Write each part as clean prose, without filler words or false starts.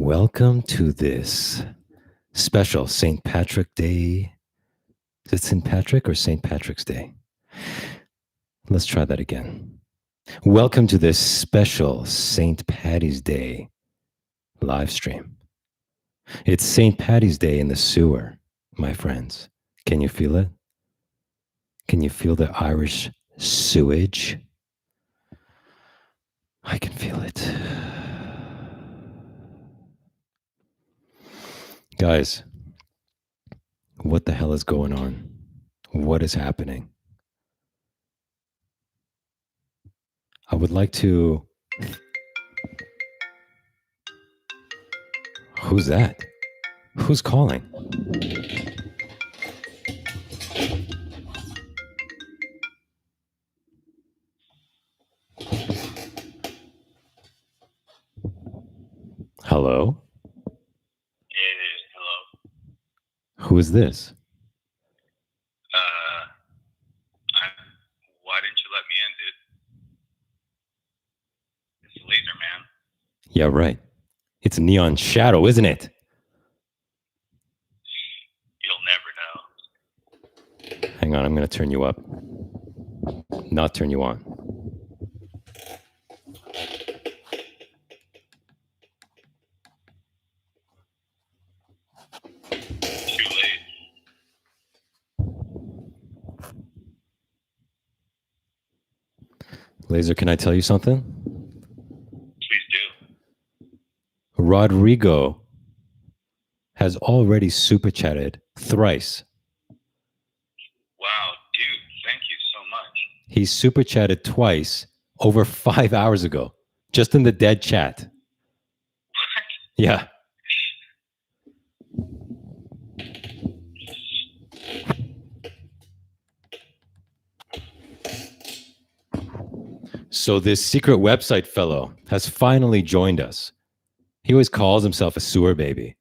Welcome to this special St. Patrick Day. Is it St. Patrick or St. Patrick's Day? Let's try that again. Welcome to this special St. Patty's Day live stream. It's St. Patty's Day in the sewer, my friends. Can you feel it? Can you feel the Irish sewage? I can feel it. Guys, what the hell is going on? What is happening? I would like to... Who's that? Who's calling? Hello? Hello. Who is this? Why didn't you let me in, dude? It's Laser, man. Yeah, right. It's Neon Shadow, isn't it? You'll never know. Hang on, I'm going to turn you up. Not turn you on. Too late. Laser, can I tell you something? Please do. Rodrigo has already super chatted thrice. Wow, dude, thank you so much. He super chatted twice over 5 hours ago, just in the dead chat. What? Yeah. So this secret website fellow has finally joined us. He always calls himself a sewer baby,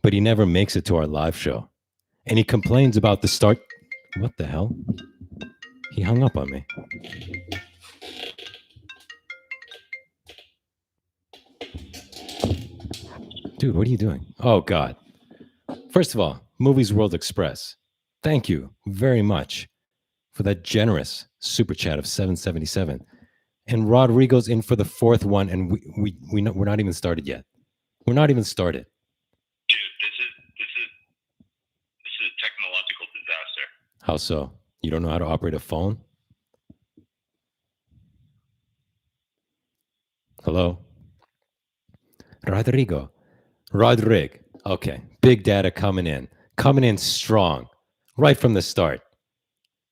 but he never makes it to our live show. And he complains about the start. What the hell? He hung up on me. Dude, what are you doing? Oh, God. First of all, Movies World Express, thank you very much for that generous super chat of 777. And Rodrigo's in for the fourth one, and we're not even started yet. We're not even started. Dude, this is a technological disaster. How so? You don't know how to operate a phone? Hello? Rodrig. Okay. Big data coming in strong, right from the start.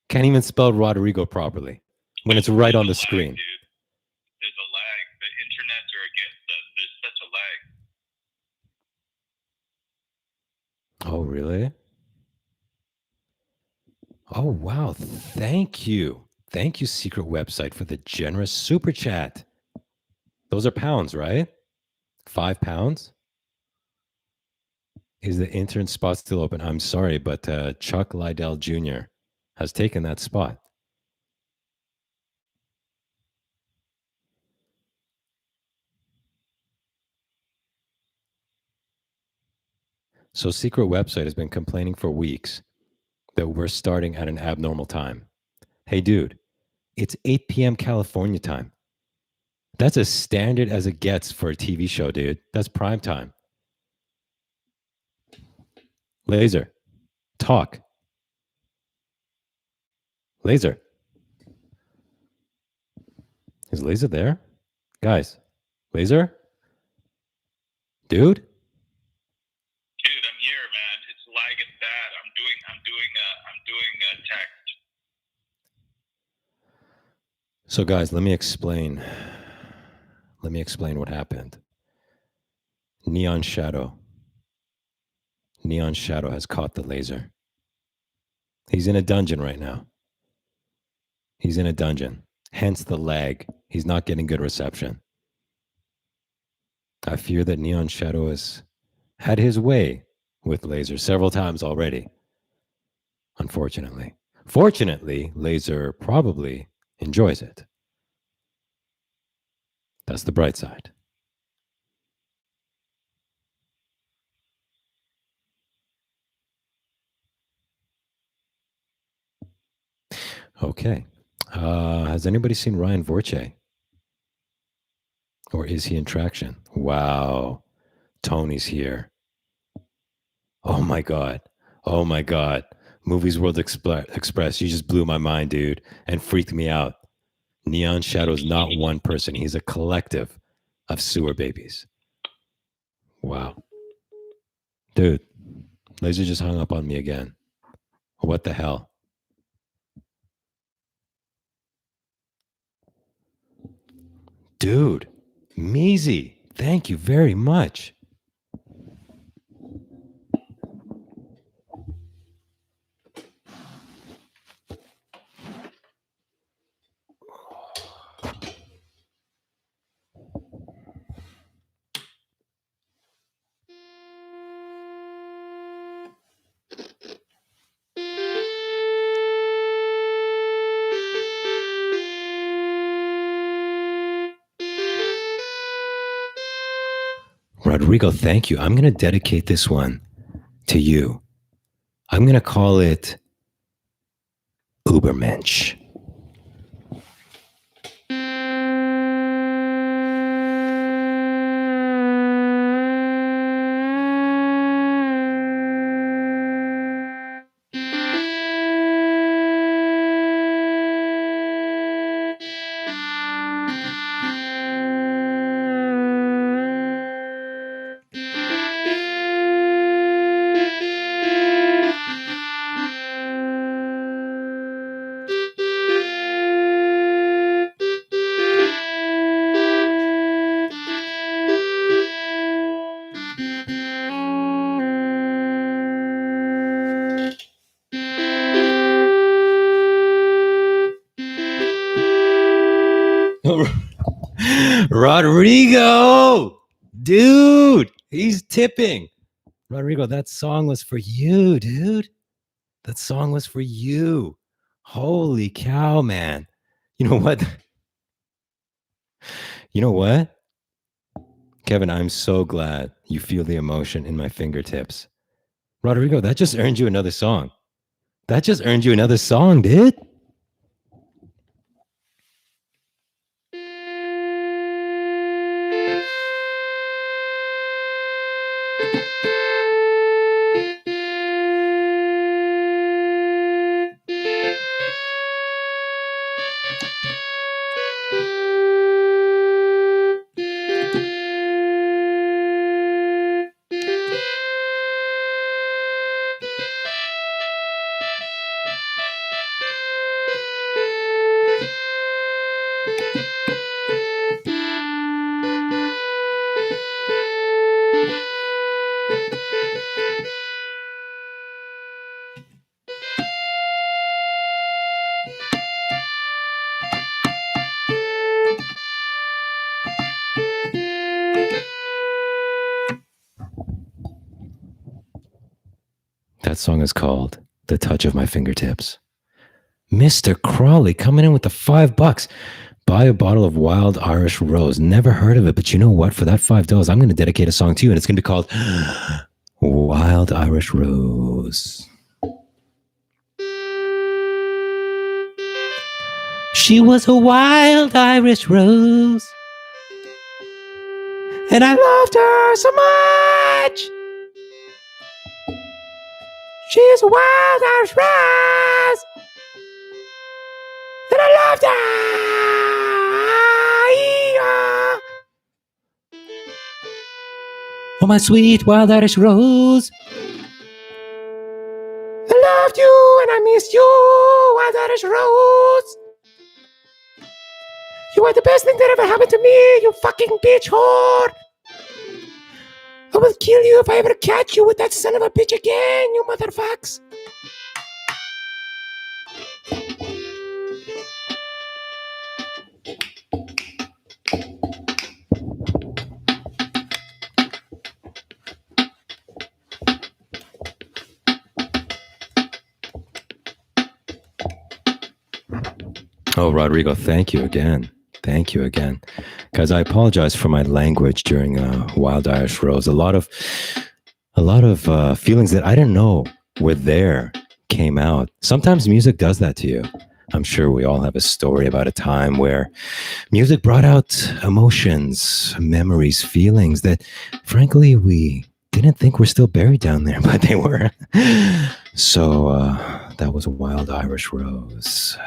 Can't even spell Rodrigo properly when it's right on the screen. Dude. There's a lag. The internets are against us. There's such a lag. Oh, really? Oh, wow. Thank you. Thank you, secret website, for the generous super chat. Those are pounds, right? 5 pounds? Is the intern spot still open? I'm sorry, but Chuck Liddell Jr. has taken that spot. So secret website has been complaining for weeks that we're starting at an abnormal time. Hey, dude, it's 8 p.m. California time. That's as standard as it gets for a TV show, dude. That's prime time. Laser, talk. Laser. Is Laser there? Guys, Laser? Dude? Dude, I'm here, man. It's lagging bad. I'm doing text. So guys, let me explain what happened. Neon Shadow has caught the Laser. He's in a dungeon right now. He's in a dungeon. Hence the lag. He's not getting good reception. I fear that Neon Shadow has had his way with Laser several times already. Unfortunately. Fortunately, Laser probably enjoys it. That's the bright side. Okay. Has anybody seen Ryan Vorche? Or is he in traction? Wow. Tony's here. Oh my God. Oh my God. Movies World Express. You just blew my mind, dude, and freaked me out. Neon Shadow's not one person. He's a collective of sewer babies. Wow. Dude, Laser just hung up on me again. What the hell? Dude, Measy, thank you very much. Rodrigo, thank you. I'm going to dedicate this one to you. I'm going to call it Ubermensch. Rodrigo, dude, he's tipping. Rodrigo, that song was for you, dude. That song was for you. Holy cow, man. You know what? You know what? Kevin, I'm so glad you feel the emotion in my fingertips. Rodrigo, that just earned you another song. That just earned you another song, dude. That song is called The Touch of My Fingertips. Mr. Crawley coming in with the $5. Buy a bottle of Wild Irish Rose. Never heard of it, but you know what? For that $5, I'm going to dedicate a song to you, and it's going to be called Wild Irish Rose. She was a wild Irish rose, and I loved her so much. She's a wild Irish rose, and I loved her. Oh, my sweet wild Irish rose, I loved you and I missed you, wild Irish rose. You are the best thing that ever happened to me, you fucking bitch whore. I will kill you if I ever catch you with that son of a bitch again, you motherfucks. Oh, Rodrigo, thank you again. Thank you again. Guys, I apologize for my language during Wild Irish Rose. A lot of feelings that I didn't know were there came out. Sometimes music does that to you. I'm sure we all have a story about a time where music brought out emotions, memories, feelings that, frankly, we didn't think were still buried down there, but they were. So that was Wild Irish Rose.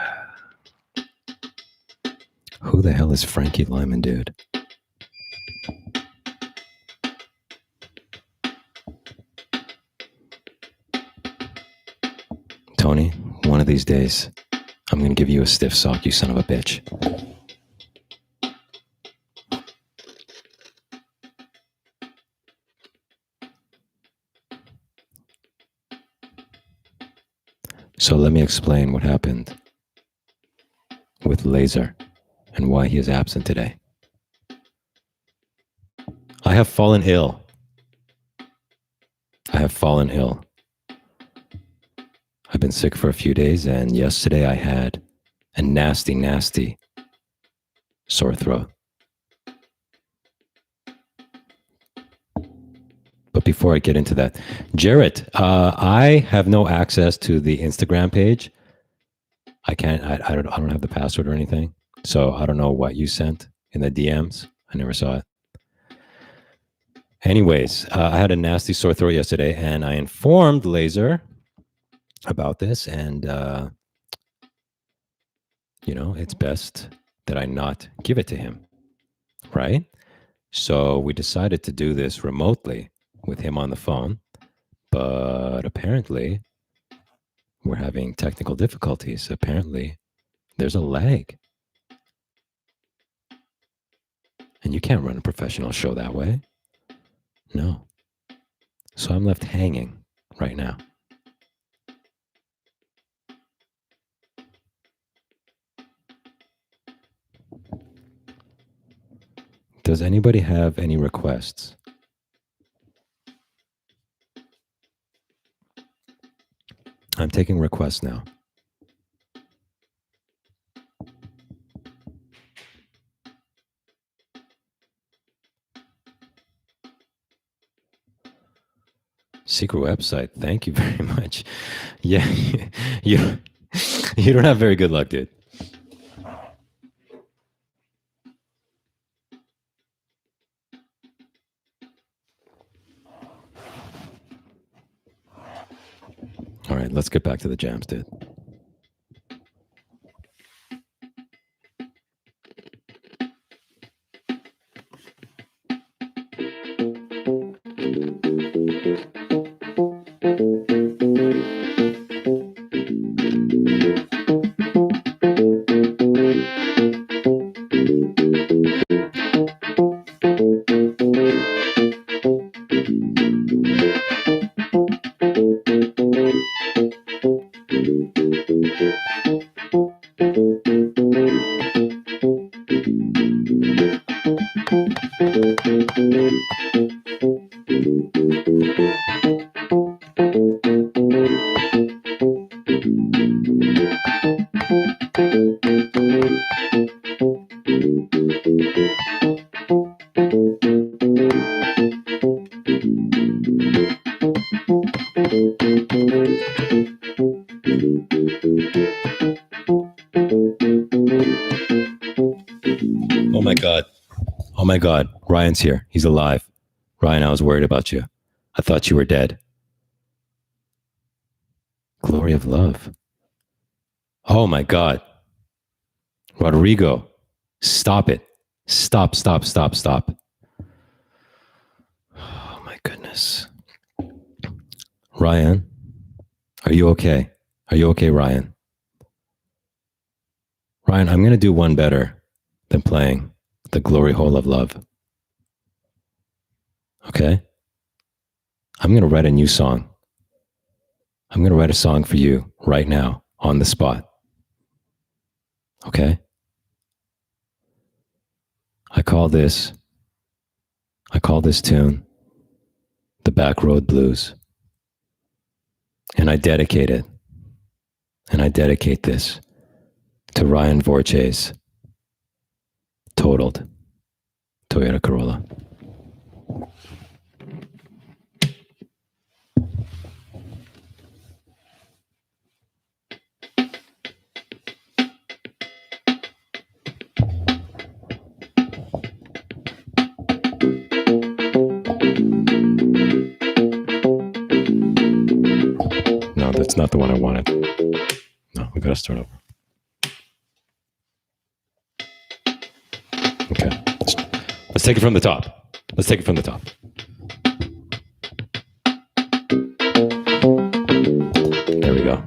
Who the hell is Frankie Lyman, dude? Tony, one of these days, I'm going to give you a stiff sock, you son of a bitch. So let me explain what happened with Laser and why he is absent today. I have fallen ill. I've been sick for a few days, and yesterday I had a nasty, nasty sore throat. But before I get into that, Jarrett, I have no access to the Instagram page. I can't. I don't have the password or anything, so I don't know what you sent in the DMs. I never saw it. Anyways, I had a nasty sore throat yesterday, and I informed Laser about this, and it's best that I not give it to him, right? So we decided to do this remotely with him on the phone, but apparently we're having technical difficulties. Apparently there's a lag, and you can't run a professional show that way. No. So I'm left hanging right now. Does anybody have any requests? I'm taking requests now. Secret website. Thank you very much. Yeah, you you don't have very good luck, dude. All right, let's get back to the jams, dude. Oh my God, Ryan's here. He's alive. Ryan, I was worried about you. I thought you were dead. Glory of love. Oh my God. Rodrigo, stop it. Stop. Oh my goodness. Ryan, are you okay? Are you okay, Ryan? Ryan, I'm going to do one better than playing the glory hole of love. Okay? I'm going to write a new song. I'm going to write a song for you right now on the spot. Okay? I call this tune The Back Road Blues. And I dedicate this to Ryan Vorche's totaled Toyota Corolla. not the one I wanted. No, we gotta start over. Okay. Let's take it from the top. Let's take it from the top. There we go.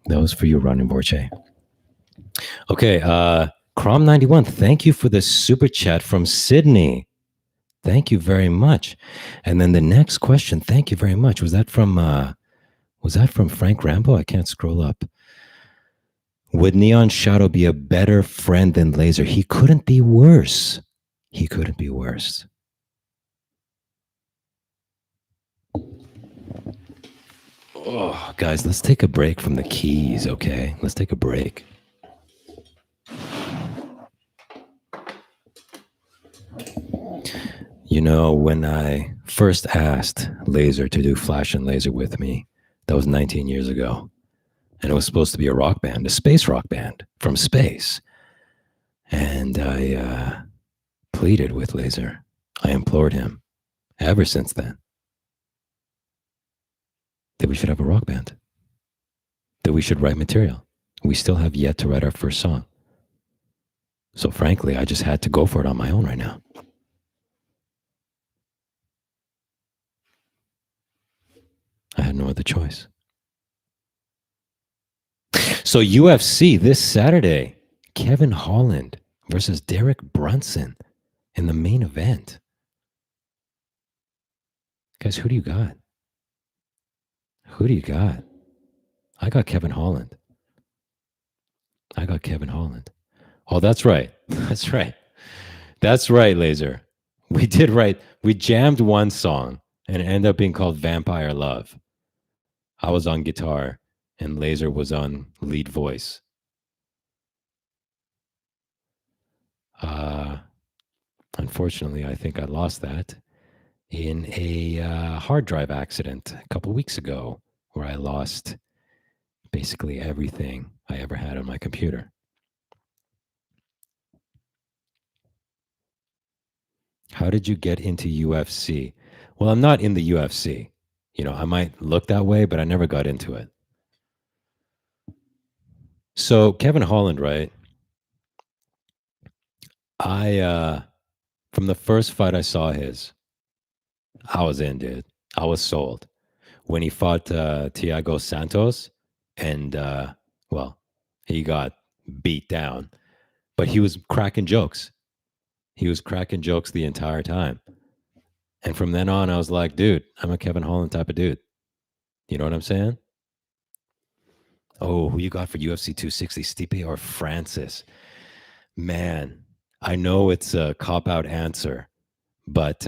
That was for you, Ronnie Borche. Okay, Crom91, thank you for the super chat from Sydney. Thank you very much. And then the next question, thank you very much. Was that from Frank Rambo? I can't scroll up. Would Neon Shadow be a better friend than Laser? He couldn't be worse. He couldn't be worse. Oh, guys, let's take a break from the keys, okay? Let's take a break. You know, when I first asked Laser to do Flash and Laser with me, that was 19 years ago. And it was supposed to be a rock band, a space rock band from space. And I pleaded with Laser. I implored him ever since then that we should have a rock band, that we should write material. We still have yet to write our first song. So frankly, I just had to go for it on my own right now. I had no other choice. So UFC this Saturday, Kevin Holland versus Derek Brunson in the main event. Guys, who do you got? Who do you got? I got Kevin Holland. I got Kevin Holland. Oh, that's right. That's right. That's right, Laser. We did right. We jammed one song and it ended up being called Vampire Love. I was on guitar and Laser was on lead voice. Unfortunately, I think I lost that in a hard drive accident a couple weeks ago where I lost basically everything I ever had on my computer. How did you get into UFC? Well, I'm not in the UFC. You know, I might look that way, but I never got into it. So Kevin Holland, right? I from the first fight I saw his, I was in, dude. I was sold. When he fought Thiago Santos, and well, he got beat down, but he was cracking jokes. He was cracking jokes the entire time. And from then on, I was like, dude, I'm a Kevin Holland type of dude. You know what I'm saying? Oh, who you got for UFC 260, Stipe or Francis? Man, I know it's a cop out answer, but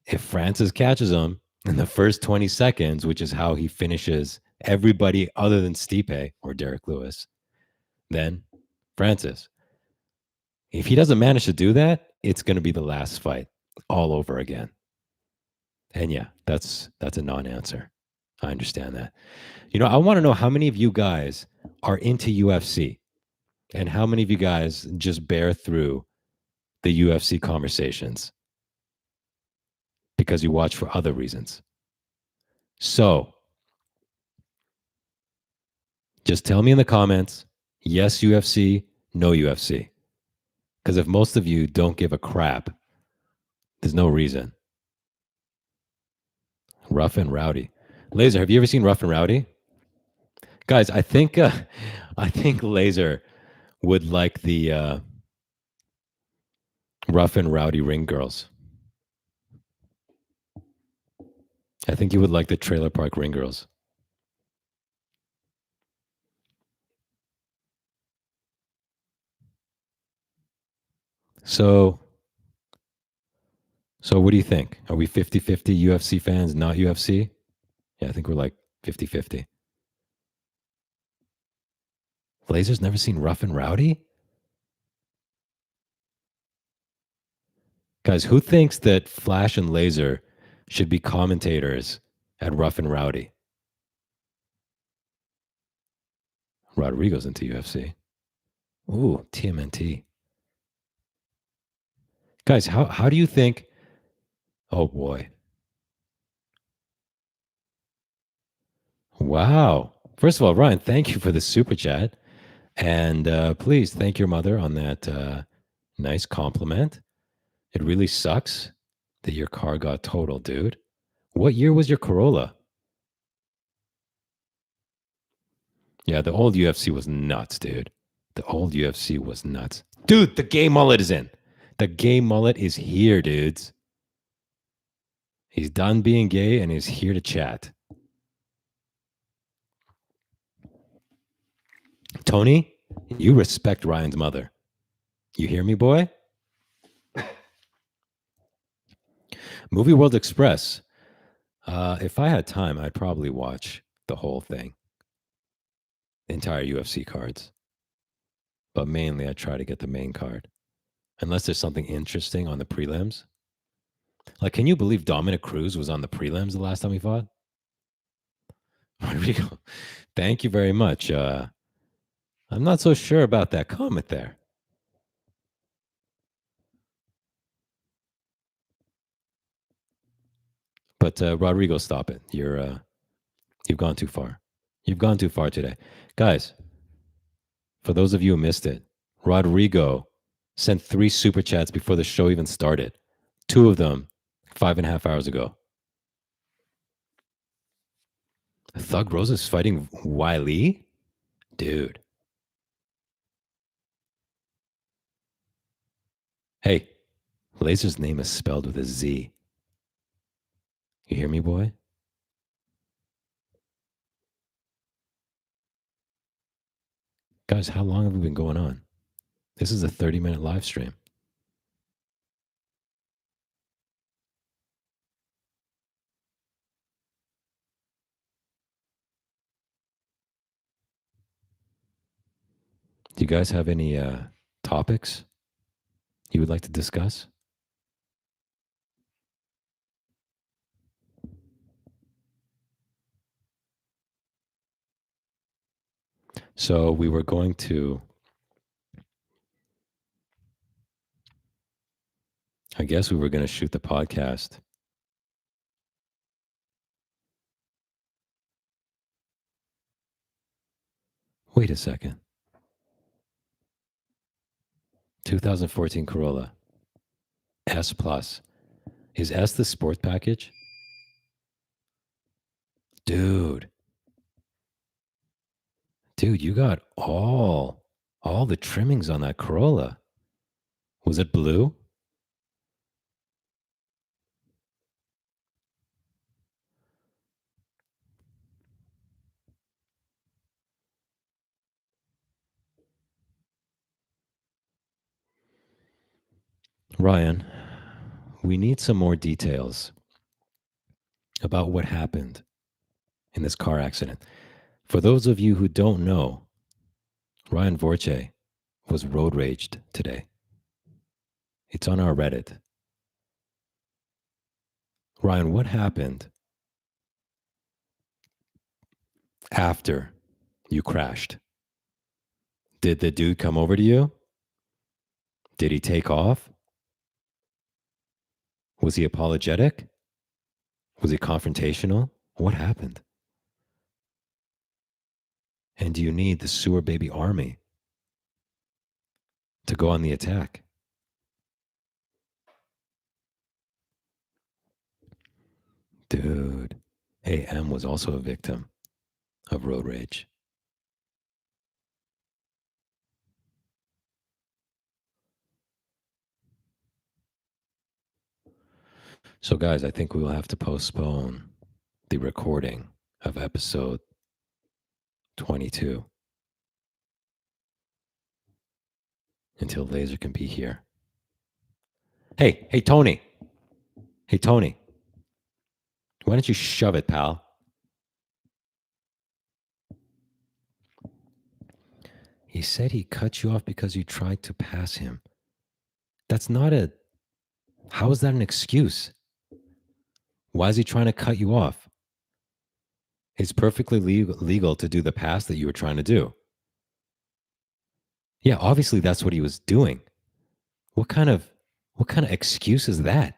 if Francis catches him in the first 20 seconds, which is how he finishes everybody other than Stipe or Derek Lewis, then Francis. If he doesn't manage to do that, it's going to be the last fight all over again. And yeah, that's a non-answer. I understand that. You know, I want to know how many of you guys are into UFC and how many of you guys just bear through the UFC conversations because you watch for other reasons. So, just tell me in the comments, yes UFC, no UFC. Because if most of you don't give a crap, there's no reason. Rough and Rowdy. Laser, have you ever seen Rough and Rowdy? Guys, I think Laser would like the Rough and Rowdy Ring Girls. I think you would like the Trailer Park Ring Girls. So, so what do you think? Are we 50-50 UFC fans, not UFC? Yeah, I think we're like 50-50. Laser's never seen Rough and Rowdy? Guys, who thinks that Flash and Laser should be commentators at Rough and Rowdy? Rodrigo's into UFC. Ooh, TMNT. Guys, how do you think? Oh boy. Wow. First of all, Ryan, thank you for the super chat. And please thank your mother on that nice compliment. It really sucks that your car got totaled, dude. What year was your Corolla? Yeah, the old UFC was nuts, dude. The old UFC was nuts. Dude, the gay mullet is in. The gay mullet is here, dudes. He's done being gay and he's here to chat. Tony, you respect Ryan's mother. You hear me, boy? Movie World Express. If I had time, I'd probably watch the whole thing, the entire UFC cards. But mainly, I try to get the main card, unless there's something interesting on the prelims. Like, can you believe Dominic Cruz was on the prelims the last time we fought? Rodrigo, thank you very much. I'm not so sure about that comment there. But Rodrigo, stop it. You've gone too far. You've gone too far today, guys. For those of you who missed it, Rodrigo sent 3 super chats before the show even started. 2 of them 5.5 hours ago. Thug Rose is fighting Wiley? Dude. Hey, Laser's name is spelled with a Z. You hear me, boy? Guys, how long have we been going on? This is a 30-minute live stream. Do you guys have any topics you would like to discuss? So we were going to, I guess we were going to shoot the podcast. Wait a second. 2014 Corolla S Plus. Is S the sport package? Dude. Dude, you got all the trimmings on that Corolla. Was it blue? Ryan, we need some more details about what happened in this car accident. For those of you who don't know, Ryan Vorche was road raged today. It's on our Reddit. Ryan, what happened after you crashed? Did the dude come over to you? Did he take off? Was he apologetic? Was he confrontational? What happened? And do you need the sewer baby army to go on the attack? Dude, AM was also a victim of road rage. So, guys, I think we will have to postpone the recording of episode 22 until Laser can be here. Hey, Tony. Hey, Tony. Why don't you shove it, pal? He said he cut you off because you tried to pass him. That's not a. How is that an excuse? Why is he trying to cut you off? It's perfectly legal to do the pass that you were trying to do. Yeah, obviously that's what he was doing. What kind of excuse is that?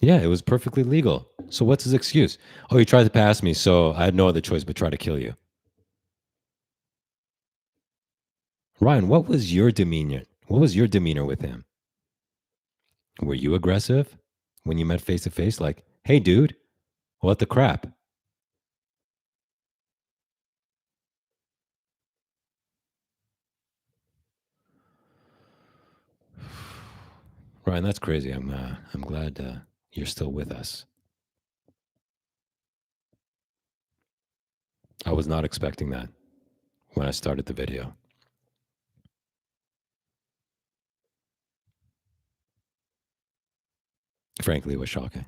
Yeah, it was perfectly legal. So what's his excuse? Oh, he tried to pass me, so I had no other choice but try to kill you. Ryan, what was your demeanor? What was your demeanor with him? Were you aggressive when you met face to face? Like, hey, dude, what the crap? Ryan, that's crazy. I'm glad you're still with us. I was not expecting that when I started the video. Frankly, it was shocking.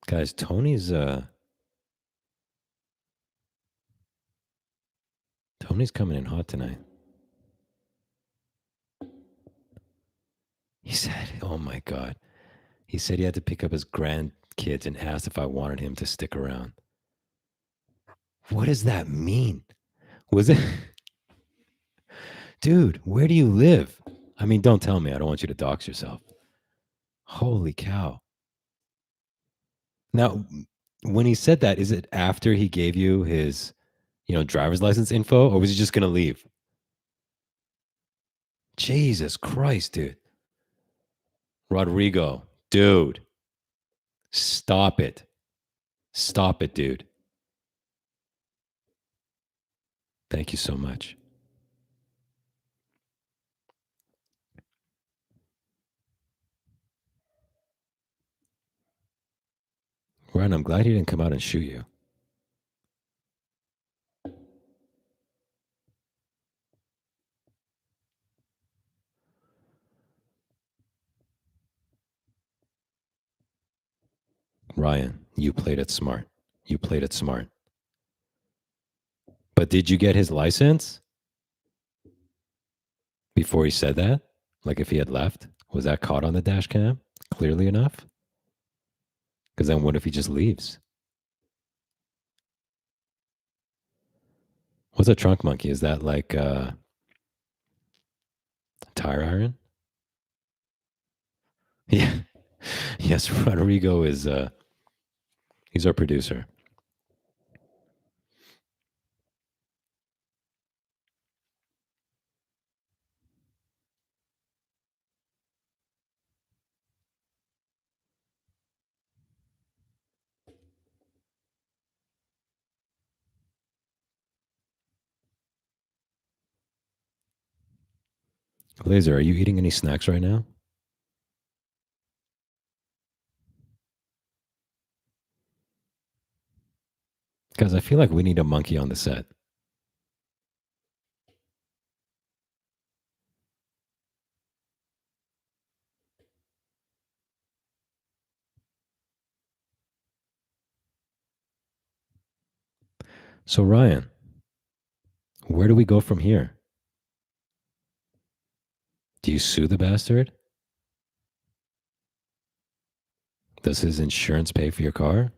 Guys, Tony's coming in hot tonight. He said, oh my God. He said he had to pick up his grandkids and asked if I wanted him to stick around. What does that mean? Was it? Dude, where do you live? I mean, don't tell me. I don't want you to dox yourself. Holy cow. Now, when he said that, is it after he gave you his, driver's license info, or was he just going to leave? Jesus Christ, dude. Rodrigo, dude. Stop it. Stop it, dude. Thank you so much. Ryan, I'm glad he didn't come out and shoot you. Ryan, you played it smart. You played it smart. But did you get his license before he said that? Like if he had left? Was that caught on the dash cam clearly enough? Because then what if he just leaves? What's a trunk monkey? Is that like tire iron? Yeah. Yes, Rodrigo is he's our producer. Laser, are you eating any snacks right now? Because I feel like we need a monkey on the set. So, Ryan, where do we go from here? Do you sue the bastard? Does his insurance pay for your car?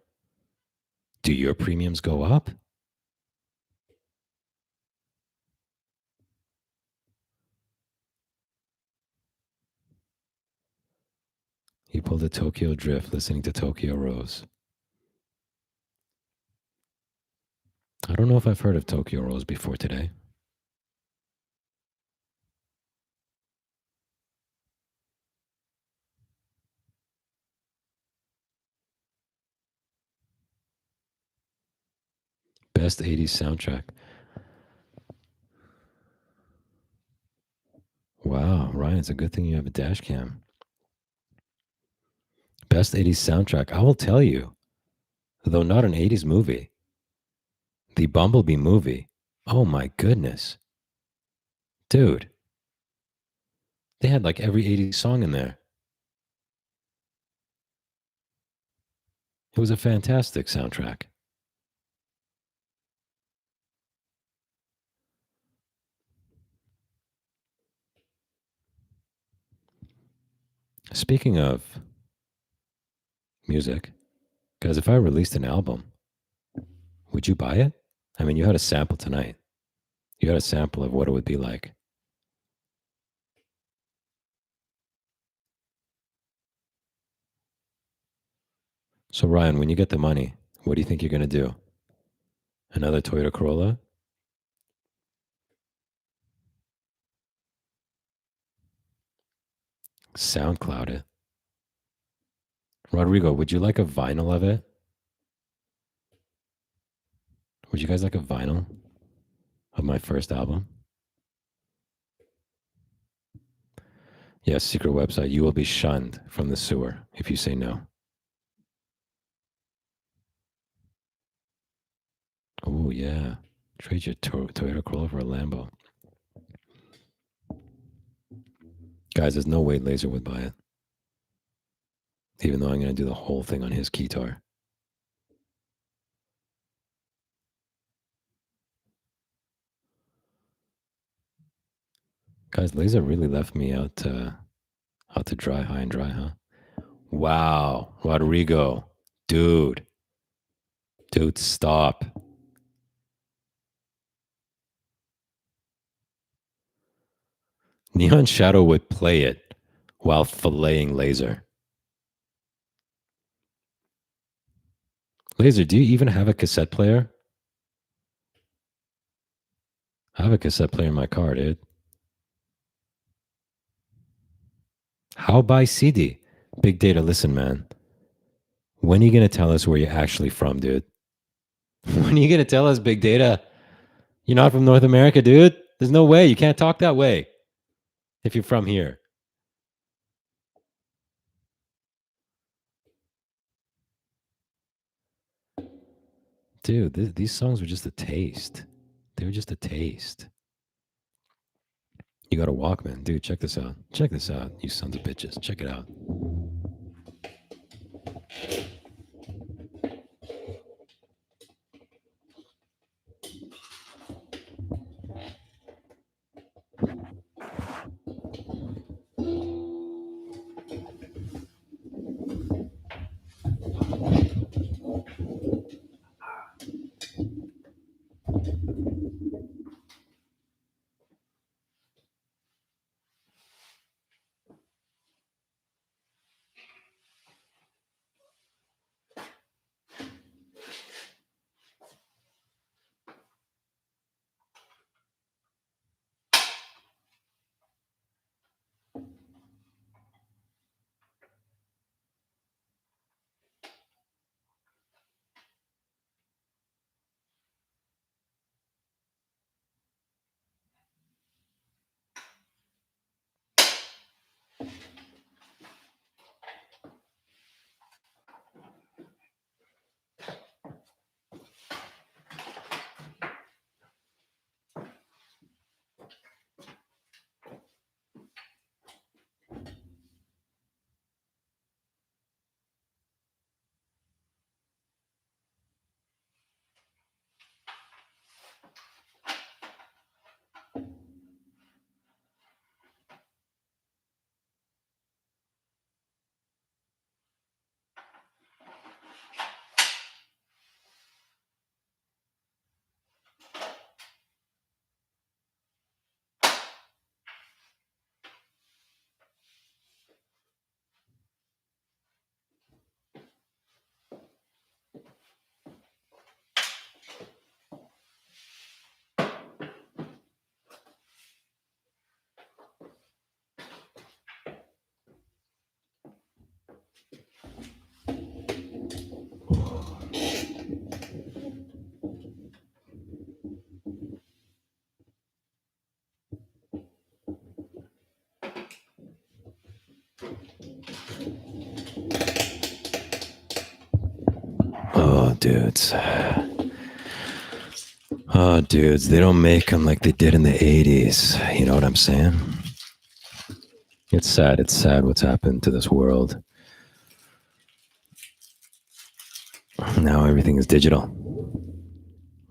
Do your premiums go up? He pulled a Tokyo Drift listening to Tokyo Rose. I don't know if I've heard of Tokyo Rose before today. Best 80s soundtrack. Wow, Ryan, it's a good thing you have a dash cam. Best 80s soundtrack. I will tell you, though not an 80s movie, the Bumblebee movie. Oh my goodness. Dude, they had like every 80s song in there. It was a fantastic soundtrack. Speaking of music, guys, if I released an album, would you buy it? I mean, you had a sample tonight. You had a sample of what it would be like. So, Ryan, when you get the money, what do you think you're going to do? Another Toyota Corolla? SoundCloud it. Rodrigo, would you like a vinyl of it? Would you guys like a vinyl of my first album? Yes, secret website. You will be shunned from the sewer if you say no. Oh, yeah. Trade your Toyota Corolla for a Lambo. Guys, there's no way Laser would buy it. Even though I'm going to do the whole thing on his keytar. Guys, Laser really left me out to dry high and dry, huh? Wow, Rodrigo, dude, stop. Neon Shadow would play it while filleting Laser. Laser, do you even have a cassette player? I have a cassette player in my car, dude. How buy CD? Big Data, listen, man. When are you going to tell us where you're actually from, dude? When are you going to tell us, Big Data? You're not from North America, dude? There's no way. You can't talk that way if you're from here. Dude, these songs were just a taste. They were just a taste. You got a Walkman. Dude, check this out. Check this out, you sons of bitches. Check it out. Oh, dudes. Oh, dudes, they don't make them like they did in the 80s. You know what I'm saying? It's sad. It's sad what's happened to this world. Now everything is digital.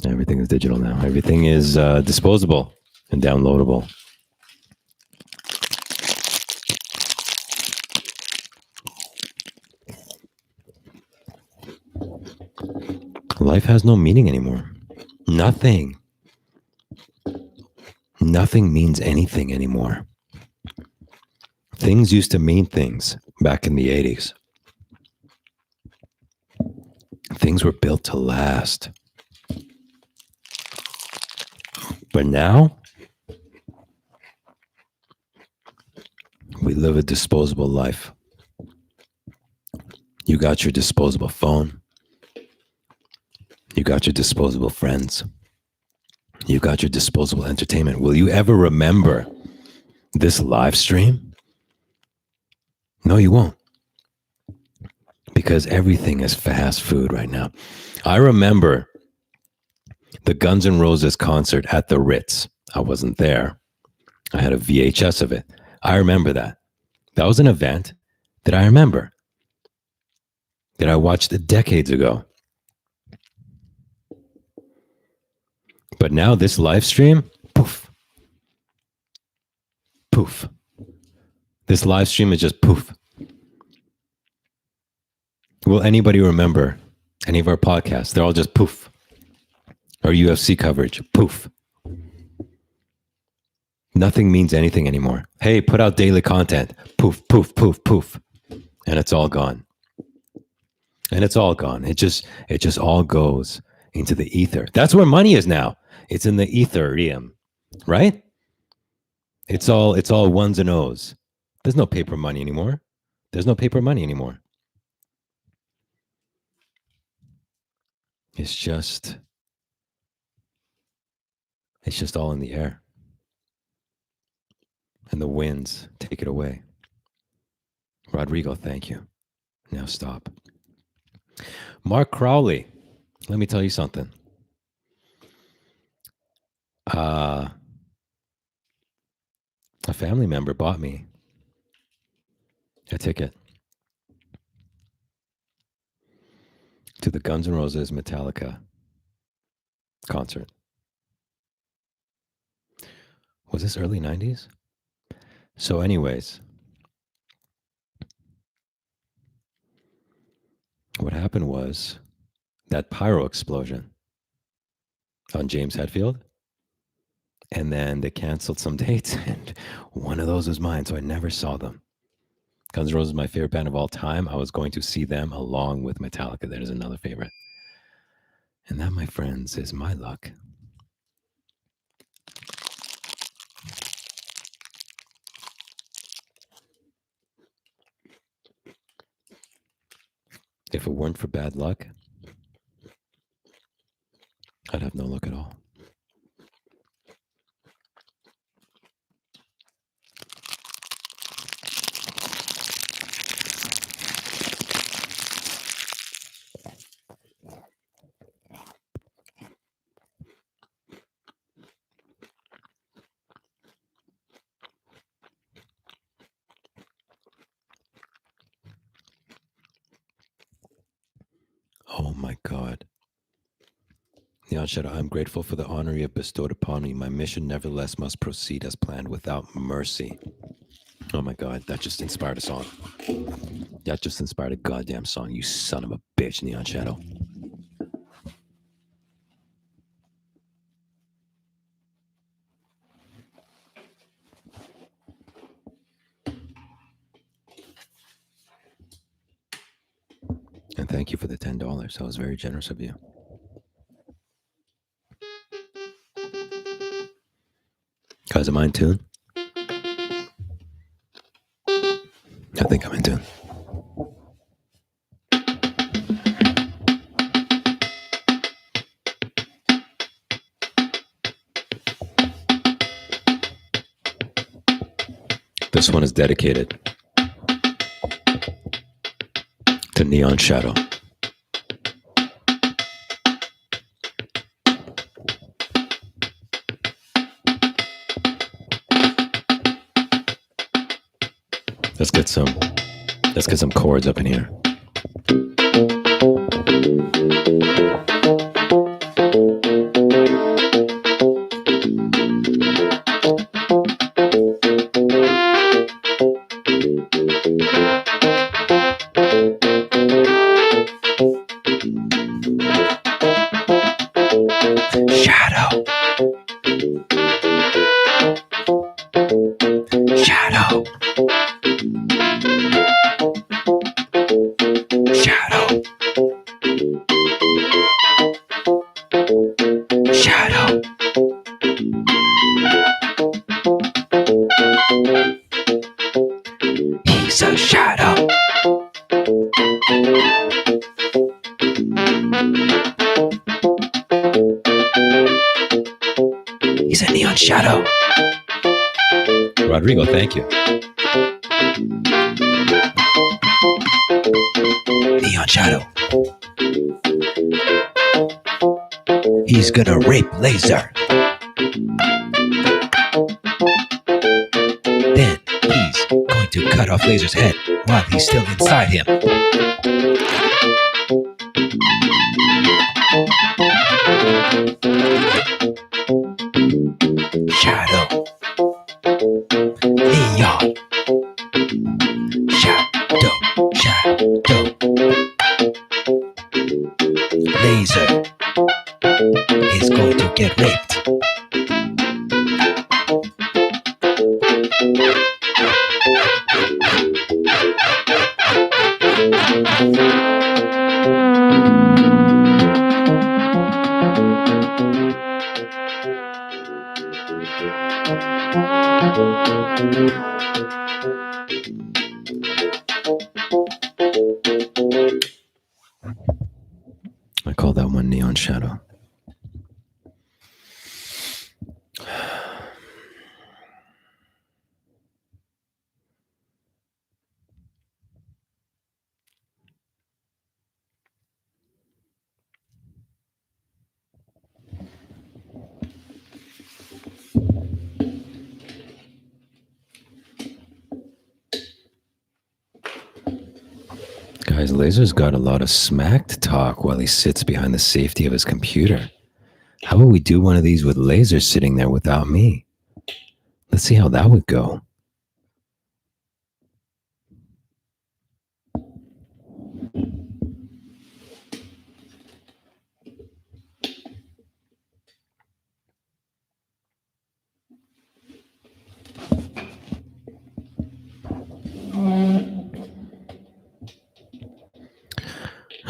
Everything is digital now. Everything is disposable and downloadable. Life has no meaning anymore. Nothing. Nothing means anything anymore. Things used to mean things back in the 80s. Things were built to last. But now, we live a disposable life. You got your disposable phone. You got your disposable friends. You got your disposable entertainment. Will you ever remember this live stream? No, you won't. Because everything is fast food right now. I remember the Guns N' Roses concert at the Ritz. I wasn't there. I had a VHS of it. I remember that. That was an event that I remember, that I watched decades ago. But now this live stream, poof. Poof. This live stream is just poof. Will anybody remember any of our podcasts? They're all just poof. Our UFC coverage, poof. Nothing means anything anymore. Hey, put out daily content. Poof, poof, poof, poof. And it's all gone. And it's all gone. It just all goes into the ether. That's where money is now. It's in the etherium, right? It's all ones and O's. There's no paper money anymore. There's no paper money anymore. It's just all in the air. And the winds take it away. Rodrigo, thank you. Now stop. Mark Crowley, let me tell you something. A family member bought me a ticket to the Guns N' Roses Metallica concert. Was this early 90s? So anyways, what happened was that pyro explosion on James Hetfield, and then they canceled some dates, and one of those was mine, so I never saw them. Guns N' Roses is my favorite band of all time. I was going to see them along with Metallica. That is another favorite. And that, my friends, is my luck. If it weren't for bad luck, I'd have no luck at all. Oh my God. Neon Shadow, I'm grateful for the honor you have bestowed upon me. My mission nevertheless must proceed as planned without mercy. Oh my God, that just inspired a song. That just inspired a goddamn song, you son of a bitch, Neon Shadow. And thank you for the $10. That was very generous of you. Guys, am I in tune? I think I'm in tune. This one is dedicated to Neon Shadow. Let's get some chords up in here. Shadow. Shadow. Shadow. Shadow. He's a shadow. He's a neon shadow. Rodrigo, thank you. Neon shadow. He's gonna rape Laser. Then he's going to cut off Laser's head while he's still inside him. Shadow. Neon. Shadow. Shadow. Laser is going to get raped. I call that one Neon Shadow. Guys, Laser's got a lot of smack to talk while he sits behind the safety of his computer. How would we do one of these with Laser sitting there without me? Let's see how that would go.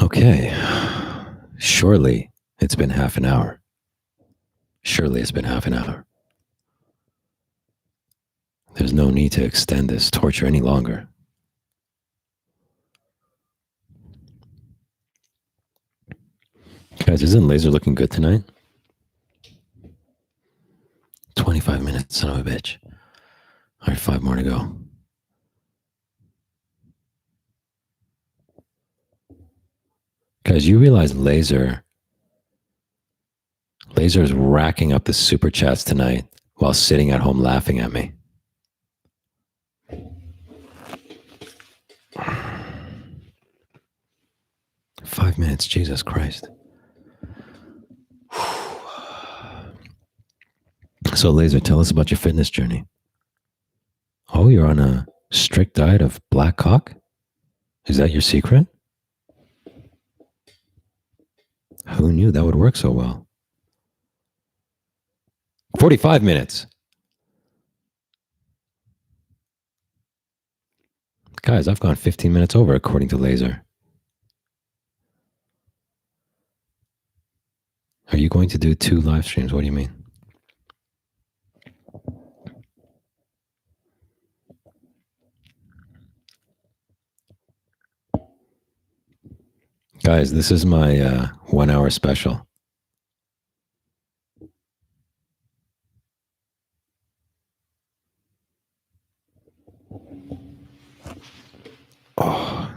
Okay. Surely it's been half an hour. Surely it's been half an hour. There's no need to extend this torture any longer. Guys, isn't Laser looking good tonight? 25 minutes, son of a bitch. All right, 5 more to go. Guys, you realize Laser is racking up the super chats tonight while sitting at home laughing at me. Five minutes, Jesus Christ. So, Laser, tell us about your fitness journey. Oh, you're on a strict diet of black cock? Is that your secret? Who knew that would work so well? 45 minutes. Guys, I've gone 15 minutes over according to Laser. Are you going to do 2 live streams? What do you mean? Guys, this is my 1 hour special. Oh.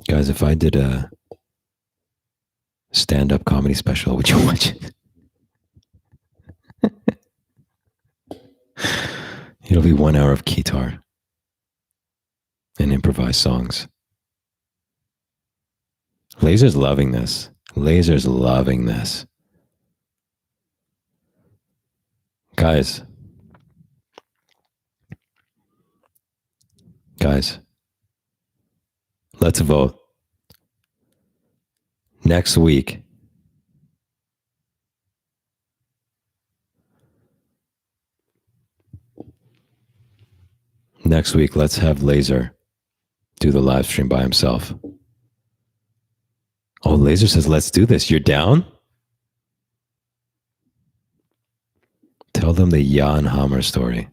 Guys, if I did a stand-up comedy special. Would you watch it? It'll be 1 hour of guitar and improvised songs. Laser's loving this. Laser's loving this. Guys, let's vote. Next week, let's have Laser do the live stream by himself. Oh, Laser says, let's do this. You're down? Tell them the Jan Hammer story.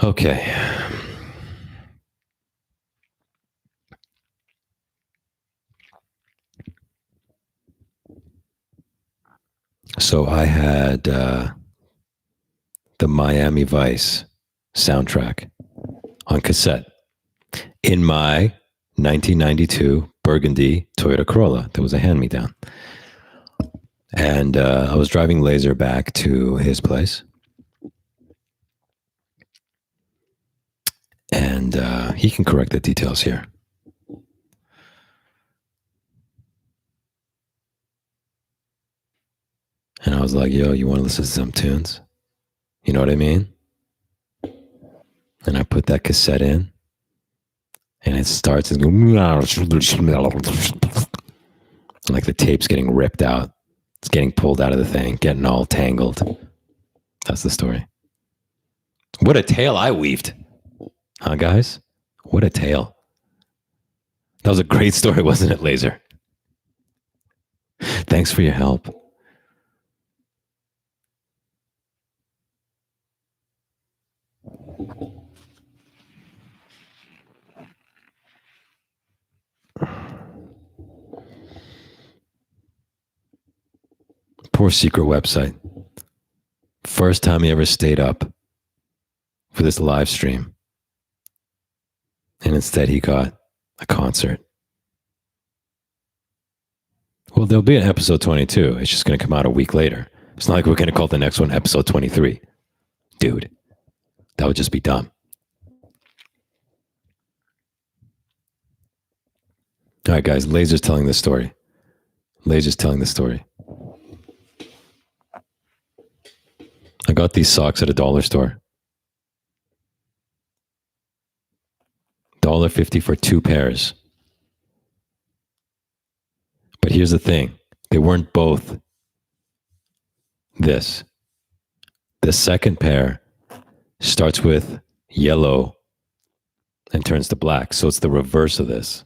Okay. So I had the Miami Vice soundtrack on cassette in my 1992 Burgundy Toyota Corolla. That was a hand-me-down. And I was driving Laser back to his place. And he can correct the details here. And I was like, yo, you want to listen to some tunes? You know what I mean? And I put that cassette in. And it starts and like the tape's getting ripped out. It's getting pulled out of the thing, getting all tangled. That's the story. What a tale I weaved. Huh, guys? What a tale. That was a great story, wasn't it, Laser? Thanks for your help. Poor secret website. First time he ever stayed up for this live stream. And instead he got a concert. Well, there'll be an episode 22. It's just going to come out a week later. It's not like we're going to call the next one episode 23. Dude, that would just be dumb. All right, guys, Laser's telling this story. I got these socks at a dollar store. $1.50 for 2 pairs. But here's the thing. They weren't both this. The second pair starts with yellow and turns to black. So it's the reverse of this.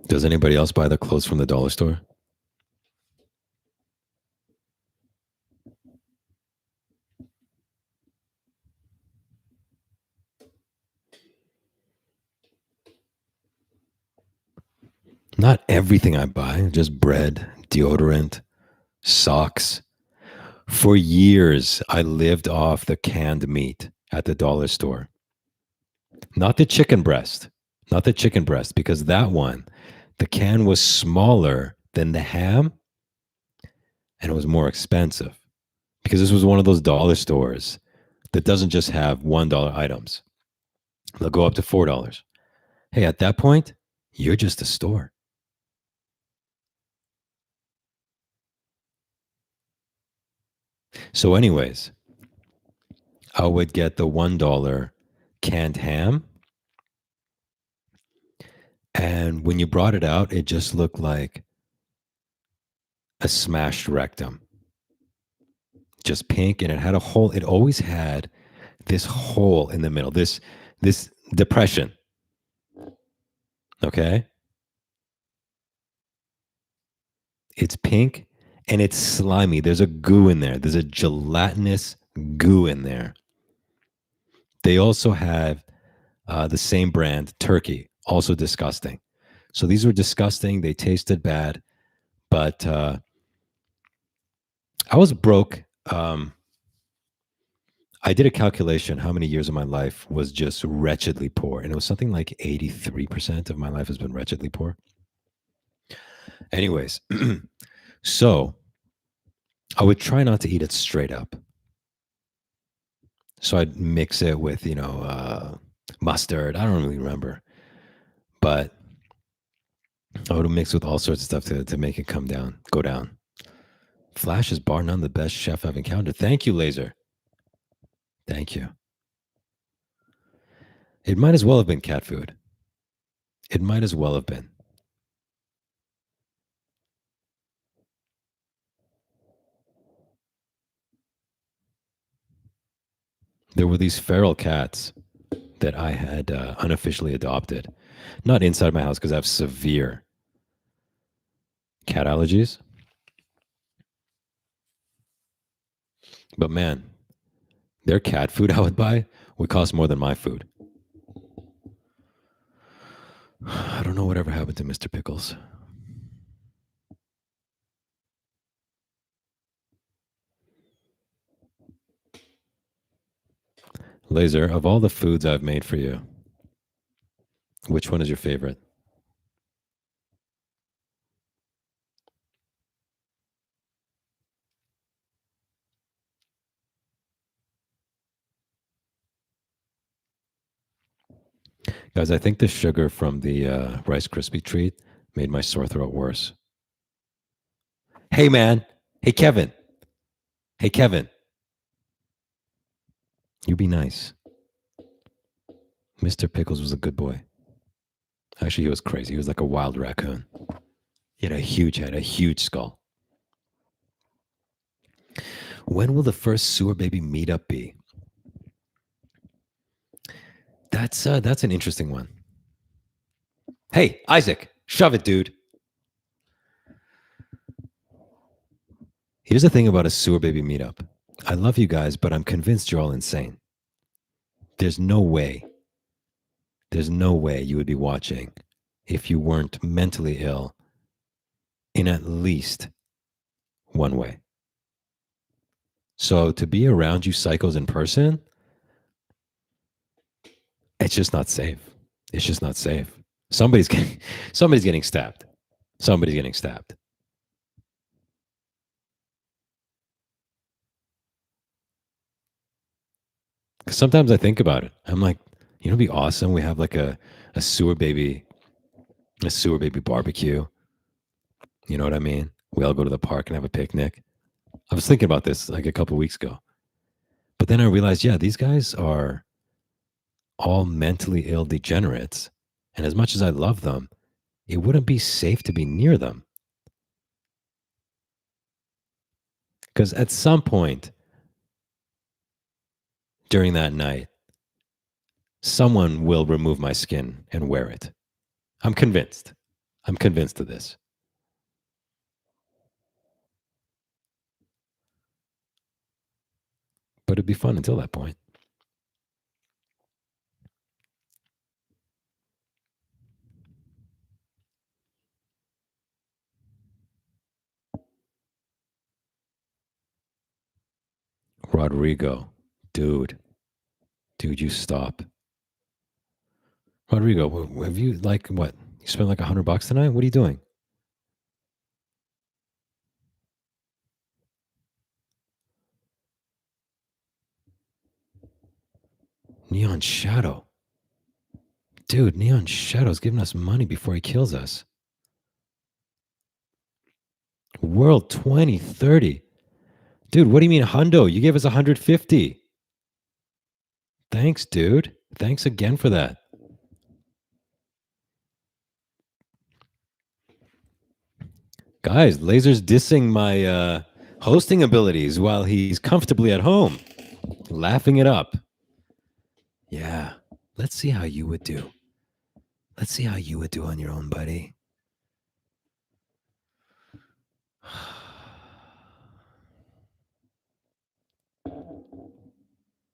Does anybody else buy their clothes from the dollar store? Not everything I buy, just bread, deodorant, socks. For years, I lived off the canned meat at the dollar store. Not the chicken breast, because that one, the can was smaller than the ham and it was more expensive because this was one of those dollar stores that doesn't just have $1 items. They'll go up to $4. Hey, at that point, you're just a store. So anyways, I would get the $1 canned ham. And when you brought it out, it just looked like a smashed rectum. Just pink, and it had a hole. It always had this hole in the middle, this depression. Okay? It's pink and it's slimy. There's a goo in there. There's a gelatinous goo in there. They also have the same brand, turkey, also disgusting. So these were disgusting. They tasted bad, but I was broke. I I did a calculation how many years of my life was just wretchedly poor. And it was something like 83% of my life has been wretchedly poor. Anyways, so I would try not to eat it straight up. So I'd mix it with, mustard. I don't really remember. But I would mix with all sorts of stuff to make it go down. Flash is bar none the best chef I've encountered. Thank you, Laser. Thank you. It might as well have been cat food. It might as well have been. There were these feral cats that I had unofficially adopted. Not inside my house because I have severe cat allergies. But man, their cat food I would buy would cost more than my food. I don't know whatever happened to Mr. Pickles. Laser, of all the foods I've made for you, which one is your favorite? Guys, I think the sugar from the Rice Krispie treat made my sore throat worse. Hey, man. Hey, Kevin. Hey, Kevin. You be nice. Mr. Pickles was a good boy. Actually, he was crazy. He was like a wild raccoon. He had a huge head, a huge skull. When will the first sewer baby meetup be? That's an interesting one. Hey, Isaac, shove it, dude. Here's the thing about a sewer baby meetup. I love you guys, but I'm convinced you're all insane. There's no way you would be watching if you weren't mentally ill in at least one way. So to be around you psychos in person, it's just not safe. It's just not safe. Somebody's getting stabbed. Somebody's getting stabbed. Sometimes I think about it. I'm like, it'd be awesome. We have like a sewer baby barbecue. You know what I mean? We all go to the park and have a picnic. I was thinking about this like a couple weeks ago. But then I realized, yeah, these guys are all mentally ill degenerates. And as much as I love them, it wouldn't be safe to be near them. Because at some point during that night, someone will remove my skin and wear it. I'm convinced. I'm convinced of this. But it'd be fun until that point. Rodrigo, dude, you stop. Rodrigo, have you like what? You spent like $100 tonight? What are you doing? Neon Shadow. Dude, Neon Shadow's giving us money before he kills us. World 2030. Dude, what do you mean, Hundo? You gave us 150. Thanks, dude. Thanks again for that. Guys, Laser's dissing my hosting abilities while he's comfortably at home, laughing it up. Yeah, let's see how you would do. Let's see how you would do on your own, buddy.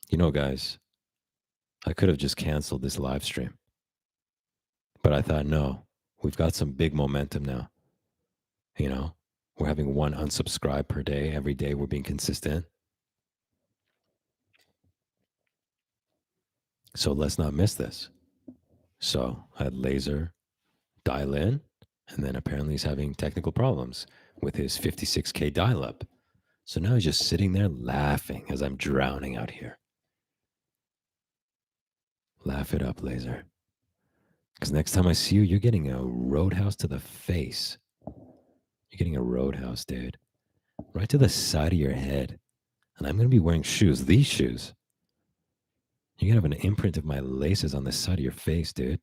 You know, guys, I could have just canceled this live stream. But I thought, no, we've got some big momentum now. You know, we're having 1 unsubscribe per day. Every day we're being consistent. So let's not miss this. So I had Laser dial in, and then apparently he's having technical problems with his 56K dial up. So now he's just sitting there laughing as I'm drowning out here. Laugh it up, Laser. Because next time I see you, you're getting a roadhouse to the face. You're getting a roadhouse, dude. Right to the side of your head. And I'm going to be wearing shoes, these shoes. You're going to have an imprint of my laces on the side of your face, dude.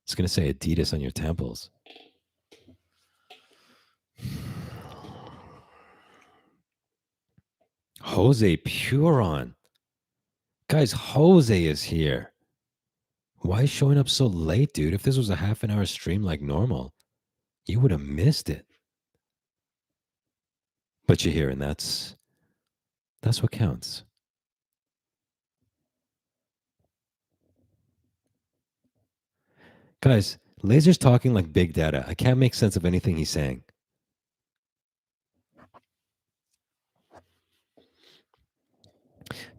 It's going to say Adidas on your temples. Jose Puron. Guys, Jose is here. Why showing up so late, dude? If this was a half an hour stream like normal, you would have missed it. But you're here, and that's what counts. Guys, Laser's talking like big data. I can't make sense of anything he's saying.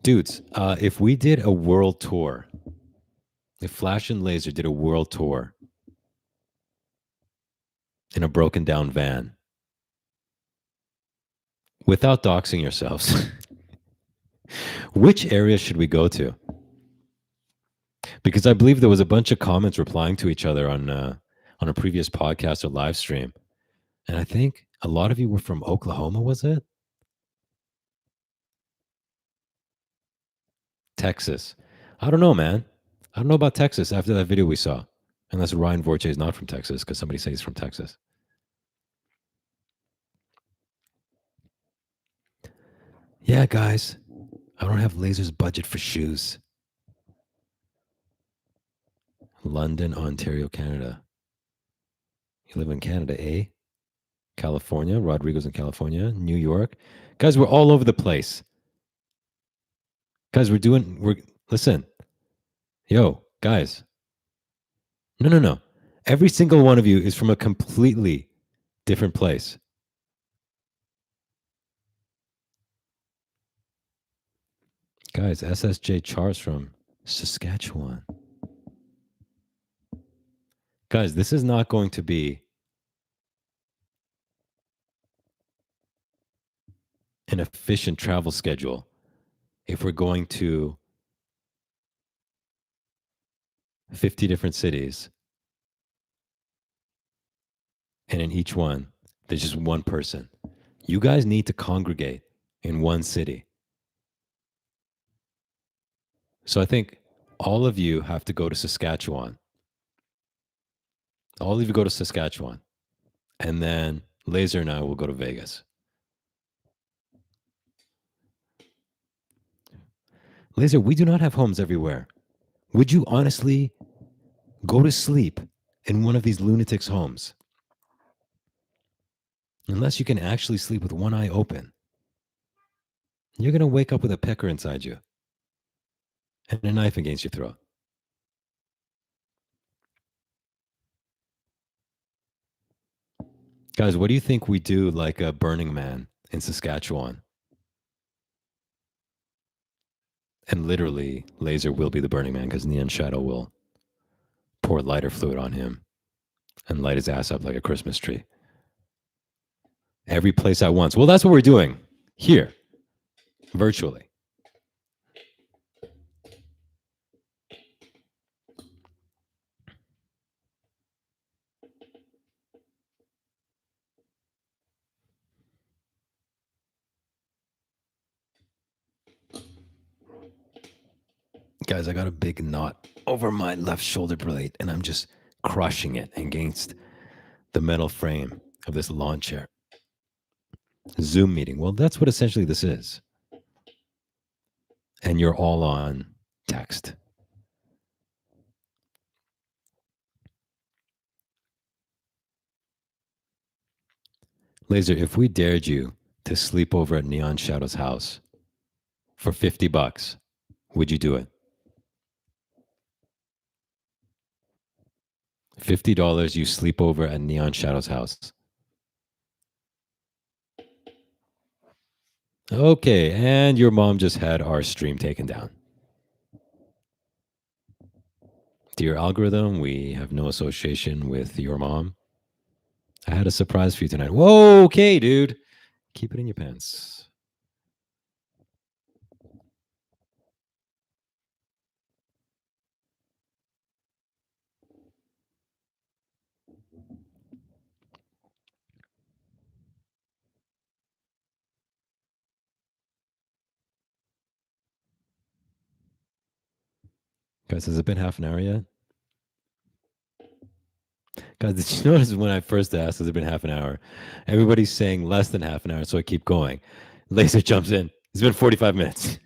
Dudes, if we did a world tour, if Flash and Laser did a world tour in a broken down van, without doxing yourselves, which area should we go to? Because I believe there was a bunch of comments replying to each other on a previous podcast or live stream, and I think a lot of you were from Oklahoma. Was it Texas? I don't know, man. I don't know about Texas after that video we saw, unless Ryan Vorche is not from Texas because somebody says he's from Texas. Yeah, guys, I don't have Laser's budget for shoes. London, Ontario, Canada. You live in Canada, eh? California. Rodrigo's in California. New York. Guys, we're all over the place. Guys, listen. Yo, guys. No. Every single one of you is from a completely different place. Guys, SSJ Char's from Saskatchewan. Guys, this is not going to be an efficient travel schedule if we're going to 50 different cities and in each one, there's just one person. You guys need to congregate in one city. So I think all of you have to go to Saskatchewan. All of you go to Saskatchewan. And then Laser and I will go to Vegas. Laser, we do not have homes everywhere. Would you honestly go to sleep in one of these lunatics' homes? Unless you can actually sleep with one eye open. You're going to wake up with a pecker inside you and a knife against your throat. Guys, what do you think we do like a Burning Man in Saskatchewan? And literally, Laser will be the Burning Man because Neon Shadow will pour lighter fluid on him and light his ass up like a Christmas tree. Every place at once. Well, that's what we're doing here, virtually. Guys, I got a big knot over my left shoulder blade and I'm just crushing it against the metal frame of this lawn chair. Zoom meeting. Well, that's what essentially this is. And you're all on text. Laser, if we dared you to sleep over at Neon Shadow's house for $50, would you do it? $50, you sleep over at Neon Shadow's house. Okay, and your mom just had our stream taken down. Dear algorithm, we have no association with your mom. I had a surprise for you tonight. Whoa, okay, dude. Keep it in your pants. Guys, has it been half an hour yet? Guys, did you notice when I first asked, has it been half an hour? Everybody's saying less than half an hour, so I keep going. Laser jumps in. It's been 45 minutes.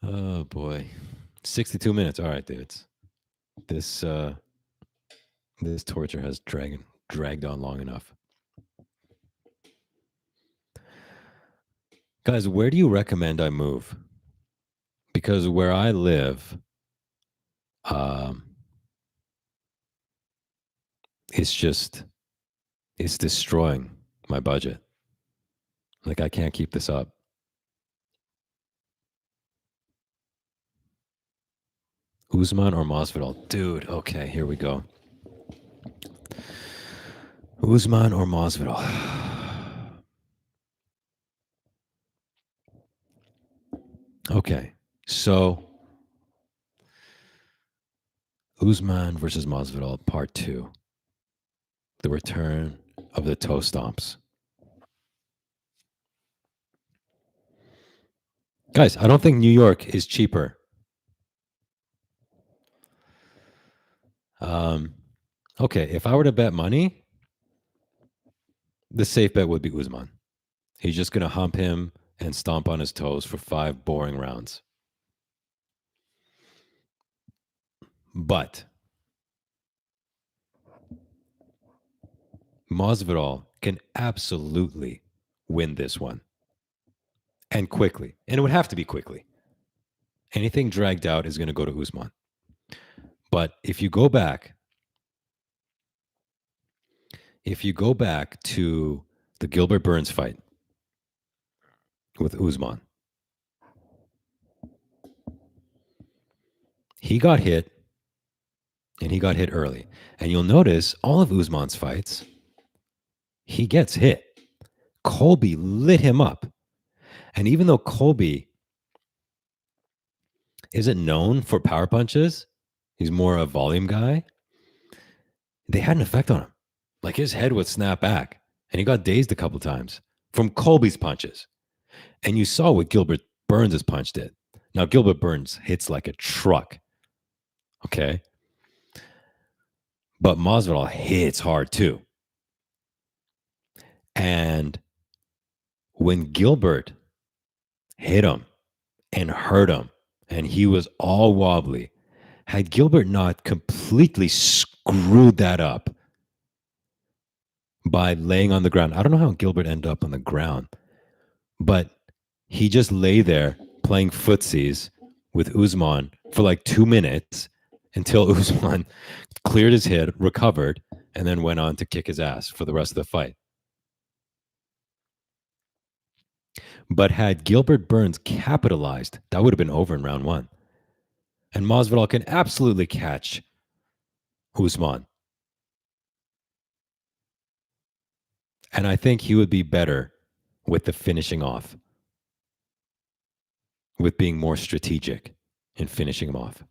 Oh boy. 62 minutes. All right, dudes. This this torture has dragged on long enough. Guys, where do you recommend I move? Because where I live, it's destroying my budget. Like I can't keep this up. Usman or Masvidal? Dude, okay, here we go. Usman or Masvidal? Okay, so Usman versus Masvidal, part 2. The return of the toe stomps. Guys, I don't think New York is cheaper. Okay, if I were to bet money, the safe bet would be Usman. He's just going to hump him and stomp on his toes for 5 boring rounds. But Masvidal can absolutely win this one. And quickly. And it would have to be quickly. Anything dragged out is going to go to Usman. But if you go back to the Gilbert Burns fight with Usman, he got hit, and he got hit early. And you'll notice all of Usman's fights, he gets hit. Colby lit him up. And even though Colby isn't known for power punches, he's more a volume guy, they had an effect on him. Like his head would snap back, and he got dazed a couple times from Colby's punches. And you saw what Gilbert Burns' punch did. Now, Gilbert Burns hits like a truck. Okay. But Masvidal hits hard too. And when Gilbert hit him and hurt him, and he was all wobbly, had Gilbert not completely screwed that up by laying on the ground, I don't know how Gilbert ended up on the ground, but he just lay there playing footsies with Usman for like 2 minutes until Usman cleared his head, recovered, and then went on to kick his ass for the rest of the fight. But had Gilbert Burns capitalized, that would have been over in round 1. And Masvidal can absolutely catch Usman. And I think he would be better with the finishing off, with being more strategic in finishing him off.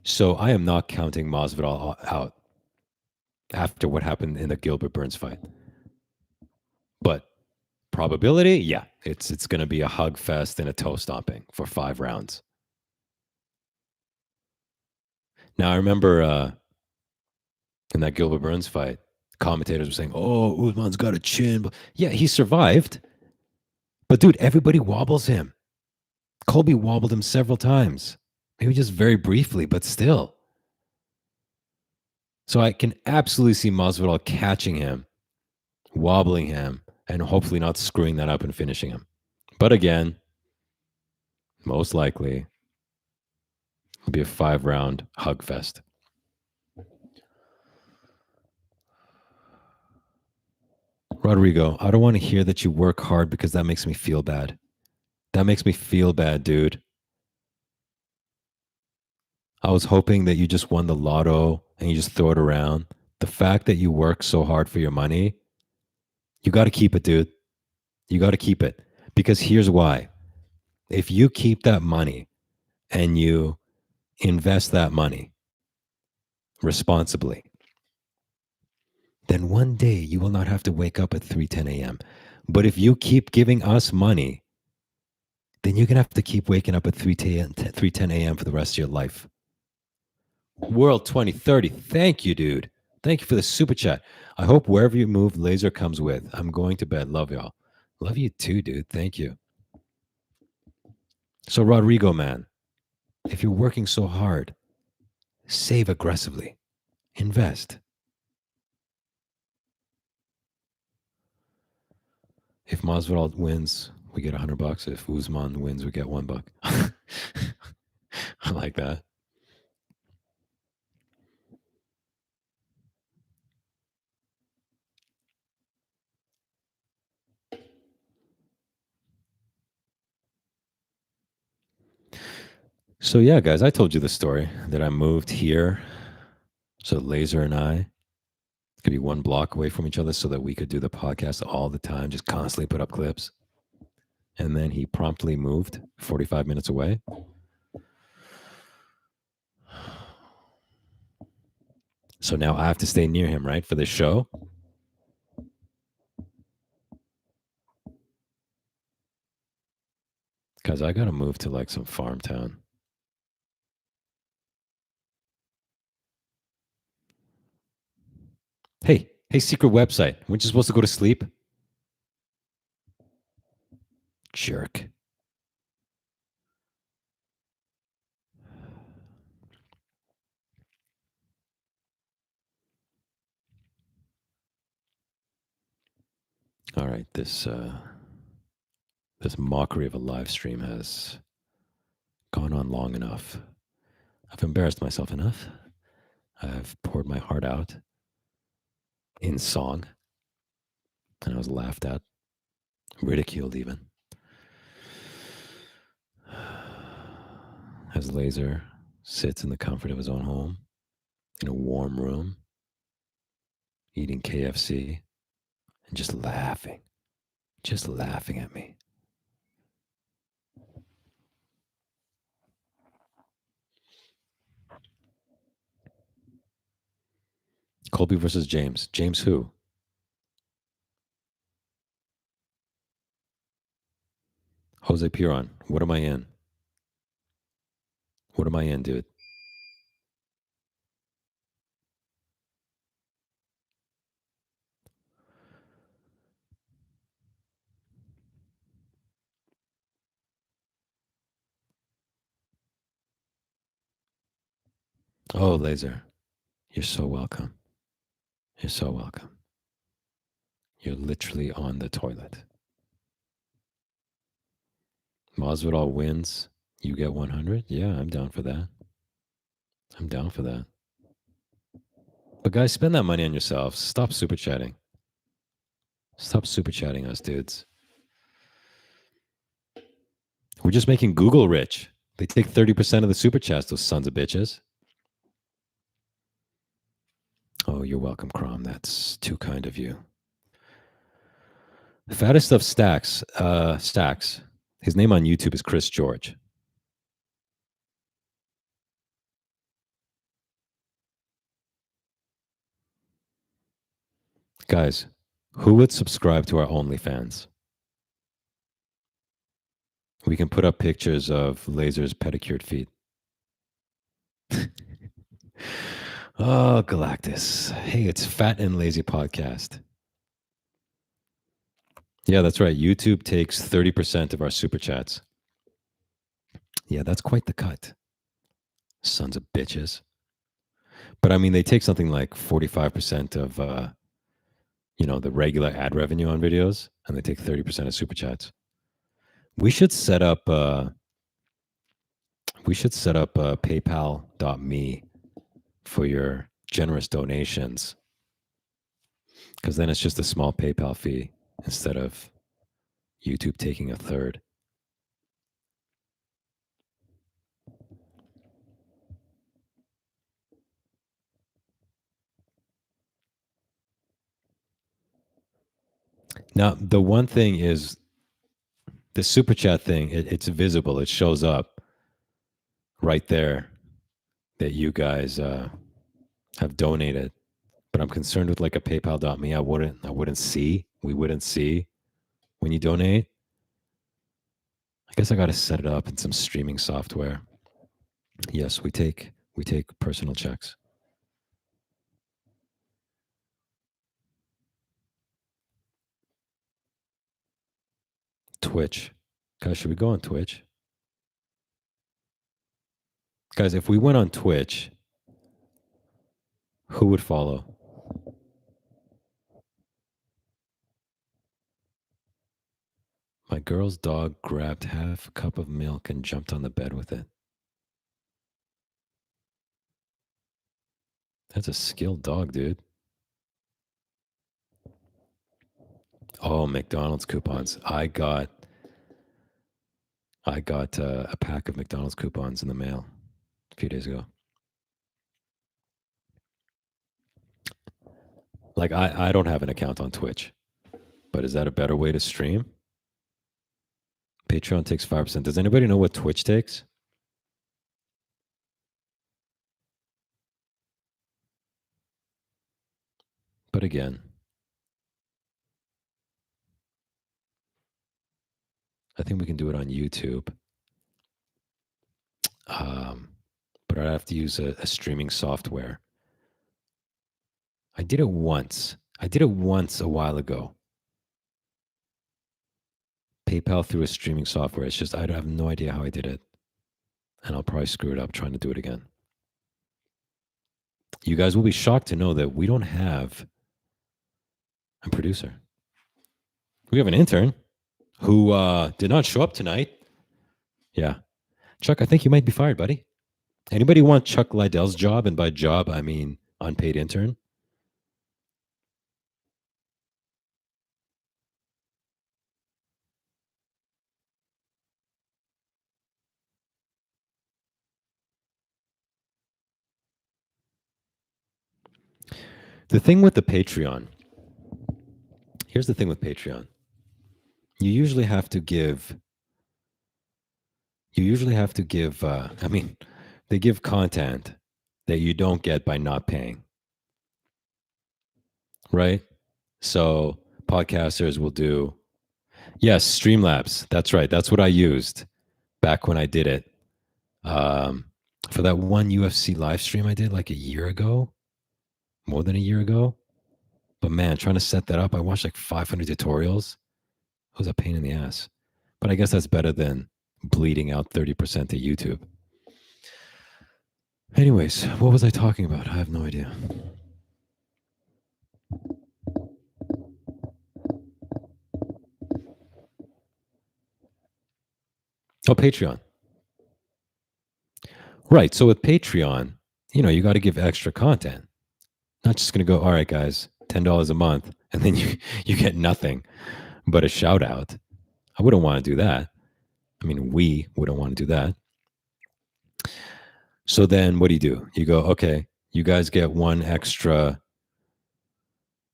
So I am not counting Masvidal out after what happened in the Gilbert Burns fight. But probability, yeah, it's going to be a hug fest and a toe stomping for 5 rounds. Now I remember in that Gilbert Burns fight, commentators were saying, "Oh, Usman's got a chin." Yeah, he survived. But dude, everybody wobbles him. Colby wobbled him several times. Maybe just very briefly, but still. So I can absolutely see Masvidal catching him, wobbling him, and hopefully not screwing that up and finishing him. But again, most likely, it'll be a 5-round hug fest. Rodrigo, I don't want to hear that you work hard because that makes me feel bad. That makes me feel bad, dude. I was hoping that you just won the lotto and you just throw it around. The fact that you work so hard for your money, you got to keep it, dude. You got to keep it. Because here's why. If you keep that money and you invest that money responsibly, then one day you will not have to wake up at 3:10 a.m. But if you keep giving us money, then you're going to have to keep waking up at 3:10 a.m. for the rest of your life. World 2030. Thank you, dude. Thank you for the super chat. I hope wherever you move, laser comes with. I'm going to bed. Love y'all. Love you too, dude. Thank you. So, Rodrigo, man, if you're working so hard, save aggressively, invest. If Masvidal wins, we get $100. If Usman wins, we get $1. I like that. So yeah, guys, I told you the story that I moved here so Laser and I could be one block away from each other so that we could do the podcast all the time, just constantly put up clips. And then he promptly moved 45 minutes away. So now I have to stay near him, right, for this show? Because I got to move to like some farm town. Hey, secret website. Weren't you supposed to go to sleep? Jerk. All right, this mockery of a live stream has gone on long enough. I've embarrassed myself enough. I've poured my heart out in song, and I was laughed at, ridiculed even. As Laser sits in the comfort of his own home, in a warm room, eating KFC, and just laughing at me. Colby versus James. James who? Jose Piron. What am I in? What am I in, dude? Oh, Laser. You're so welcome. You're so welcome. You're literally on the toilet. Masvidal wins. You get 100? Yeah, I'm down for that. I'm down for that. But guys, spend that money on yourselves. Stop super chatting. Stop super chatting us, dudes. We're just making Google rich. They take 30% of the super chats, those sons of bitches. Oh, you're welcome, Crom. That's too kind of you. The fattest of Stacks. Stacks. His name on YouTube is Chris George. Guys, who would subscribe to our OnlyFans? We can put up pictures of Laser's pedicured feet. Oh, Galactus. Hey, it's Fat and Lazy Podcast. Yeah, that's right. YouTube takes 30% of our super chats. Yeah, that's quite the cut. Sons of bitches. But I mean, they take something like 45% of, the regular ad revenue on videos, and they take 30% of super chats. We should set up paypal.me for your generous donations, because then it's just a small PayPal fee instead of YouTube taking a third. Now, the one thing is the super chat thing, it's visible. It shows up right there that you guys have donated. But I'm concerned with like a PayPal.me. I wouldn't see. We wouldn't see when you donate. I guess I got to set it up in some streaming software. Yes, we take personal checks. Twitch. Guys, should we go on Twitch? Guys, if we went on Twitch, who would follow? My girl's dog grabbed half a cup of milk and jumped on the bed with it. That's a skilled dog, dude. Oh, McDonald's coupons. I got a pack of McDonald's coupons in the mail a few days ago. Like I don't have an account on Twitch, but is that a better way to stream? Patreon takes 5%. Does anybody know what Twitch takes? But again, I think we can do it on YouTube. But I'd have to use a streaming software. I did it once. A while ago. PayPal through a streaming software. It's just I have no idea how I did it. And I'll probably screw it up trying to do it again. You guys will be shocked to know that we don't have a producer. We have an intern who did not show up tonight. Yeah. Chuck, I think you might be fired, buddy. Anybody want Chuck Liddell's job? And by job, I mean unpaid intern. The thing with the Patreon, here's the thing with Patreon. You usually have to give, I mean, they give content that you don't get by not paying, right? So podcasters will do, yes, Streamlabs. That's right. That's what I used back when I did it. For that one UFC live stream I did like a year ago, more than a year ago. But man, trying to set that up, I watched like 500 tutorials. It was a pain in the ass. But I guess that's better than bleeding out 30% to YouTube. Anyways, what was I talking about? I have no idea. Oh, Patreon. Right. So with Patreon, you got to give extra content. Not just going to go, all right, guys, $10 a month, and then you get nothing but a shout out. I wouldn't want to do that. I mean, we wouldn't want to do that. So then what do? You go, okay, you guys get one extra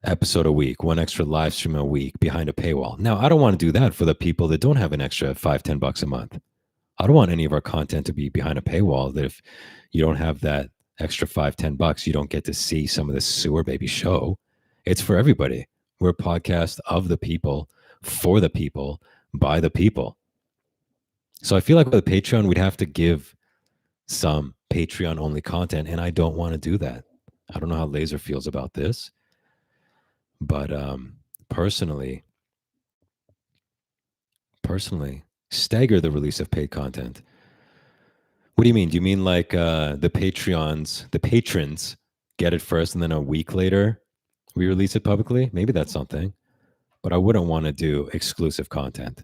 episode a week, one extra live stream a week behind a paywall. Now, I don't want to do that for the people that don't have an extra $5-10 a month. I don't want any of our content to be behind a paywall that if you don't have that extra $5-10, you don't get to see some of this sewer baby show. It's for everybody. We're a podcast of the people, for the people, by the people. So I feel like with Patreon, we'd have to give some Patreon only content, and I don't want to do that. I don't know how Laser feels about this, but personally, stagger the release of paid content. What do you mean? Do you mean like the patrons get it first, and then a week later we release it publicly? Maybe that's something, but I wouldn't want to do exclusive content.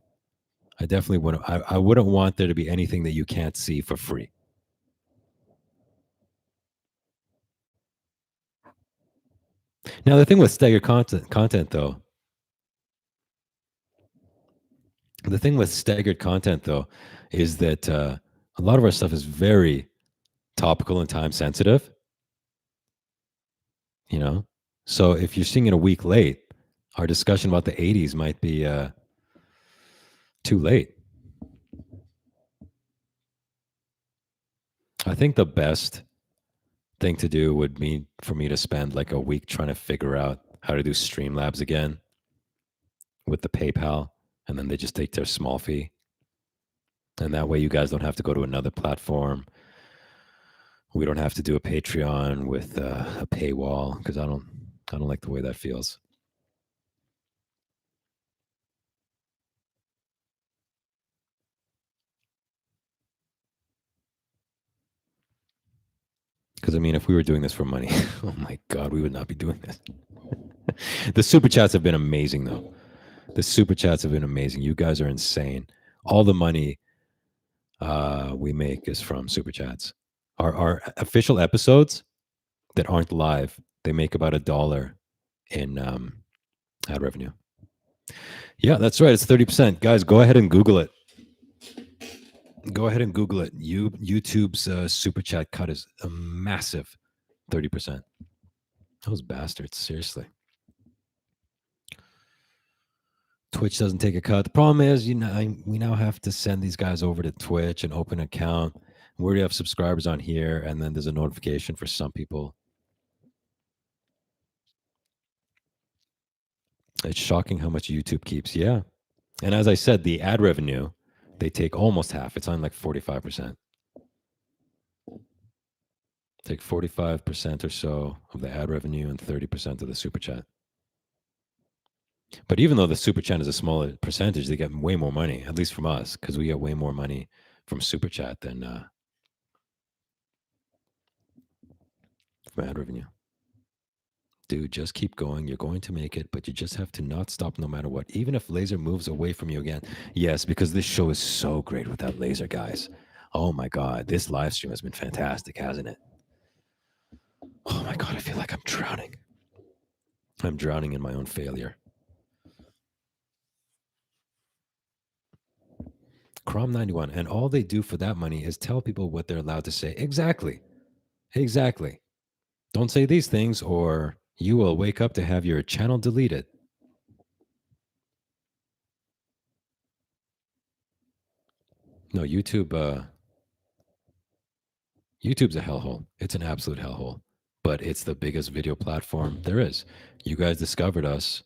I definitely wouldn't. I wouldn't want there to be anything that you can't see for free. Now, the thing with staggered content though, is that a lot of our stuff is very topical and time sensitive. So if you're seeing it a week late, Our discussion about the 80s might be too late. I think the best thing to do would be for me to spend like a week trying to figure out how to do Streamlabs again with the PayPal, and then they just take their small fee. And that way you guys don't have to go to another platform. We don't have to do a Patreon with a paywall because I don't like the way that feels. Because I mean, if we were doing this for money, oh my God, we would not be doing this. The super chats have been amazing, though. The super chats have been amazing. You guys are insane. All the money we make is from super chats. Our official episodes that aren't live, they make about $1 in ad revenue. Yeah, that's right. It's 30%. Guys, go ahead and Google it. Go ahead and Google it. YouTube's super chat cut is a massive 30%. Those bastards, seriously. Twitch doesn't take a cut. The problem is, we now have to send these guys over to Twitch and open an account. We already have subscribers on here, and then there's a notification for some people. It's shocking how much YouTube keeps. Yeah. And as I said, the ad revenue, they take almost half. It's on like 45%. Take 45% or so of the ad revenue and 30% of the super chat. But even though the super chat is a smaller percentage, they get way more money, at least from us, because we get way more money from super chat than from ad revenue. Dude, just keep going. You're going to make it, but you just have to not stop no matter what. Even if Laser moves away from you again. Yes, because this show is so great without Laser, guys. Oh my God, this live stream has been fantastic, hasn't it? Oh my God, I feel like I'm drowning. I'm drowning in my own failure. Crom91, and all they do for that money is tell people what they're allowed to say. Exactly. Exactly. Don't say these things or you will wake up to have your channel deleted. No, YouTube's a hellhole. It's an absolute hellhole, but it's the biggest video platform there is. You guys discovered us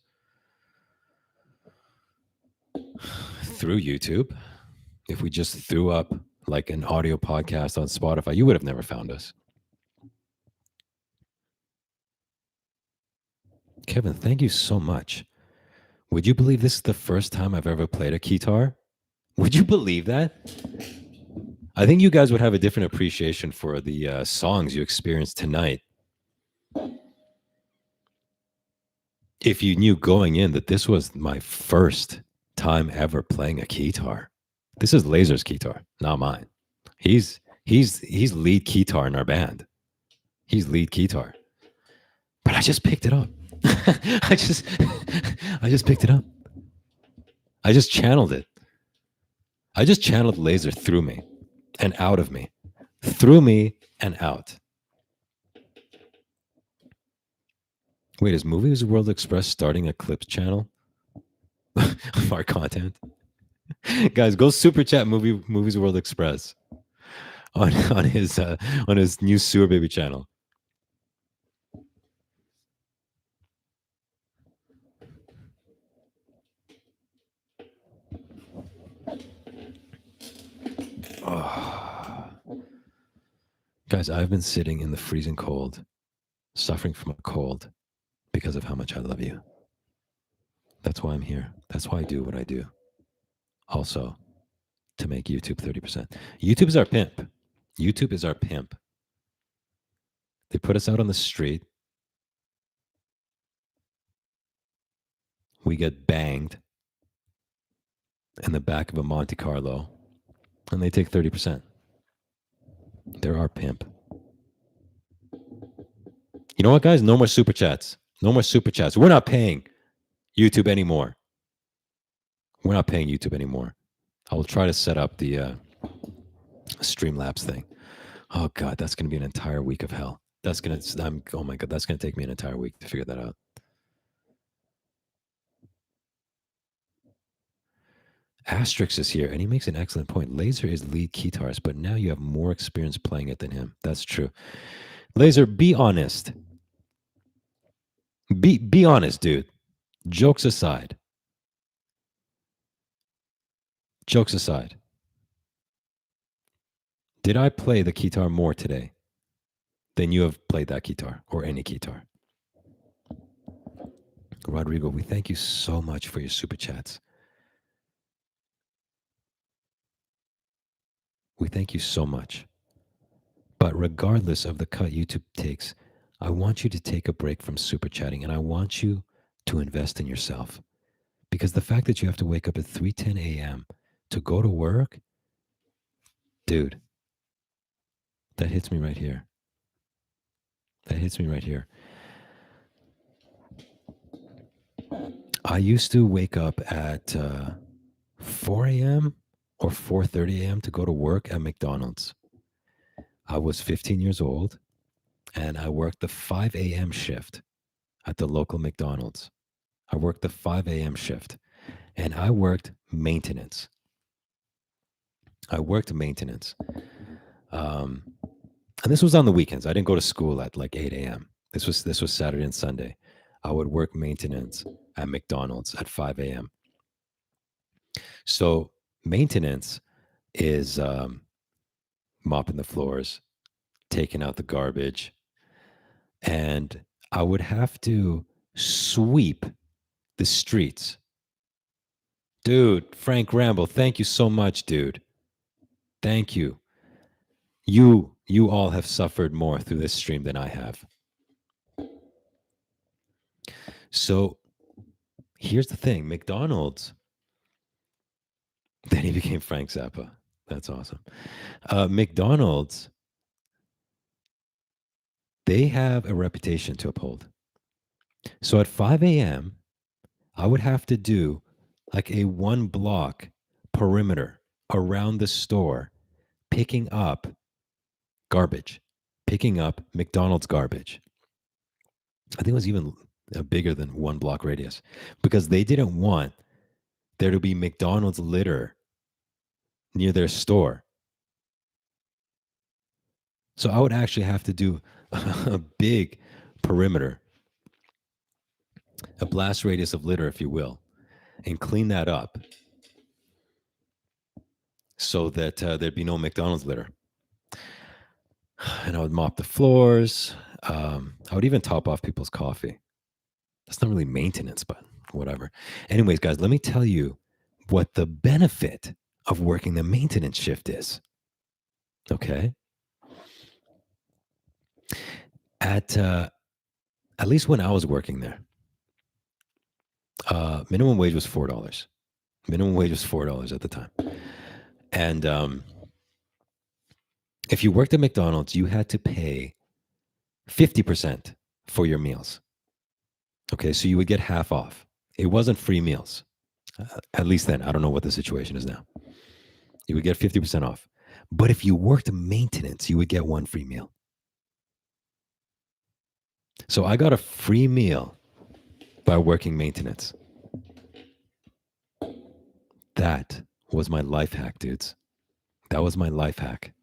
through YouTube. If we just threw up like an audio podcast on Spotify, you would have never found us. Kevin, thank you so much. Would you believe this is the first time I've ever played a guitar? Would you believe that? I think you guys would have a different appreciation for the songs you experienced tonight if you knew going in that this was my first time ever playing a guitar. This is Laser's guitar, not mine. He's lead guitar in our band. He's lead guitar. But I just picked it up. I just picked it up. I just channeled it. I just channeled Laser through me and out of me. Through me and out. Wait, is Movies World Express starting a clips channel of our content? Guys, go super chat Movies World Express on his new Sewer Baby channel. Oh. Guys, I've been sitting in the freezing cold, suffering from a cold because of how much I love you. That's why I'm here. That's why I do what I do. Also, to make YouTube 30%. YouTube is our pimp. YouTube is our pimp. They put us out on the street. We get banged in the back of a Monte Carlo, and they take 30%. They're our pimp. You know what, guys? No more super chats. No more super chats. We're not paying YouTube anymore. We're not paying YouTube anymore. I will try to set up the Streamlabs thing. Oh God, that's going to be an entire week of hell. Oh my God, that's going to take me an entire week to figure that out. Asterix is here, and he makes an excellent point. Laser is lead guitarist, but now you have more experience playing it than him. That's true. Laser, be honest. Be honest, dude. Jokes aside. Jokes aside. Did I play the guitar more today than you have played that guitar or any guitar? Rodrigo, we thank you so much for your super chats. We thank you so much. But regardless of the cut YouTube takes, I want you to take a break from super chatting, and I want you to invest in yourself. Because the fact that you have to wake up at 3:10 a.m. to go to work, dude, that hits me right here. That hits me right here. I used to wake up at 4 a.m. or 4:30 a.m. to go to work at McDonald's. I was 15 years old, and I worked the 5 a.m. shift at the local McDonald's. I worked the 5 a.m. shift, and I worked maintenance. I worked maintenance. And this was on the weekends. I didn't go to school at like 8 a.m. This was Saturday and Sunday. I would work maintenance at McDonald's at 5 a.m. So maintenance is mopping the floors, taking out the garbage, and I would have to sweep the streets. Dude, Frank Ramble, thank you so much, dude. Thank you. You all have suffered more through this stream than I have. So here's the thing, McDonald's. Then he became Frank Zappa. That's awesome. McDonald's, they have a reputation to uphold. So at 5 a.m., I would have to do like a 1 block perimeter around the store, picking up garbage, picking up McDonald's garbage. I think it was even bigger than 1 block radius because they didn't want there to be McDonald's litter near their store. So I would actually have to do a big perimeter, a blast radius of litter, if you will, and clean that up so that there'd be no McDonald's litter. And I would mop the floors. I would even top off people's coffee. That's not really maintenance, but whatever. Anyways, guys, let me tell you what the benefit of working the maintenance shift is. Okay. At least when I was working there, minimum wage was $4. Minimum wage was $4 at the time. And if you worked at McDonald's, you had to pay 50% for your meals. Okay, so you would get half off. It wasn't free meals. At least then. I don't know what the situation is now. You would get 50% off. But if you worked maintenance, you would get 1 free meal. So I got a free meal by working maintenance. That was my life hack, dudes. That was my life hack.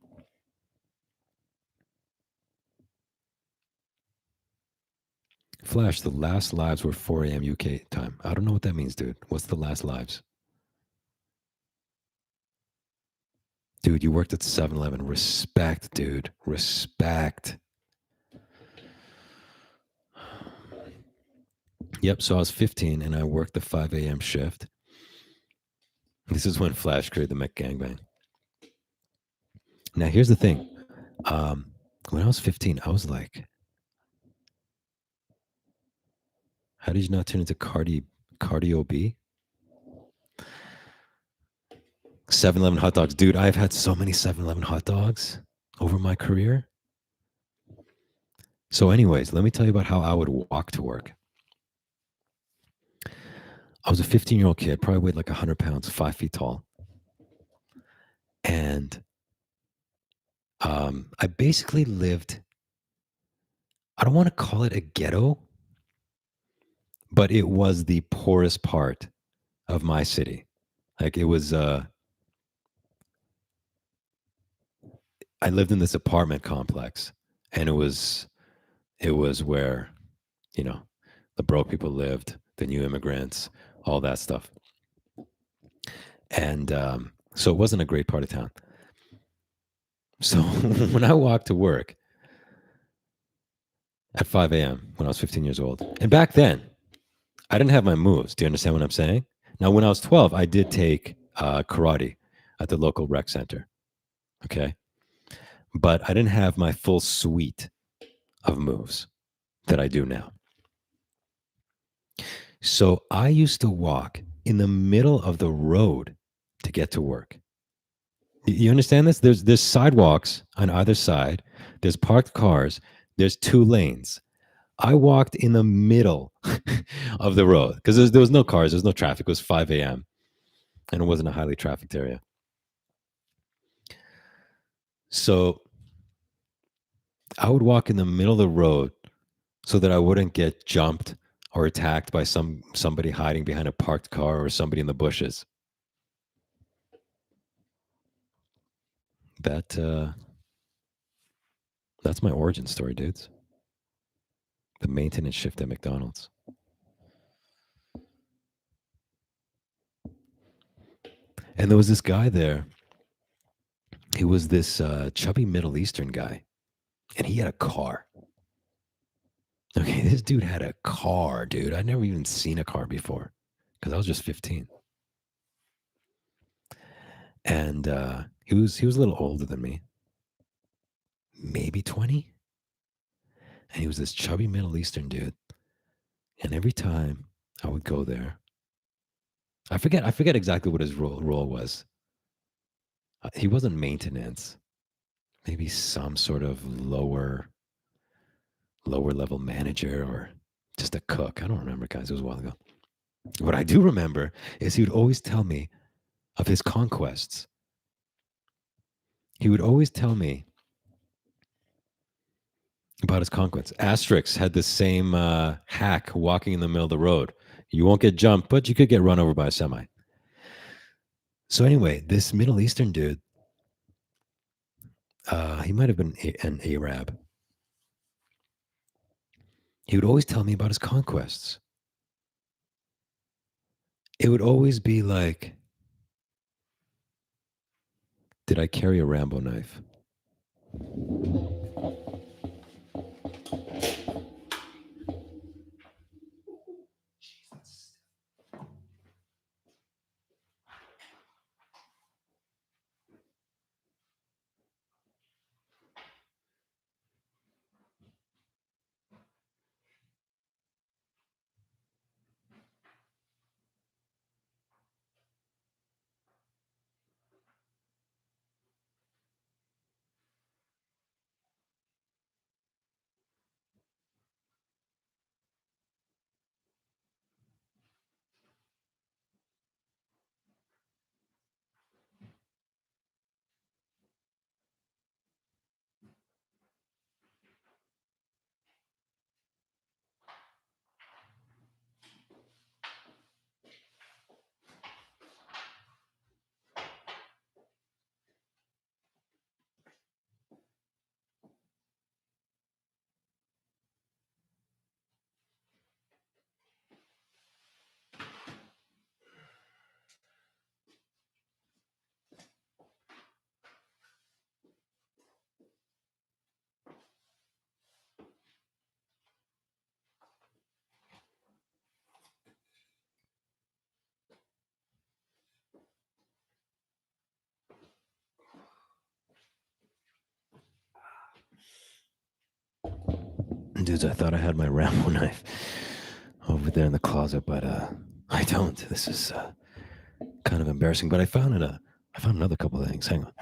Flash, the last lives were 4 a.m. UK time. I don't know what that means, dude. What's the last lives? Dude, you worked at 7-Eleven. Respect, dude. Respect. Yep, so I was 15 and I worked the 5 a.m. shift. This is when Flash created the Mech Gangbang. Now, here's the thing. When I was 15, I was like, how did you not turn into Cardio B? 7-Eleven hot dogs. Dude, I've had so many 7-Eleven hot dogs over my career. So anyways, let me tell you about how I would walk to work. I was a 15-year-old kid, probably weighed like 100 pounds, 5 feet tall. And I basically lived, I don't want to call it a ghetto, but it was the poorest part of my city. Like it was. I lived in this apartment complex, and it was where you know the broke people lived, the new immigrants, all that stuff, and so it wasn't a great part of town. So when I walked to work at 5 a.m. when I was 15 years old, and back then I didn't have my moves. Do you understand what I'm saying? Now, when I was 12, I did take karate at the local rec center. Okay. But I didn't have my full suite of moves that I do now. So I used to walk in the middle of the road to get to work. You understand this? There's sidewalks on either side. There's parked cars. There's 2 lanes. I walked in the middle of the road because there was no cars. There's no traffic. It was 5 a.m. and it wasn't a highly trafficked area. So I would walk in the middle of the road so that I wouldn't get jumped or attacked by somebody hiding behind a parked car or somebody in the bushes. That that's my origin story, dudes. The maintenance shift at McDonald's. And there was this guy there. He was this chubby Middle Eastern guy, and he had a car. Okay, this dude had a car, dude. I'd never even seen a car before because I was just 15. And he was a little older than me, maybe 20. And he was this chubby Middle Eastern dude. And every time I would go there, I forget exactly what his role was. He wasn't maintenance, maybe some sort of lower level manager or just a cook. I don't remember, guys. It was a while ago. What I do remember is he would always tell me of his conquests. He would always tell me about his conquests. Asterix had the same hack walking in the middle of the road. You won't get jumped, but you could get run over by a semi. So anyway, this Middle Eastern dude, he might have been an Arab. He would always tell me about his conquests. It would always be like, did I carry a Rambo knife? Dudes, I thought I had my Rambo knife over there in the closet, but I don't. This is kind of embarrassing. But I found another couple of things. Hang on.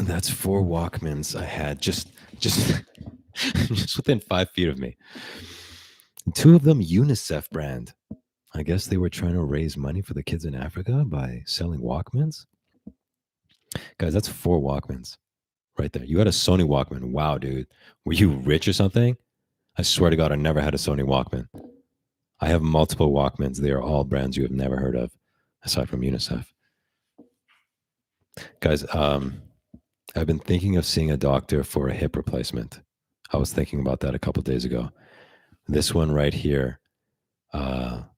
that's 4 Walkmans I had just just within 5 feet of me. 2 of them UNICEF brand. I guess they were trying to raise money for the kids in Africa by selling Walkmans. Guys, that's 4 Walkmans right there. You had a Sony Walkman. Wow, dude. Were you rich or something? I swear to God, I never had a Sony Walkman. I have multiple Walkmans. They are all brands you have never heard of, aside from UNICEF. Guys, I've been thinking of seeing a doctor for a hip replacement. I was thinking about that a couple days ago. This one right here,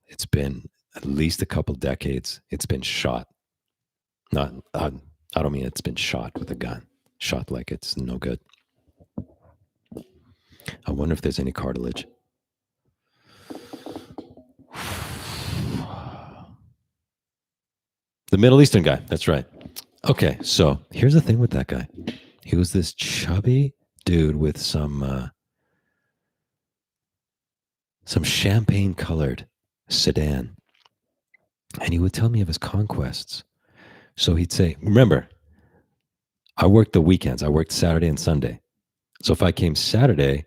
it's been at least a couple decades. It's been shot. Not, I don't mean it's been shot with a gun. Shot like it's no good. I wonder if there's any cartilage. The Middle Eastern guy. That's right. Okay, so here's the thing with that guy. He was this chubby dude with some champagne-colored sedan, and he would tell me of his conquests. So he'd say, remember, I worked the weekends. I worked Saturday and Sunday. So if I came Saturday,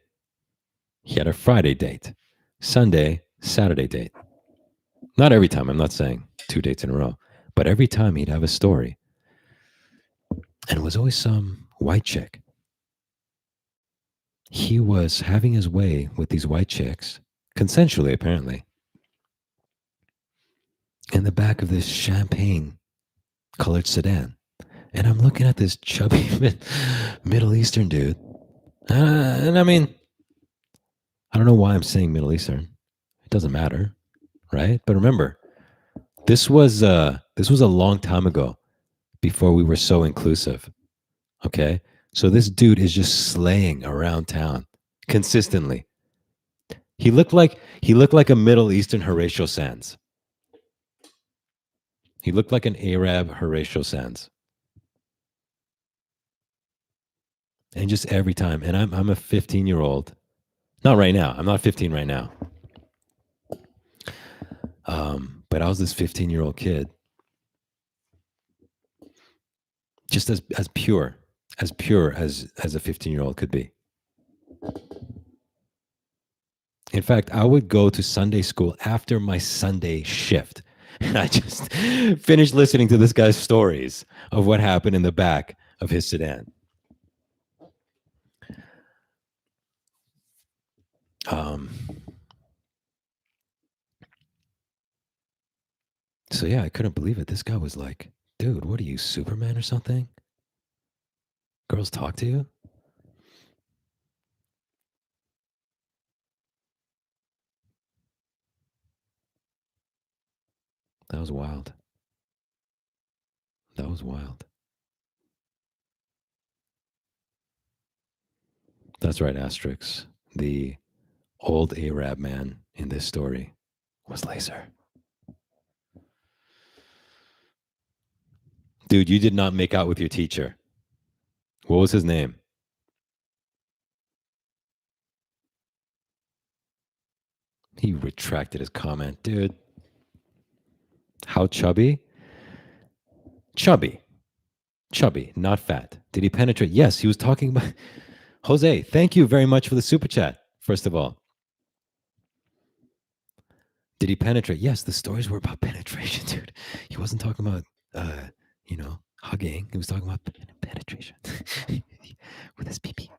he had a Friday date. Sunday, Saturday date. Not every time. I'm not saying 2 dates in a row. But every time he'd have a story. And it was always some white chick. He was having his way with these white chicks, consensually apparently, in the back of this champagne-colored sedan. And I'm looking at this chubby Middle Eastern dude. And I mean, I don't know why I'm saying Middle Eastern. It doesn't matter, right? But remember, this was a long time ago, before we were so inclusive. Okay, so this dude is just slaying around town consistently. He looked like a Middle Eastern Horatio Sands. He looked like an Arab Horatio Sands. And just every time, and I'm a 15-year-old. Not right now. I'm not 15 right now. But I was this 15-year-old kid, just as pure as a 15-year-old could be. In fact, I would go to Sunday school after my Sunday shift. And I just finished listening to this guy's stories of what happened in the back of his sedan. So yeah, I couldn't believe it. This guy was like, dude, what are you, Superman or something? Girls talk to you? That was wild. That was wild. That's right, Asterix. The old Arab man in this story was Laser. Dude, you did not make out with your teacher. What was his name? He retracted his comment. Dude, how chubby? Chubby. Chubby, not fat. Did he penetrate? Yes, he was talking about... Jose, thank you very much for the super chat, first of all. Did he penetrate? Yes, the stories were about penetration, dude. He wasn't talking about, hugging. He was talking about penetration with his pee-pee.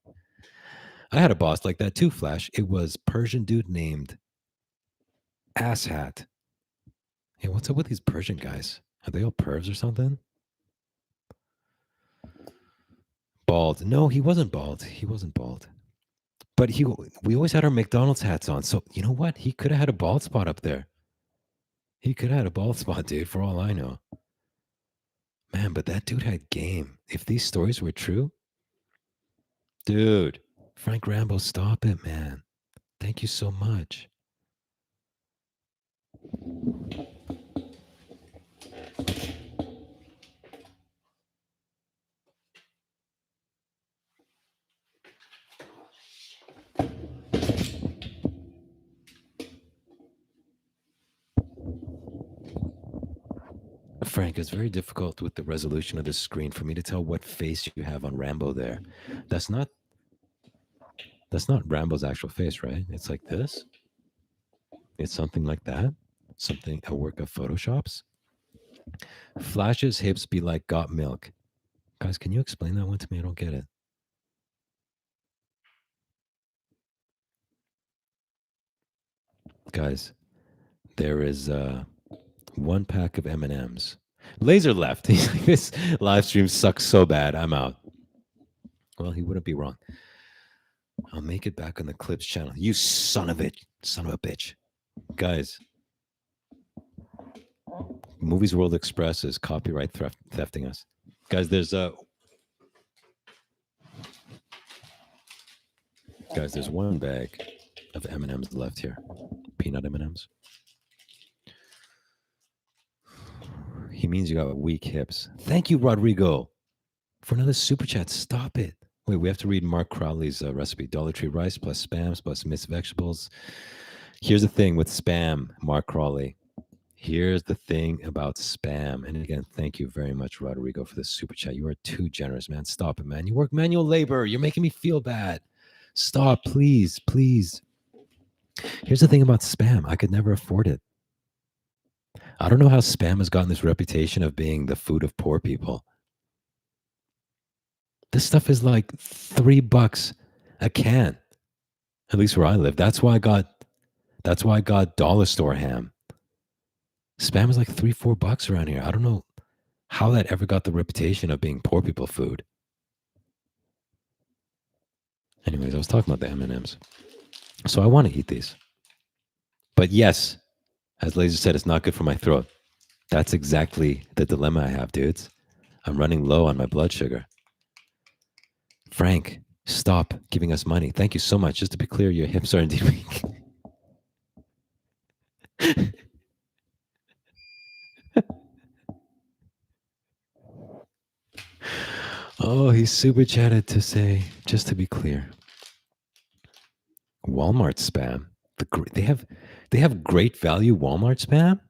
I had a boss like that too, Flash. It was Persian dude named Asshat. Hey, what's up with these Persian guys? Are they all pervs or something? Bald. No, he wasn't bald. He wasn't bald. But we always had our McDonald's hats on. So you know what? He could have had a bald spot up there. He could have had a bald spot, dude, for all I know. Man, but that dude had game. If these stories were true, dude, Frank Rambo, stop it, man. Thank you so much. Frank, it's very difficult with the resolution of this screen for me to tell what face you have on Rambo there. That's not Rambo's actual face, right? It's like this. It's something like that. Something a work of Photoshop's. Flash's hips be like got milk. Guys, can you explain that one to me? I don't get it. Guys, there is one pack of M&Ms. Laser left. He's like, this live stream sucks so bad. I'm out. Well, he wouldn't be wrong. I'll make it back on the Clips channel. You son of a bitch. Guys, Movies World Express is copyright thefting us. Guys, there's one bag of M&Ms left here. Peanut M&Ms. He means you got weak hips. Thank you, Rodrigo, for another super chat. Stop it. Wait, we have to read Mark Crowley's recipe. Dollar Tree rice plus spams plus mixed vegetables. Here's the thing with spam, Mark Crowley. Here's the thing about spam. And again, thank you very much, Rodrigo, for the super chat. You are too generous, man. Stop it, man. You work manual labor. You're making me feel bad. Stop, please, please. Here's the thing about spam. I could never afford it. I don't know how spam has gotten this reputation of being the food of poor people. This stuff is like $3 a can, at least where I live. That's why I got dollar store ham. Spam is like $3-4 around here. I don't know how that ever got the reputation of being poor people food. Anyways, I was talking about the M&Ms. So I want to eat these. But yes, as Laser said, it's not good for my throat. That's exactly the dilemma I have, dudes. I'm running low on my blood sugar. Frank, stop giving us money. Thank you so much. Just to be clear, your hips are indeed weak. Oh, he super chatted to say, just to be clear, Walmart spam. They have great value Walmart spam.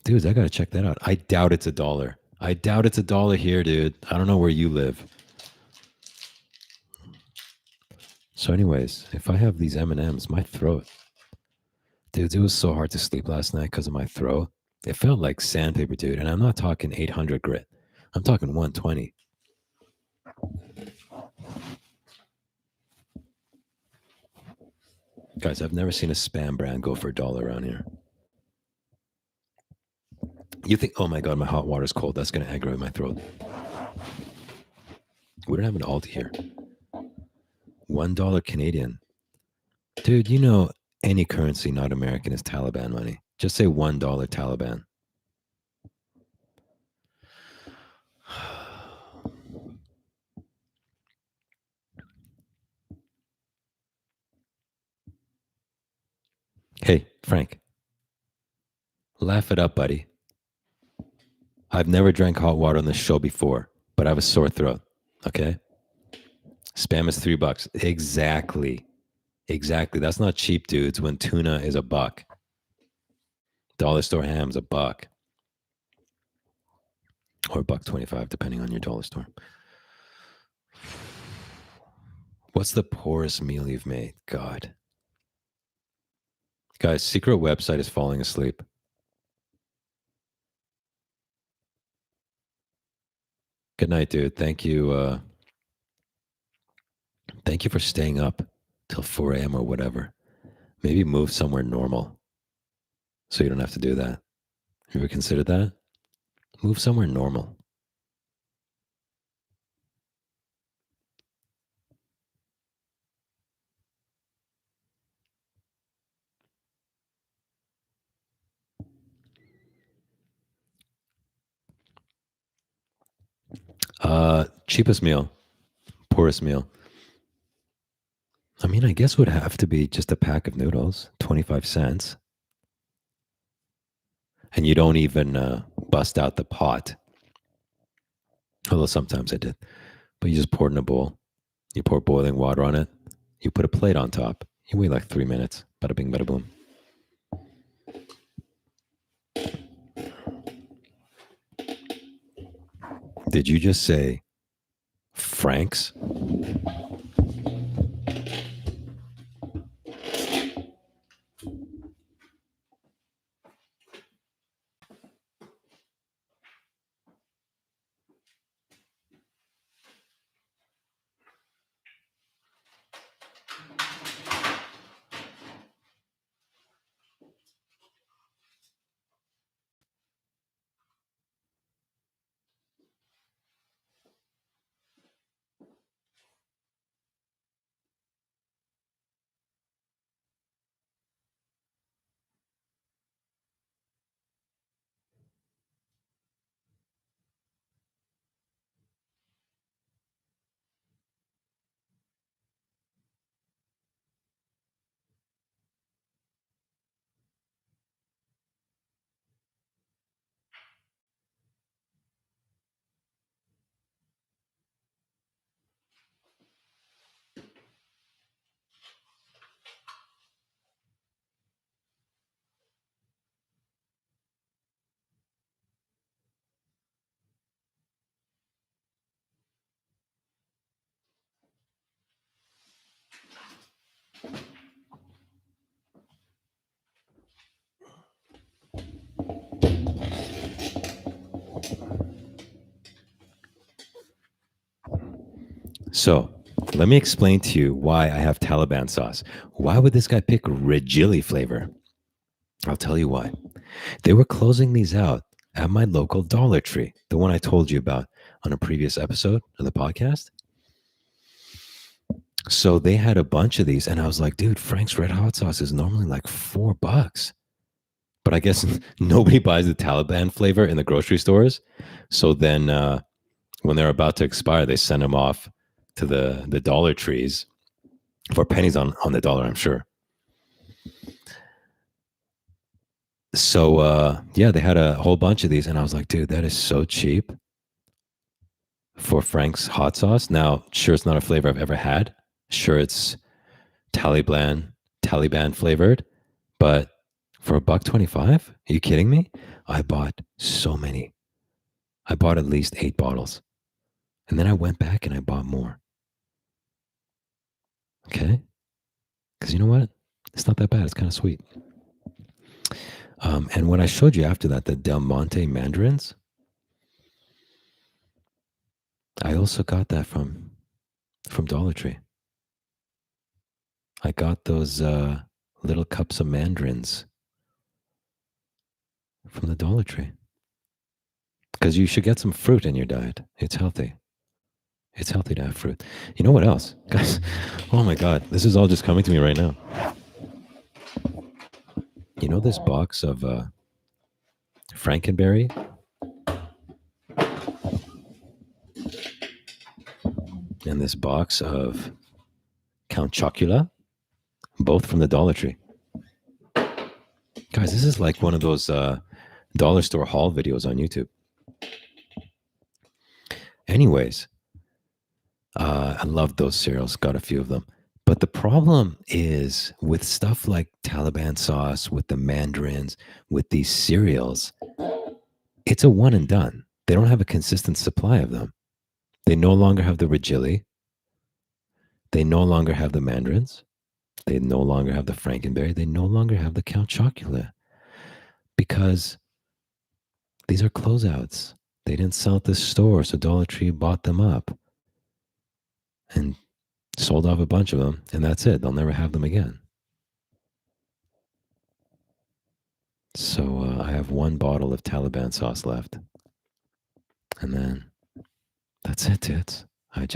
Dudes, I gotta check that out. I doubt it's $1. I doubt it's $1 here, dude. I don't know where you live. So, anyways, if I have these M&Ms, my throat, dudes, it was so hard to sleep last night because of my throat. It felt like sandpaper, dude. And I'm not talking 800 grit. I'm talking 120. Guys, I've never seen a spam brand go for $1 around here. You think, oh my God, my hot water's cold. That's going to aggravate my throat. We don't have an Aldi here. $1 Canadian. Dude, you know any currency not American is Taliban money. Just say $1 Taliban. Hey, Frank. Laugh it up, buddy. I've never drank hot water on this show before, but I have a sore throat. Okay? Spam is $3. Exactly. That's not cheap, dudes, when tuna is $1. Dollar store ham's $1. Or $1.25, depending on your dollar store. What's the poorest meal you've made? God. Guys, secret website is falling asleep. Good night, dude. Thank you. Thank you for staying up till 4 a.m. or whatever. Maybe move somewhere normal so you don't have to do that. You ever considered that? Move somewhere normal. Cheapest meal, poorest meal. I mean, I guess it would have to be just a pack of noodles, 25 cents. And you don't even bust out the pot. Although sometimes I did. But you just pour it in a bowl. You pour boiling water on it. You put a plate on top. You wait like 3 minutes. Bada bing, bada boom. Did you just say Frank's? So let me explain to you why I have Taliban sauce. Why would this guy pick red chili flavor? I'll tell you why. They were closing these out at my local Dollar Tree, the one I told you about on a previous episode of the podcast. So they had a bunch of these, and I was like, dude, Frank's Red Hot Sauce is normally like $4. But I guess nobody buys the Taliban flavor in the grocery stores. So then when they're about to expire, they send them off to the Dollar Trees for pennies on the dollar, I'm sure. So yeah, they had a whole bunch of these, and I was like, dude, that is so cheap for Frank's hot sauce. Now, sure, it's not a flavor I've ever had. Sure, it's Taliban flavored, but for $1.25, are you kidding me? I bought so many. I bought at least 8 bottles, and then I went back and I bought more. Okay, because you know what? It's not that bad. It's kind of sweet. And when I showed you after that the Del Monte mandarins, I also got that from Dollar Tree. I got those little cups of mandarins from the Dollar Tree because you should get some fruit in your diet. It's healthy. It's healthy to have fruit. You know what else, guys? Oh my God, this is all just coming to me right now. You know this box of Frankenberry? And this box of Count Chocula? Both from the Dollar Tree. Guys, this is like one of those dollar store haul videos on YouTube. Anyways, I love those cereals, got a few of them. But the problem is with stuff like Taliban sauce, with the mandarins, with these cereals, it's a one and done. They don't have a consistent supply of them. They no longer have the Regili. They no longer have the mandarins. They no longer have the Frankenberry. They no longer have the Count Chocula because these are closeouts. They didn't sell at the store, so Dollar Tree bought them up and sold off a bunch of them, and that's it. They'll never have them again. So I have 1 bottle of Taliban sauce left, and then that's it, tits. I'm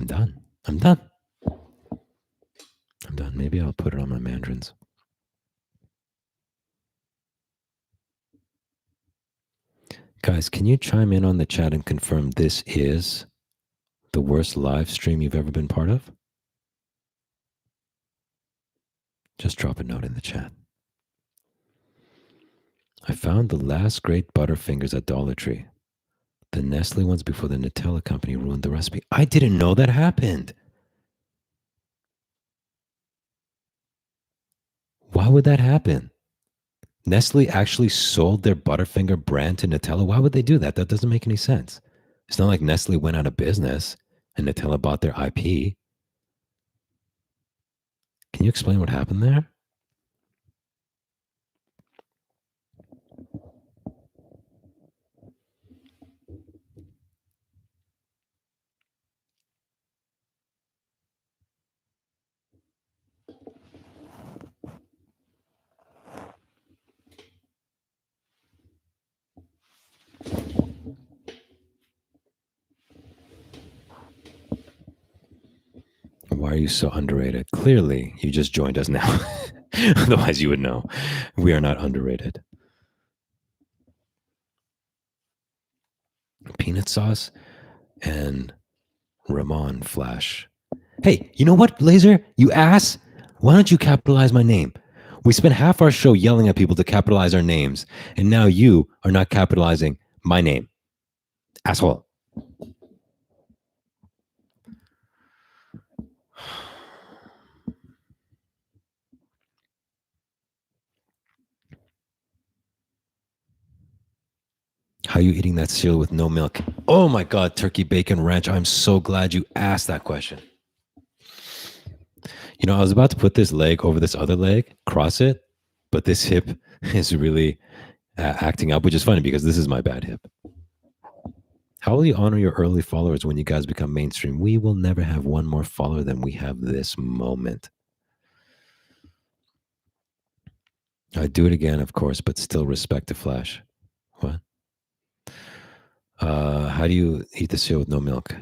done. I'm done. I'm done. Maybe I'll put it on my mandarins. Guys, can you chime in on the chat and confirm this is the worst live stream you've ever been part of? Just drop a note in the chat. I found the last great Butterfingers at Dollar Tree. The Nestle ones before the Nutella company ruined the recipe. I didn't know that happened. Why would that happen? Nestle actually sold their Butterfinger brand to Nutella. Why would they do that? That doesn't make any sense. It's not like Nestle went out of business and Nutella bought their IP. Can you explain what happened there? Why are you so underrated? Clearly, you just joined us now. Otherwise, you would know. We are not underrated. Peanut sauce and Ramon Flash. Hey, you know what, Laser? You ass? Why don't you capitalize my name? We spent half our show yelling at people to capitalize our names, and now you are not capitalizing my name. Asshole. How are you eating that cereal with no milk? Oh my God, turkey bacon ranch. I'm so glad you asked that question. You know, I was about to put this leg over this other leg, cross it, but this hip is really acting up, which is funny because this is my bad hip. How will you honor your early followers when you guys become mainstream? We will never have one more follower than we have this moment. I do it again, of course, but still respect the Flash. What? How do you eat the cereal with no milk?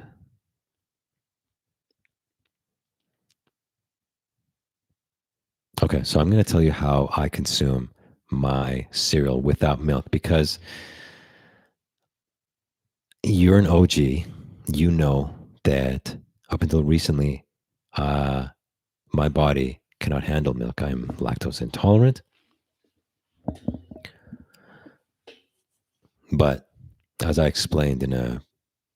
Okay, so I'm going to tell you how I consume my cereal without milk because you're an OG. You know that up until recently, my body cannot handle milk. I'm lactose intolerant. But as I explained in a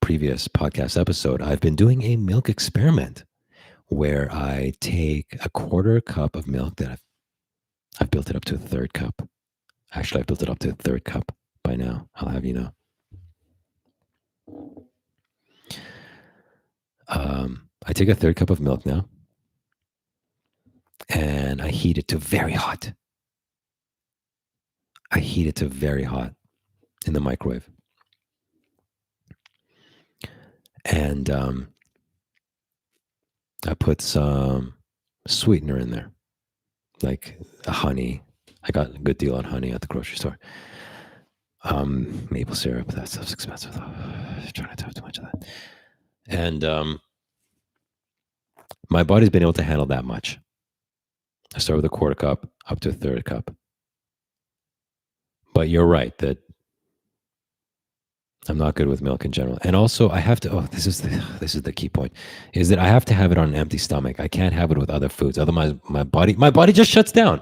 previous podcast episode, I've been doing a milk experiment where I take a quarter cup of milk that I've built it up to a third cup. Actually, I've built it up to a third cup by now. I'll have you know. I take a third cup of milk now and I heat it to very hot. I heat it to very hot in the microwave. And I put some sweetener in there, like honey. I got a good deal on honey at the grocery store. Maple syrup, that stuff's expensive though. Try not to have too much of that. And my body's been able to handle that much. I start with a quarter cup up to a third cup. But you're right that I'm not good with milk in general. And also I have to, this is the key point, is that I have to have it on an empty stomach. I can't have it with other foods. Otherwise my body just shuts down.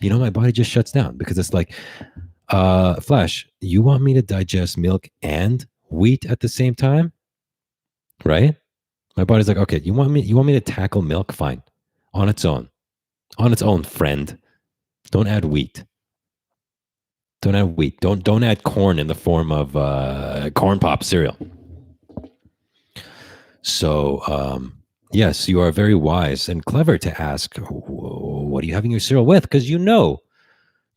You know, my body just shuts down because it's like, Flash, you want me to digest milk and wheat at the same time? Right? My body's like, okay, you want me to tackle milk? Fine. On its own. On its own, friend. Don't add wheat. Don't add wheat. Don't add corn in the form of corn pop cereal. So, yes, you are very wise and clever to ask, what are you having your cereal with? Because you know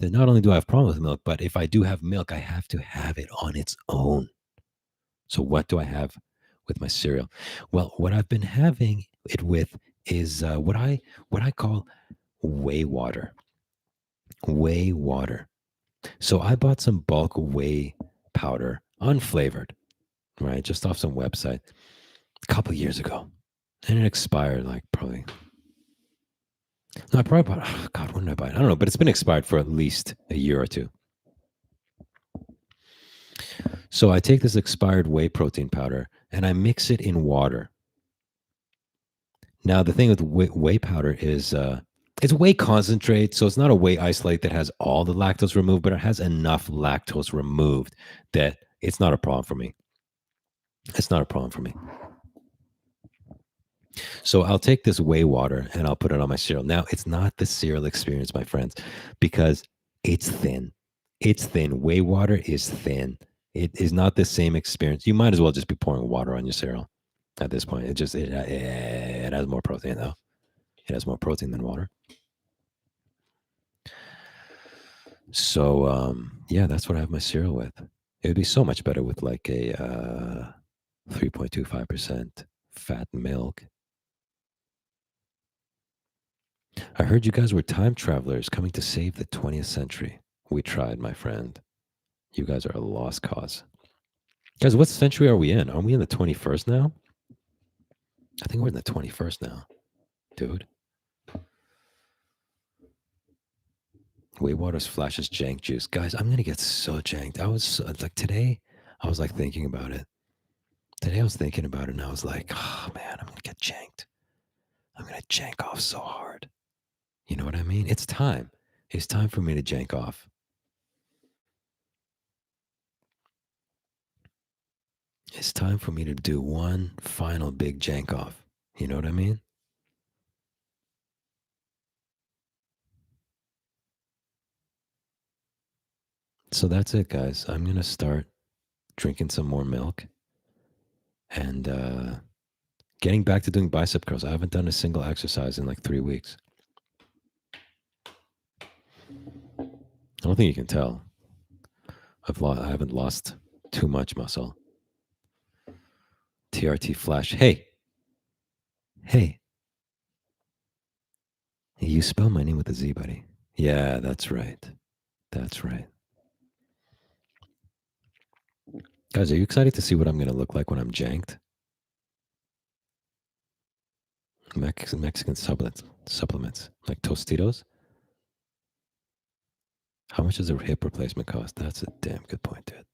that not only do I have problems with milk, but if I do have milk, I have to have it on its own. So what do I have with my cereal? Well, what I've been having it with is what I call whey water. Whey water. So I bought some bulk whey powder, unflavored, right? Just off some website a couple years ago. And it expired like probably. No, I probably bought, oh God, when did I buy it? I don't know, but it's been expired for at least a year or two. So I take this expired whey protein powder and I mix it in water. Now, the thing with whey powder is it's whey concentrate. So it's not a whey isolate that has all the lactose removed, but it has enough lactose removed that it's not a problem for me. It's not a problem for me. So I'll take this whey water and I'll put it on my cereal. Now, it's not the cereal experience, my friends, because It's thin. It's thin. Whey water is thin. It is not the same experience. You might as well just be pouring water on your cereal at this point. It has more protein though. It has more protein than water. So yeah, that's what I have my cereal with. It would be so much better with like a 3.25% fat milk. I heard you guys were time travelers coming to save the 20th century. We tried, my friend. You guys are a lost cause. Guys, what century are we in? Are we in the 21st now? I think we're in the 21st now, dude. Waitwaters flashes jank juice. Guys, I'm going to get so janked. I was like, today, I was like thinking about it. Today I was thinking about it and I was like, oh man, I'm going to get janked. I'm going to jank off so hard. You know what I mean? It's time. It's time for me to jank off. It's time for me to do one final big jank off. You know what I mean? So that's it, guys. I'm going to start drinking some more milk and getting back to doing bicep curls. I haven't done a single exercise in like 3 weeks. I don't think you can tell. I haven't lost too much muscle. TRT Flash. Hey. You spell my name with a Z, buddy. Yeah, that's right. That's right. Guys, are you excited to see what I'm going to look like when I'm janked? Mexican supplements like Tostitos. How much does a hip replacement cost? That's a damn good point, dude.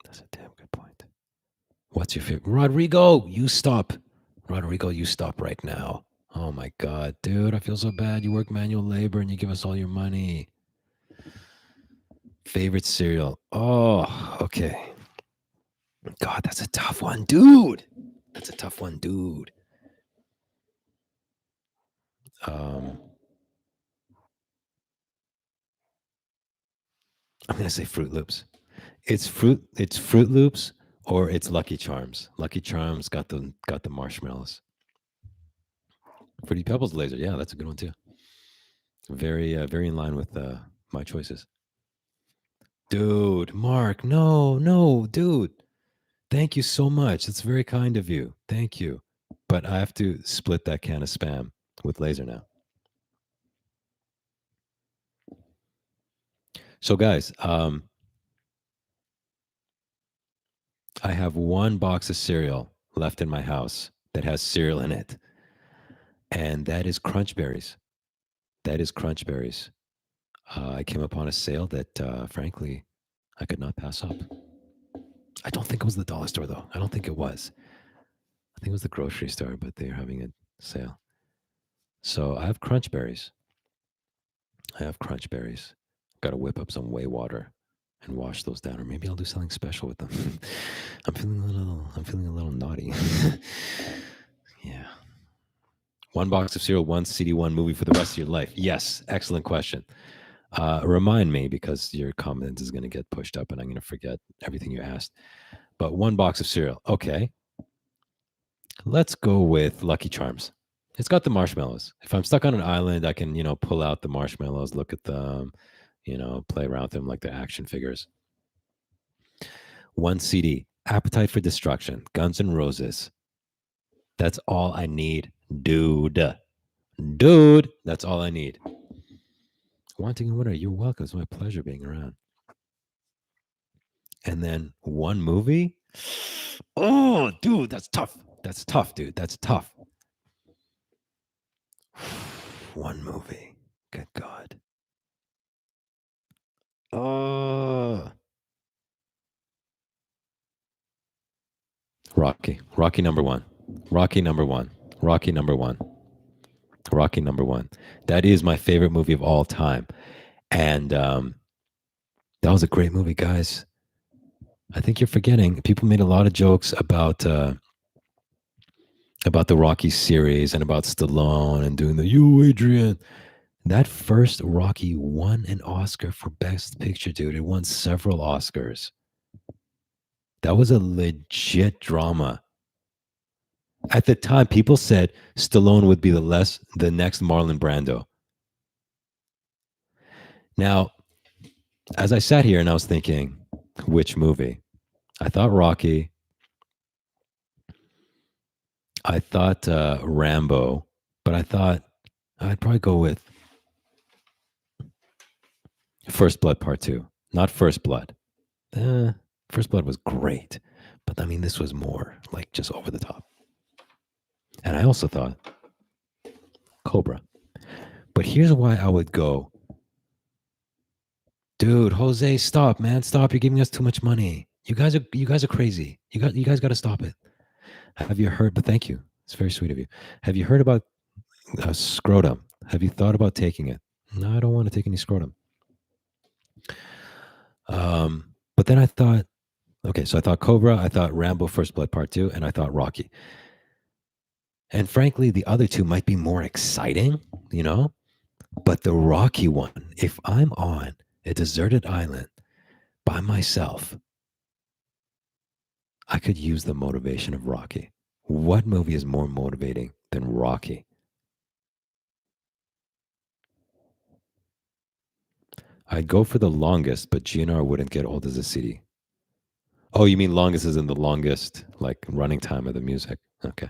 That's a damn good point. What's your favorite? Rodrigo, you stop. Rodrigo, you stop right now. Oh my God, dude, I feel so bad. You work manual labor and you give us all your money. Favorite cereal? Oh, okay. God, that's a tough one, dude. That's a tough one, dude. I'm gonna say Fruit Loops. It's Fruit Loops or it's Lucky Charms. Lucky Charms got the marshmallows. Fruity Pebbles laser, yeah, that's a good one too. Very in line with my choices. Dude, Mark, no, dude. Thank you so much. It's very kind of you. Thank you. But I have to split that can of spam with laser now. So guys, I have one box of cereal left in my house that has cereal in it. And that is Crunch Berries. That is Crunch Berries. I came upon a sale that, frankly, I could not pass up. I don't think it was the dollar store, though. I don't think it was. I think it was the grocery store, but they're having a sale. So I have Crunch Berries. Got to whip up some whey water and wash those down, or maybe I'll do something special with them. I'm feeling a little naughty. Yeah. One box of cereal, one CD, one movie for the rest of your life. Yes, excellent question. Remind me because your comment is going to get pushed up and I'm going to forget everything you asked. But one box of cereal. Okay. Let's go with Lucky Charms. It's got the marshmallows. If I'm stuck on an island, I can, pull out the marshmallows, look at them, play around with them like they're action figures. One CD, Appetite for Destruction, Guns N' Roses. That's all I need, dude. Dude, that's all I need. Wanting a winner, you're welcome. It's my pleasure being around. And then one movie. Oh, dude, that's tough. That's tough, dude. That's tough. One movie. Good God. Rocky. Rocky number one. Rocky number one. Rocky number one. Rocky number one. That is my favorite movie of all time. And that was a great movie, guys. I think you're forgetting. People made a lot of jokes about the Rocky series and about Stallone and doing the "You, Adrian." That first Rocky won an Oscar for Best Picture, dude. It won several Oscars. That was a legit drama. At the time, people said Stallone would be the next Marlon Brando. Now, as I sat here and I was thinking, which movie? I thought Rocky. I thought Rambo, but I thought I'd probably go with First Blood Part 2, not First Blood. First Blood was great, but I mean, this was more like just over the top. And I also thought Cobra. But here's why I would go, dude, Jose, stop, man, stop! You're giving us too much money. You guys are crazy. You guys got to stop it. Have you heard? But thank you. It's very sweet of you. Have you heard about scrotum? Have you thought about taking it? No, I don't want to take any scrotum. But then I thought, okay, so I thought Cobra, I thought Rambo First Blood Part 2, and I thought Rocky. And frankly, the other two might be more exciting, you know? But the Rocky one, if I'm on a deserted island by myself, I could use the motivation of Rocky. What movie is more motivating than Rocky? I'd go for the longest, but GNR wouldn't get old as a CD. Oh, you mean longest is in the longest, like running time of the music? Okay.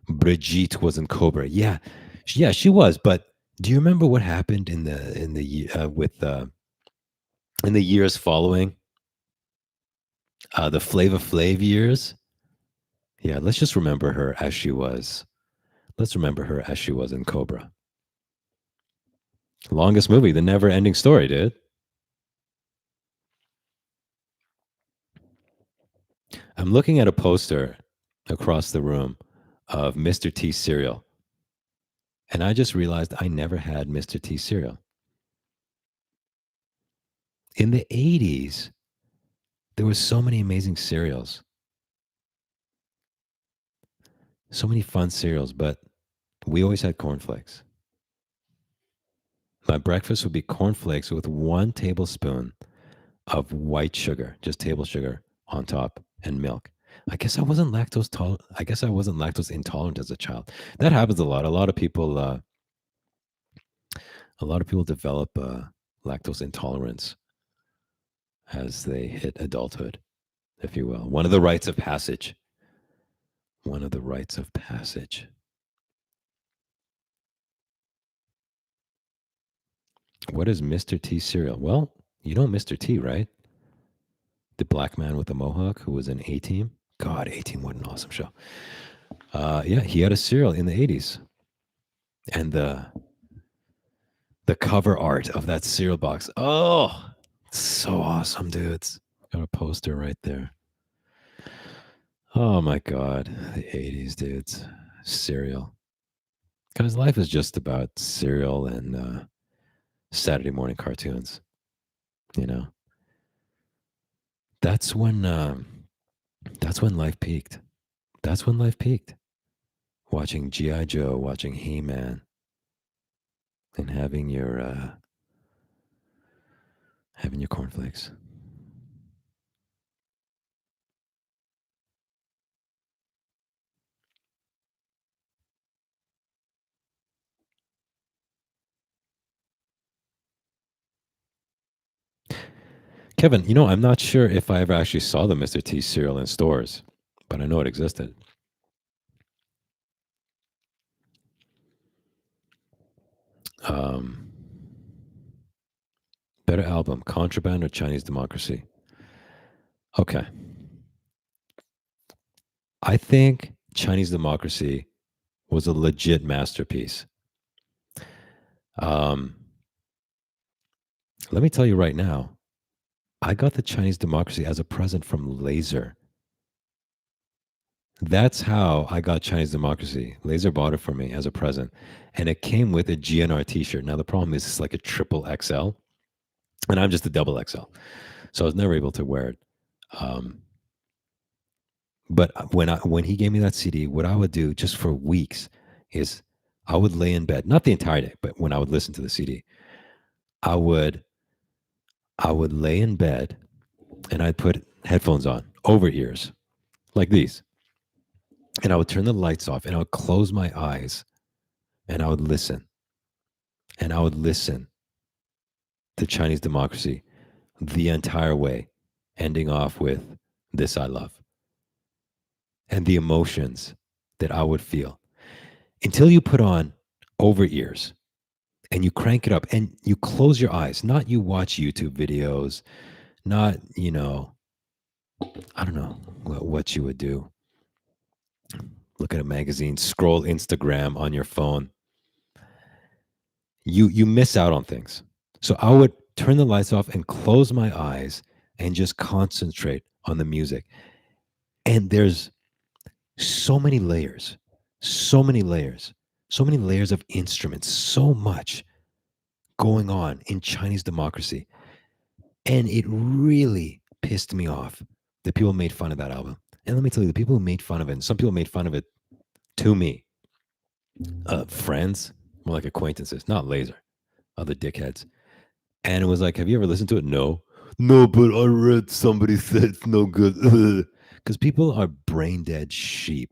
Brigitte was in Cobra. Yeah, yeah, she was. But do you remember what happened in the years following the Flava Flav years? Yeah, let's just remember her as she was. Let's remember her as she was in Cobra. Longest movie, the never-ending story, dude. I'm looking at a poster across the room of Mr. T cereal, and I just realized I never had Mr. T cereal. In the 80s, there were so many amazing cereals, so many fun cereals, but we always had cornflakes. My breakfast would be cornflakes with 1 tablespoon of white sugar, just table sugar on top, and milk. I guess I wasn't lactose intolerant as a child. That happens a lot. A lot of people develop lactose intolerance as they hit adulthood, if you will. One of the rites of passage. One of the rites of passage. What is Mr. T cereal? Well, you know Mr. T, right? The black man with the mohawk who was in A Team. God, A Team, what an awesome show. Yeah, he had a cereal in the 80s. And the cover art of that cereal box. Oh, so awesome, dudes. Got a poster right there. Oh my God, the 80s, dudes. Cereal. Because life is just about cereal and Saturday morning cartoons. You know, that's when life peaked. That's when life peaked. Watching GI Joe, watching He Man, and having your cornflakes. Kevin, I'm not sure if I ever actually saw the Mr. T cereal in stores, but I know it existed. Um, Better album, Contraband or Chinese Democracy? Okay. I think Chinese Democracy was a legit masterpiece. Um, Let me tell you right now, I got the Chinese Democracy as a present from Laser. That's how I got Chinese Democracy. Laser bought it for me as a present, and it came with a GNR T-shirt. Now the problem is it's like a triple XL, and I'm just a double XL, so I was never able to wear it. But when he gave me that CD, what I would do just for weeks is I would lay in bed, not the entire day, but when I would listen to the CD, I would I would lay in bed and I'd put headphones on, over ears, like these. And I would turn the lights off and I would close my eyes and I would listen. And I would listen to Chinese democracy the entire way, ending off with This I Love, and the emotions that I would feel until you put on over ears and you crank it up and you close your eyes, not you watch YouTube videos, not, I don't know what you would do. Look at a magazine, scroll Instagram on your phone. You miss out on things. So I would turn the lights off and close my eyes and just concentrate on the music. And there's so many layers, so many layers, so many layers of instruments, so much going on in Chinese democracy. And it really pissed me off that people made fun of that album. And let me tell you, the people who made fun of it, and some people made fun of it to me, friends, more like acquaintances, not laser, other dickheads. And it was like, have you ever listened to it? No. No, but I read somebody said it's no good. Because people are brain dead sheep,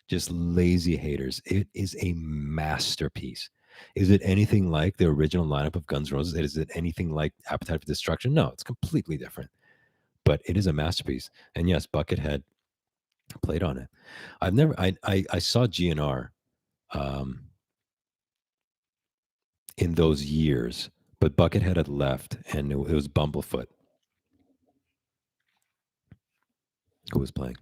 just lazy haters. It is a masterpiece. Is it anything like the original lineup of Guns N' Roses? Is it anything like Appetite for Destruction? No, it's completely different. But it is a masterpiece. And yes, Buckethead played on it. I saw GNR in those years, but Buckethead had left and it was Bumblefoot who was playing.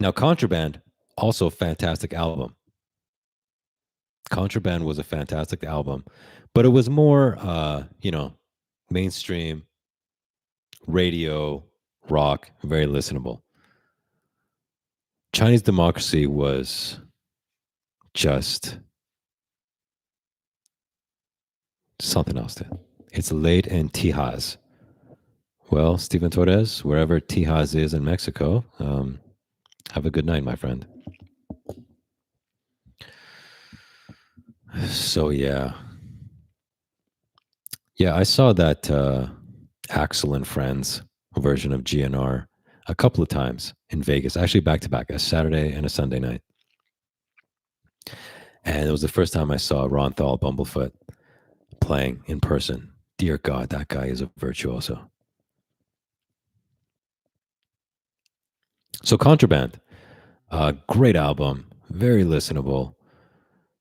Now, Contraband, also a fantastic album. Contraband was a fantastic album, but it was more, mainstream, radio, rock, very listenable. Chinese Democracy was just something else. It's late in Tijas. Well, Stephen Torres, wherever Tijas is in Mexico, have a good night, my friend. So yeah, I saw that Axel and Friends version of GNR a couple of times in Vegas, actually back to back, a Saturday and a Sunday night. And it was the first time I saw Ron Thal Bumblefoot playing in person. Dear God, that guy is a virtuoso. So Contraband, great album, very listenable,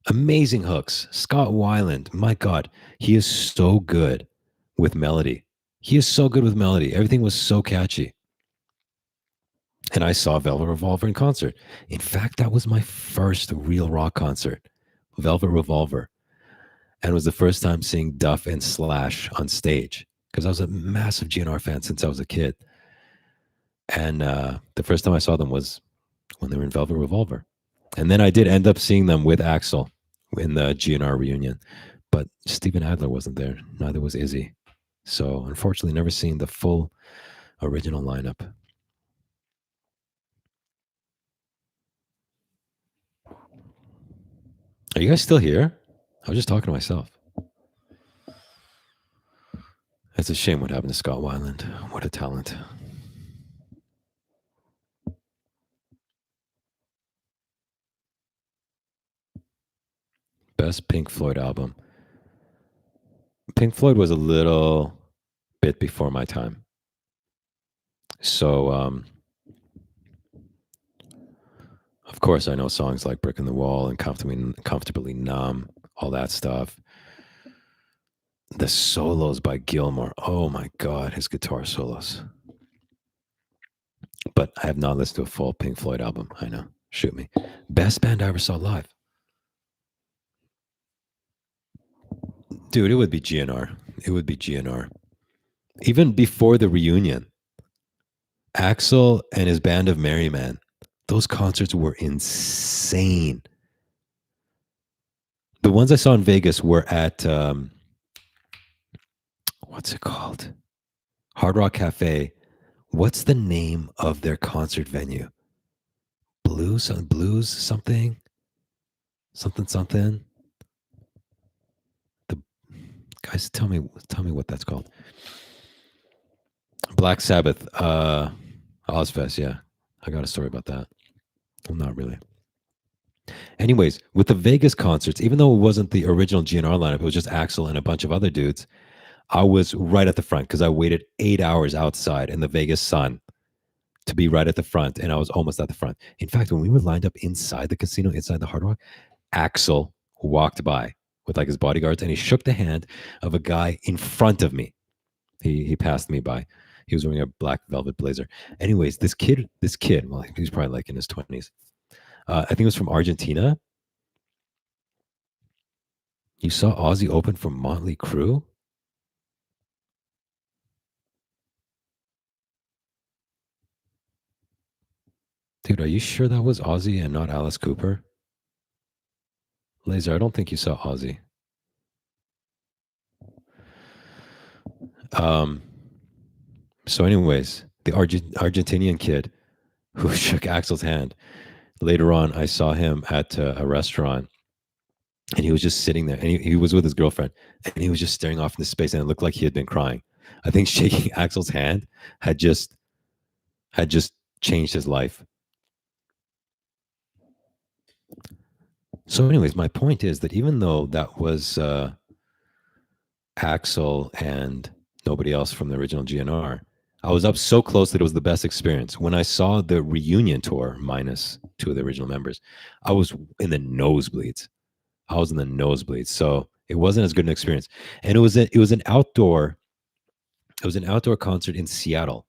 amazing hooks. Scott Weiland, my God, he is so good with melody. He is so good with melody. Everything was so catchy. And I saw Velvet Revolver in concert. In fact, that was my first real rock concert, Velvet Revolver. And it was the first time seeing Duff and Slash on stage because I was a massive GNR fan since I was a kid. And the first time I saw them was when they were in Velvet Revolver. And then I did end up seeing them with Axel in the GNR reunion. But Steven Adler wasn't there. Neither was Izzy. So unfortunately, never seen the full original lineup. Are you guys still here? I was just talking to myself. It's a shame what happened to Scott Weiland. What a talent. Best Pink Floyd album. Pink Floyd was a little bit before my time. So, of course, I know songs like Brick in the Wall and Comfortably Numb, all that stuff. The solos by Gilmour. Oh my God, his guitar solos. But I have not listened to a full Pink Floyd album. I know. Shoot me. Best band I ever saw live. Dude, it would be GNR. It would be GNR. Even before the reunion, Axel and his band of Merry Men, those concerts were insane. The ones I saw in Vegas were at, what's it called? Hard Rock Cafe What's the name of their concert venue? Blues something something. The guys, tell me what that's called. Black Sabbath, Ozfest. Yeah, I got a story about that. Well, not really. Anyways, with the Vegas concerts, even though it wasn't the original GNR lineup, it was just Axel and a bunch of other dudes. I was right at the front because I waited 8 hours outside in the Vegas sun to be right at the front, and I was almost at the front. In fact, when we were lined up inside the casino, inside the Hard Rock, Axel walked by with like his bodyguards, and he shook the hand of a guy in front of me. He passed me by. He was wearing a black velvet blazer. Anyways, this kid, well, he was probably like in his 20s. I think it was from Argentina. You saw Ozzy open for Motley Crue? Dude, are you sure that was Ozzy and not Alice Cooper? Laser, I don't think you saw Ozzy. So, anyways, the Argentinian kid who shook Axel's hand. Later on, I saw him at a restaurant, and he was just sitting there, and he was with his girlfriend, and he was just staring off into space, and it looked like he had been crying. I think shaking Axel's hand had just changed his life. So, anyways, my point is that even though that was Axel and nobody else from the original GNR, I was up so close that it was the best experience. When I saw the reunion tour minus two of the original members, I was in the nosebleeds. So it wasn't as good an experience. And it was an outdoor concert in Seattle.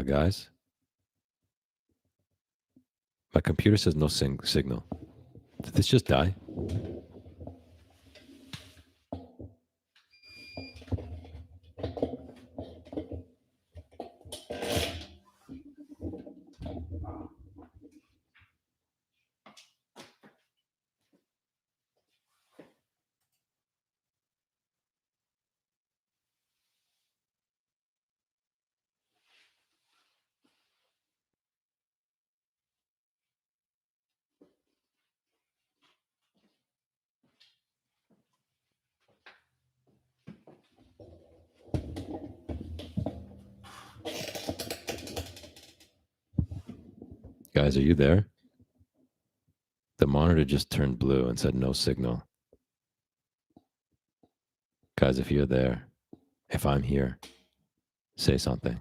Guys, my computer says no signal. Did this just die? Guys, are you there? The monitor just turned blue and said no signal. Guys, if you're there, if I'm here, say something.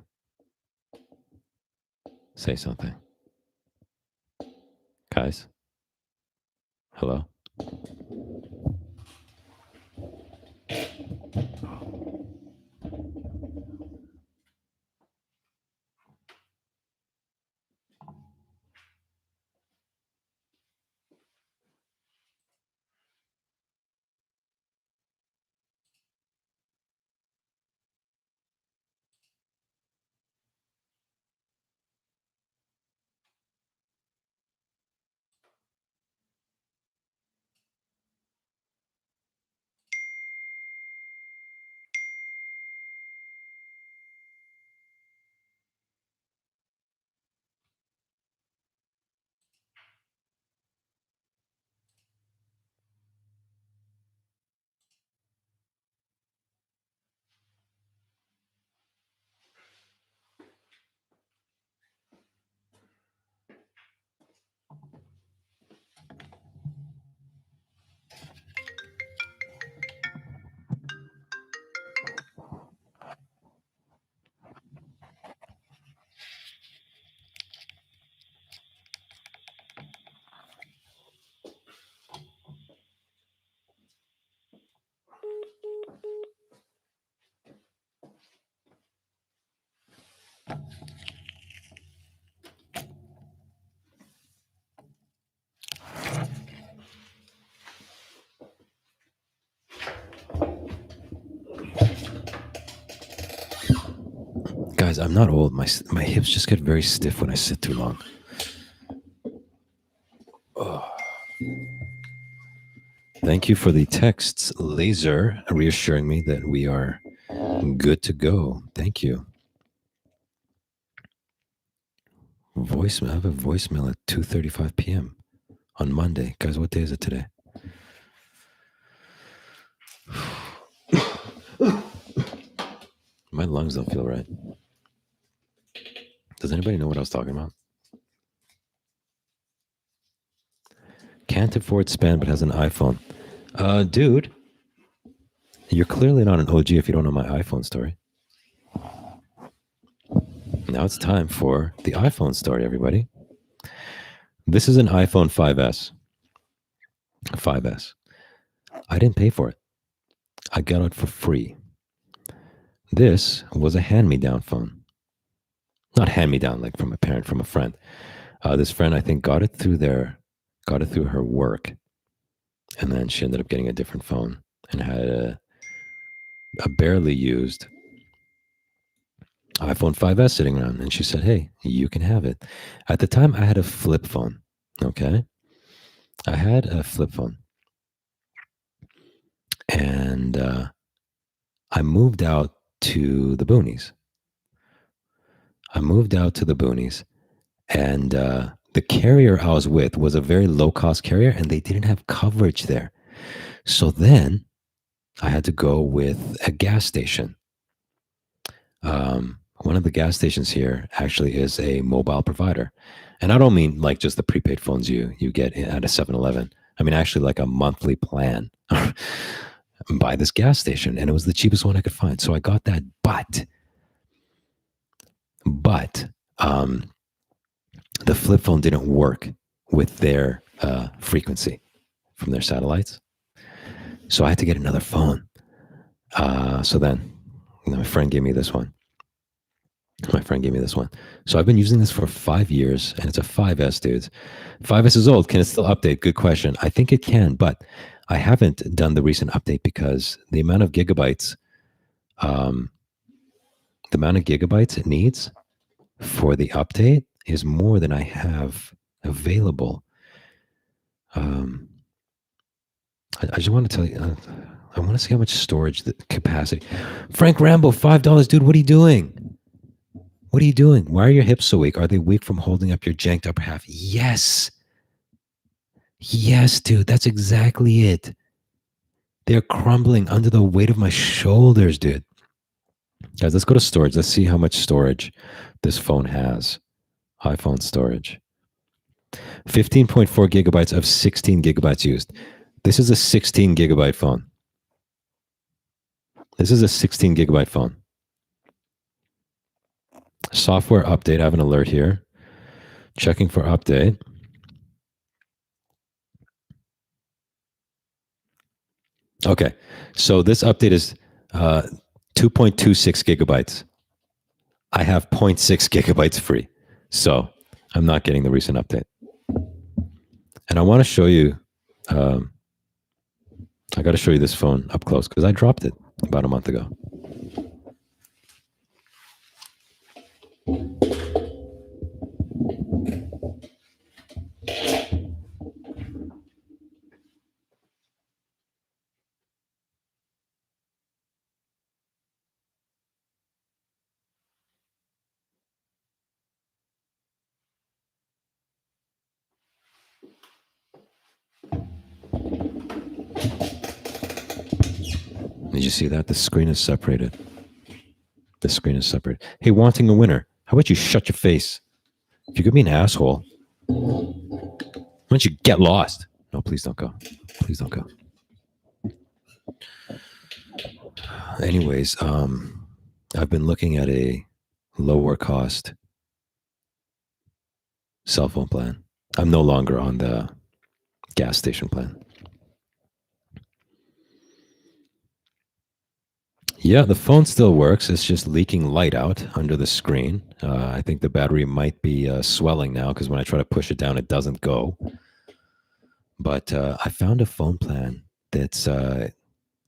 Say something. Guys? Hello? Guys, I'm not old. My hips just get very stiff when I sit too long. Oh. Thank you for the texts, Laser, reassuring me that we are good to go. Thank you. Voicemail. I have a voicemail at 2:35 p.m. on Monday. Guys, what day is it today? My lungs don't feel right. Does anybody know what I was talking about? Can't afford span but has an iPhone. Dude, you're clearly not an OG if you don't know my iPhone story. Now it's time for the iPhone story, everybody. This is an iPhone 5S. 5S. I didn't pay for it. I got it for free. This was a hand-me-down phone. Not hand-me-down like from a parent, from a friend. This friend, I think, got it through her work, and then she ended up getting a different phone and had a barely used iPhone 5S sitting around, and she said, "Hey, you can have it." At the time, I had a flip phone. Okay, I had a flip phone, and I moved out to the boonies. And the carrier I was with was a very low cost carrier, and they didn't have coverage there. So then I had to go with a gas station. One of the gas stations here actually is a mobile provider. And I don't mean like just the prepaid phones you get at a 7-Eleven. I mean actually like a monthly plan by this gas station. And it was the cheapest one I could find. So I got that. But the flip phone didn't work with their frequency from their satellites. So I had to get another phone. So then my friend gave me this one. So I've been using this for 5 years, and it's a 5S, dudes. 5S is old. Can it still update? Good question. I think it can, but I haven't done the recent update because the amount of gigabytes it needs for the update is more than I have available. I just want to tell you, I want to see how much storage capacity. Frank Rambo, $5, dude. What are you doing? What are you doing? Why are your hips so weak? Are they weak from holding up your janked upper half? Yes. Yes, dude. That's exactly it. They're crumbling under the weight of my shoulders, dude. Guys, let's go to storage. Let's see how much storage this phone has. iPhone storage. 15.4 gigabytes of 16 gigabytes used. This is a 16 gigabyte phone. Software update. I have an alert here. Checking for update. Okay. So this update is 2.26 gigabytes. I have 0.6 gigabytes free. So I'm not getting the recent update. And I want to show you, I got to show you this phone up close because I dropped it about a month ago. Did you see that? The screen is separated. Hey, wanting a winner. How about you shut your face? If you're going to be an asshole, why don't you get lost? No, please don't go. Please don't go. Anyways, I've been looking at a lower cost cell phone plan. I'm no longer on the gas station plan. Yeah, the phone still works. It's just leaking light out under the screen. I think the battery might be swelling now because when I try to push it down, it doesn't go. But I found a phone plan that's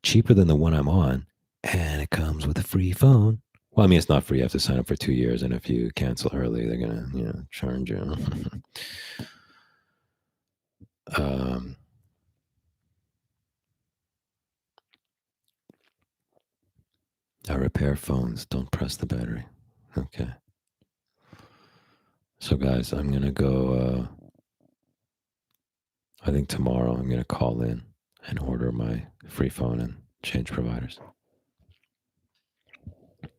cheaper than the one I'm on, and it comes with a free phone. Well, I mean, it's not free. You have to sign up for 2 years, and if you cancel early, they're gonna, charge you. Spare phones. Don't press the battery. Okay. So, guys, I'm going to go. I think tomorrow I'm going to call in and order my free phone and change providers.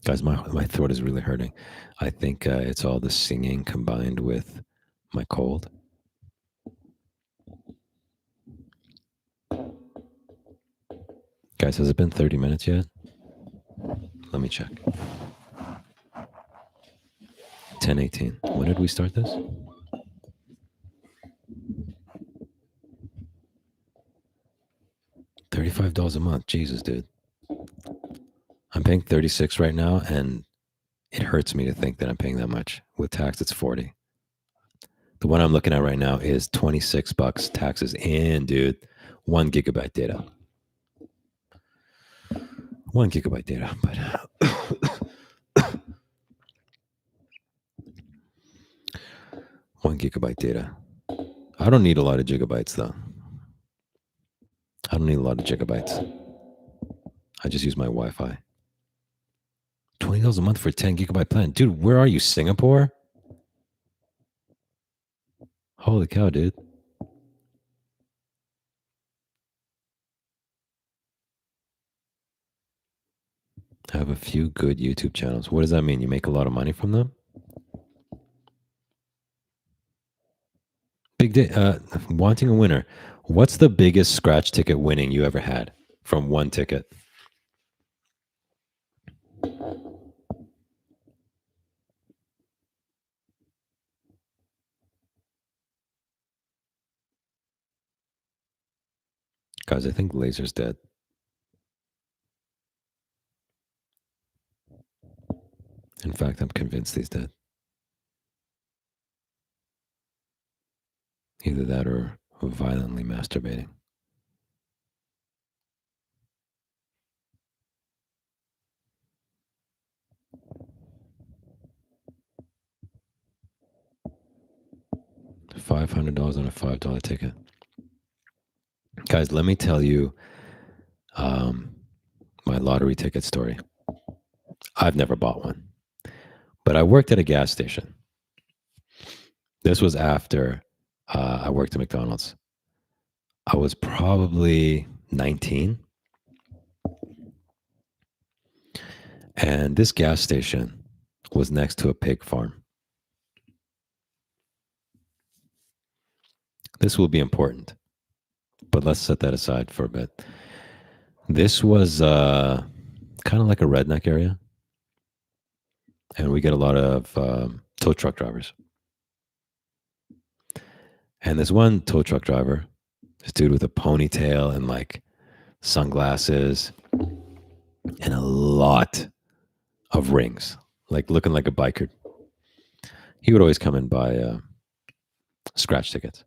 Guys, my throat is really hurting. I think it's all the singing combined with my cold. Guys, has it been 30 minutes yet? Let me check. 10:18. When did we start this? $35 a month. Jesus, dude. I'm paying 36 right now, and it hurts me to think that I'm paying that much. With tax, it's 40. The one I'm looking at right now is 26 bucks taxes in, dude. 1 gigabyte data. 1 gigabyte data, but 1 gigabyte data. I don't need a lot of gigabytes though. I don't need a lot of gigabytes. I just use my Wi-Fi. $20 a month for a 10 gigabyte plan. Dude, where are you? Singapore? Holy cow, dude. I have a few good YouTube channels. What does that mean? You make a lot of money from them? Big day. Wanting a winner. What's the biggest scratch ticket winning you ever had from one ticket? Guys, I think Laser's dead. In fact, I'm convinced he's dead. Either that or violently masturbating. $500 on a $5 ticket. Guys, let me tell you my lottery ticket story. I've never bought one, but I worked at a gas station. This was after I worked at McDonald's. I was probably 19. And this gas station was next to a pig farm. This will be important, but let's set that aside for a bit. This was kind of like a redneck area, and we get a lot of tow truck drivers. And this one tow truck driver, this dude with a ponytail and like sunglasses and a lot of rings, like looking like a biker. He would always come and buy scratch tickets.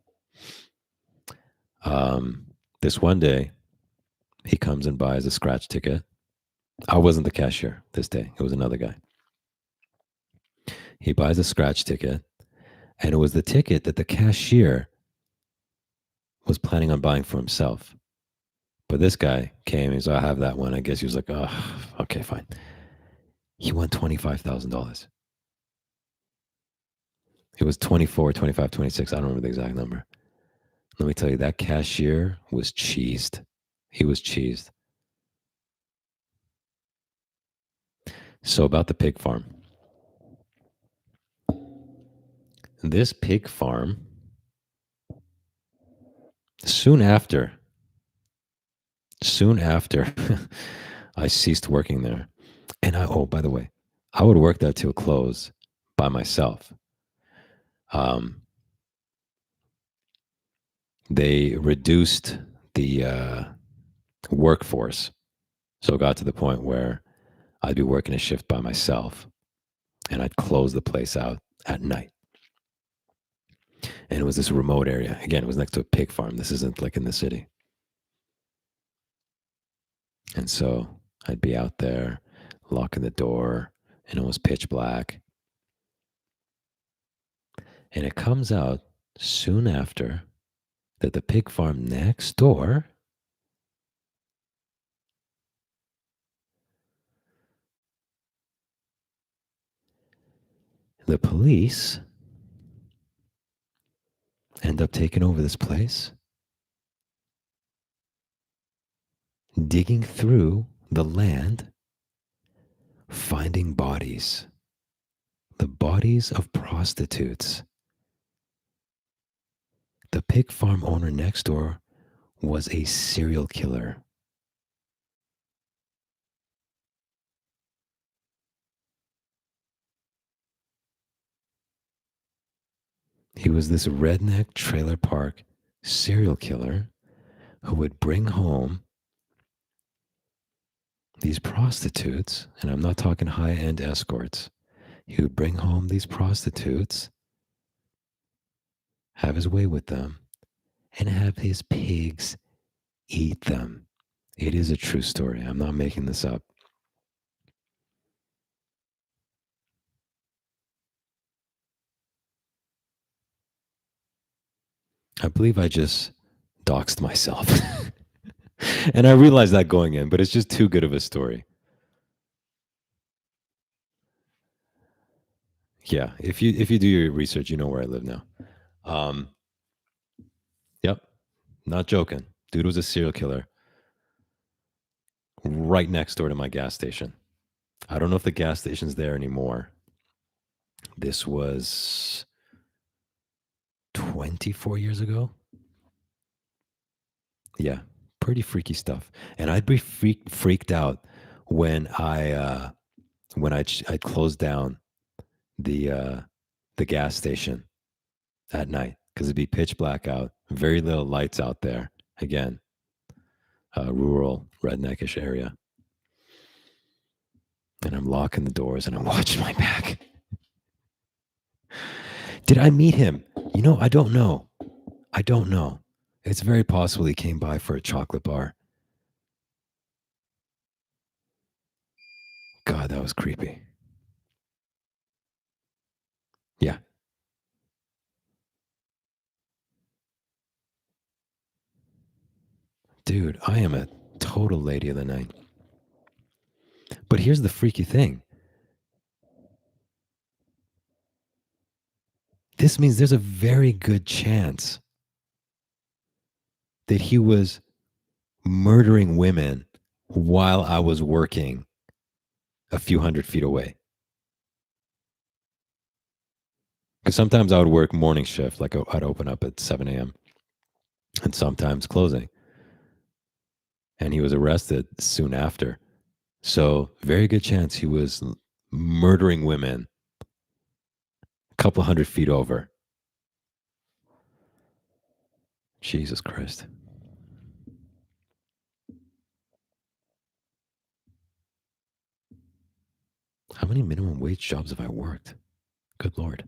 This one day, he comes and buys a scratch ticket. I wasn't the cashier this day. It was another guy. He buys a scratch ticket, and it was the ticket that the cashier was planning on buying for himself. But this guy came, he's like, I have that one. I guess he was like, oh, okay, fine. He won $25,000. It was 24, 25, 26. I don't remember the exact number. Let me tell you, that cashier was cheesed. He was cheesed. So about the pig farm. This pig farm, soon after I ceased working there. And oh, by the way, I would work that till close by myself. They reduced the workforce. So it got to the point where I'd be working a shift by myself and I'd close the place out at night. And it was this remote area. Again, it was next to a pig farm. This isn't like in the city. And so I'd be out there, locking the door, and it was pitch black. And it comes out soon after that the pig farm next door The police end up taking over this place, digging through the land, finding bodies. The bodies of prostitutes. The pig farm owner next door was a serial killer. He was this redneck trailer park serial killer who would bring home these prostitutes, and I'm not talking high end escorts. He would bring home these prostitutes, have his way with them, and have his pigs eat them. It is a true story. I'm not making this up. I believe I just doxed myself. And I realized that going in, but it's just too good of a story. Yeah, if you do your research, you know where I live now. Um, yep, not joking. Dude was a serial killer right next door to my gas station. I don't know if the gas station's there anymore. This was 24 years ago. Yeah, pretty freaky stuff. And I'd be freaked out when I closed down the gas station at night because it'd be pitch black out, very little lights out there. Again, rural, redneckish area. And I'm locking the doors and I'm watching my back. Did I meet him? I don't know. I don't know. It's very possible he came by for a chocolate bar. God, that was creepy. Yeah. Dude, I am a total lady of the night. But here's the freaky thing. This means there's a very good chance that he was murdering women while I was working a few hundred feet away. Because sometimes I would work morning shift, like I'd open up at 7 a.m. and sometimes closing. And he was arrested soon after. So, very good chance he was murdering women a couple hundred feet over. Jesus Christ. How many minimum wage jobs have I worked? Good Lord.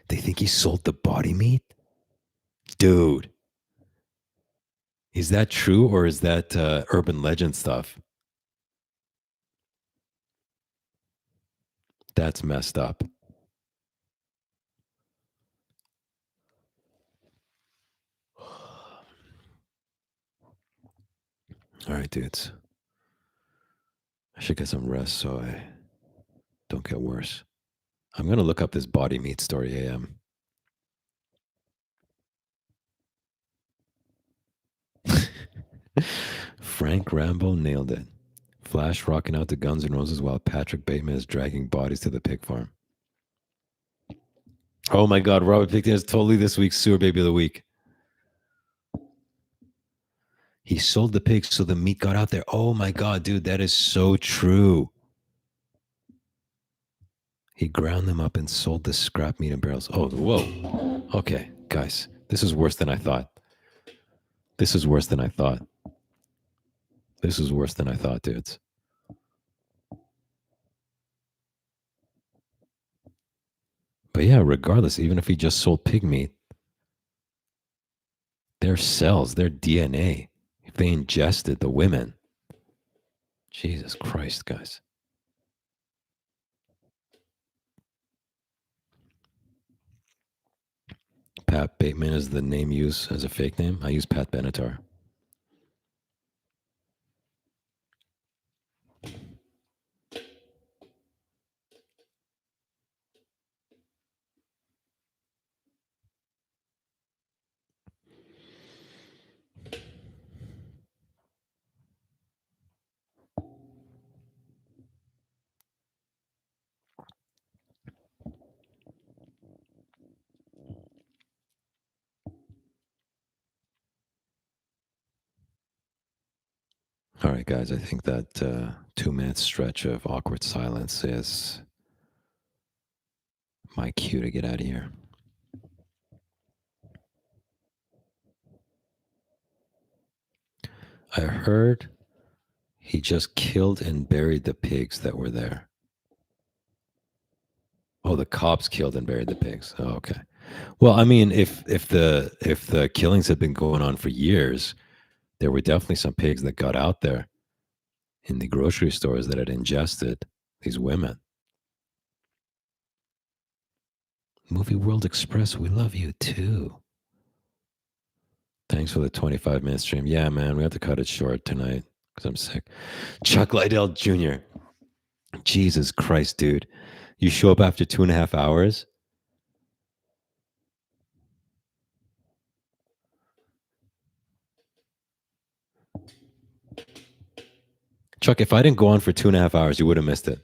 They think he sold the body meat? Dude. Is that true or is that urban legend stuff? That's messed up. All right, dudes. I should get some rest so I don't get worse. I'm going to look up this body meat story AM. Frank Rambo nailed it. Flash rocking out to Guns N' Roses while Patrick Bateman is dragging bodies to the pig farm. Oh my God, Robert Picton is totally this week's Sewer Baby of the Week. He sold the pigs so the meat got out there. Oh my God, dude, that is so true. He ground them up and sold the scrap meat in barrels. Oh, whoa. Okay, guys, this is worse than I thought. This is worse than I thought. This is worse than I thought, dudes. But yeah, regardless, even if he just sold pig meat, their cells, their DNA, if they ingested the women, Jesus Christ, guys. Pat Bateman is the name used as a fake name. I use Pat Benatar. All right, guys, I think that 2 minute stretch of awkward silence is my cue to get out of here. I heard he just killed and buried the pigs that were there. Oh, the cops killed and buried the pigs. Oh, okay. Well, I mean, if the killings had been going on for years, there were definitely some pigs that got out there in the grocery stores that had ingested these women. Movie World Express, we love you too. Thanks for the 25-minute stream. Yeah, man, we have to cut it short tonight because I'm sick. Chuck Liddell Jr. Jesus Christ, dude. You show up after 2.5 hours? Chuck, if I didn't go on for 2.5 hours, you would have missed it.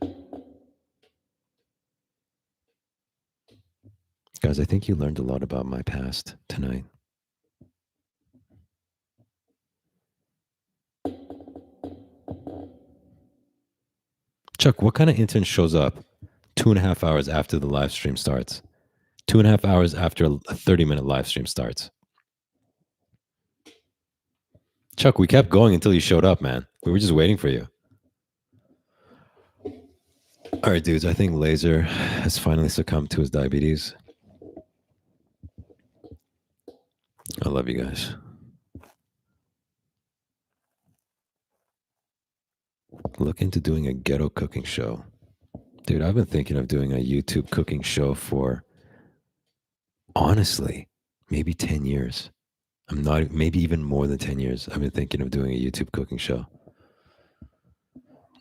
Guys, I think you learned a lot about my past tonight. Chuck, what kind of intern shows up 2.5 hours after the live stream starts? 2.5 hours after a 30-minute live stream starts. Chuck, we kept going until you showed up, man. We were just waiting for you. All right, dudes, I think Laser has finally succumbed to his diabetes. I love you guys. Look into doing a ghetto cooking show. Dude, I've been thinking of doing a YouTube cooking show for, honestly, maybe 10 years. Maybe even more than 10 years. I've been thinking of doing a YouTube cooking show.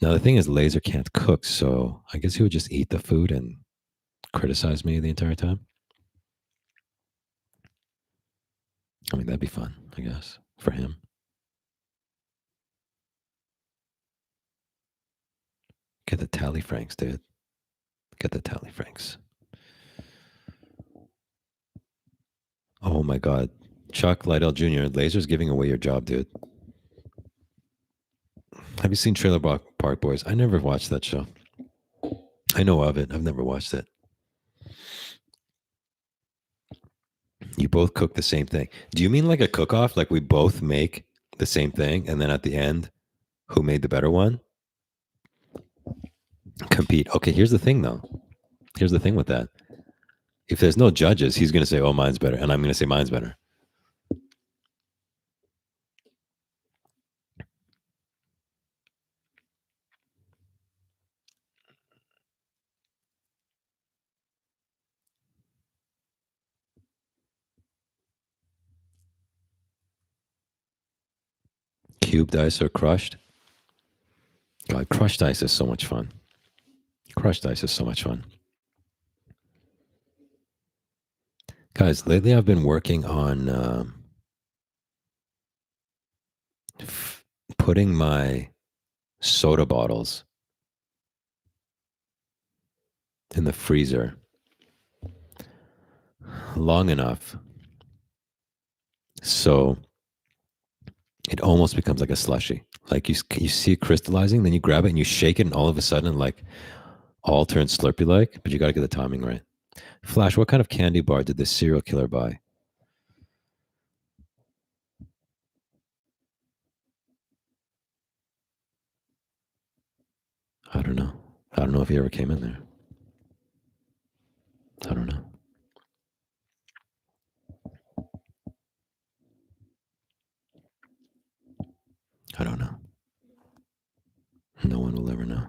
Now, the thing is, Laser can't cook, so I guess he would just eat the food and criticize me the entire time. I mean, that'd be fun, I guess, for him. Get the tally franks, dude. Get the tally franks. Oh my God. Chuck Liddell Jr., Laser's giving away your job, dude. Have you seen Trailer Park Boys? I never watched that show. I know of it. I've never watched it. You both cook the same thing. Do you mean like a cook-off? Like we both make the same thing, and then at the end, who made the better one? Compete. Okay, here's the thing, though. Here's the thing with that. If there's no judges, he's going to say, oh, mine's better. And I'm going to say mine's better. Cubed ice or crushed? God, crushed ice is so much fun. Crushed ice is so much fun. Guys, lately I've been working on putting my soda bottles in the freezer long enough so it almost becomes like a slushy. Like you see it crystallizing, then you grab it and you shake it, and all of a sudden, like all turns Slurpee like. But you got to get the timing right. Flash, what kind of candy bar did this serial killer buy? I don't know. I don't know if he ever came in there. I don't know. I don't know. No one will ever know.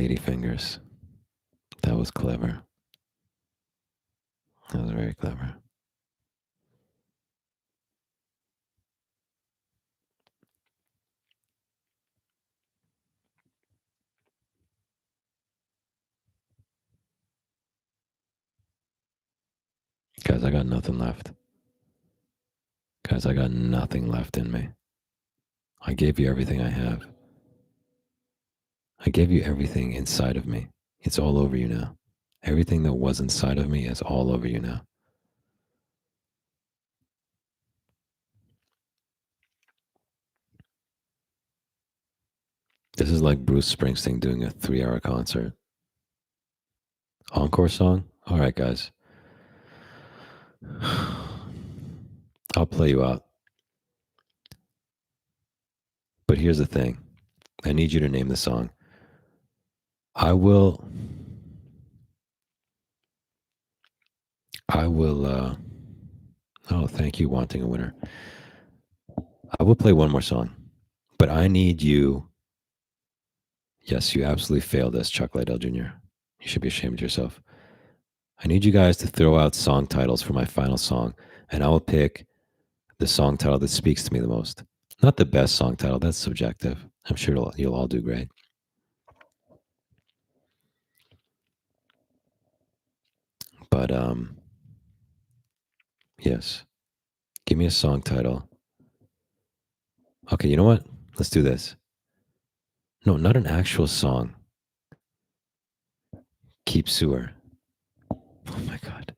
lady fingers. That was clever. That was very clever. Guys, I got nothing left. Guys, I got nothing left in me. I gave you everything I have. I gave you everything inside of me. It's all over you now. Everything that was inside of me is all over you now. This is like Bruce Springsteen doing a 3-hour concert. Encore song? All right, guys. I'll play you out. But here's the thing. I need you to name the song. I will, oh, thank you, wanting a winner. I will play one more song, but I need you. Yes, you absolutely failed this, Chuck Liddell Jr. You should be ashamed of yourself. I need you guys to throw out song titles for my final song, and I will pick the song title that speaks to me the most. Not the best song title, that's subjective. I'm sure you'll all do great. But yes. Give me a song title. Okay, you know what? Let's do this. No, not an actual song. Keep Sewer. Oh my God.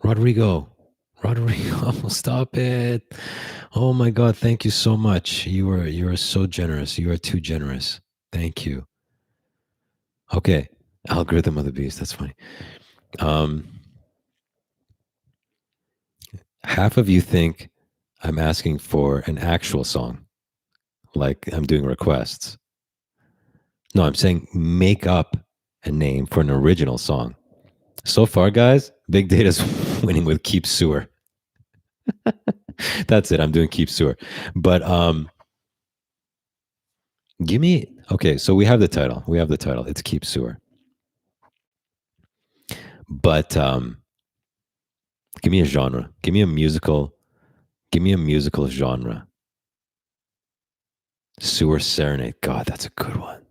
Rodrigo, stop it. Oh my God, thank you so much. You are so generous. You are too generous. Thank you. Okay. Algorithm of the Beast. That's funny. Half of you think I'm asking for an actual song, like I'm doing requests. No, I'm saying make up a name for an original song. So far, guys, Big Data's winning with Keep Sewer. That's it. I'm doing Keep Sewer. But give me, okay, so we have the title. It's Keep Sewer. But give me a genre. Give me a musical genre. Sewer Serenade. God, that's a good one.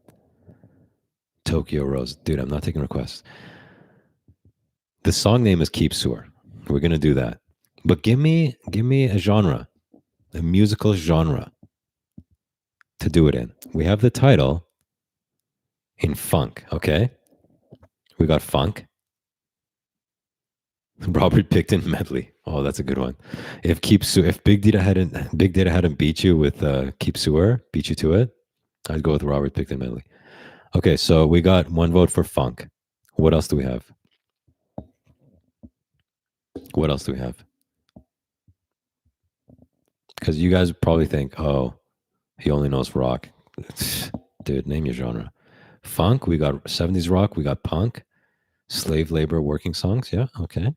Tokyo Rose. Dude, I'm not taking requests. The song name is Keep Sewer. We're gonna do that. But give me a genre, a musical genre to do it in. We have the title in funk, okay? We got funk. Robert Picton medley. Oh, that's a good one. If Big Data hadn't beat you with Keep Sewer, beat you to it, I'd go with Robert Picton medley. Okay, so we got one vote for funk. What else do we have? Because you guys probably think, oh, he only knows rock. Dude, name your genre. Funk, we got 70s rock, we got punk, slave labor working songs. Yeah, okay.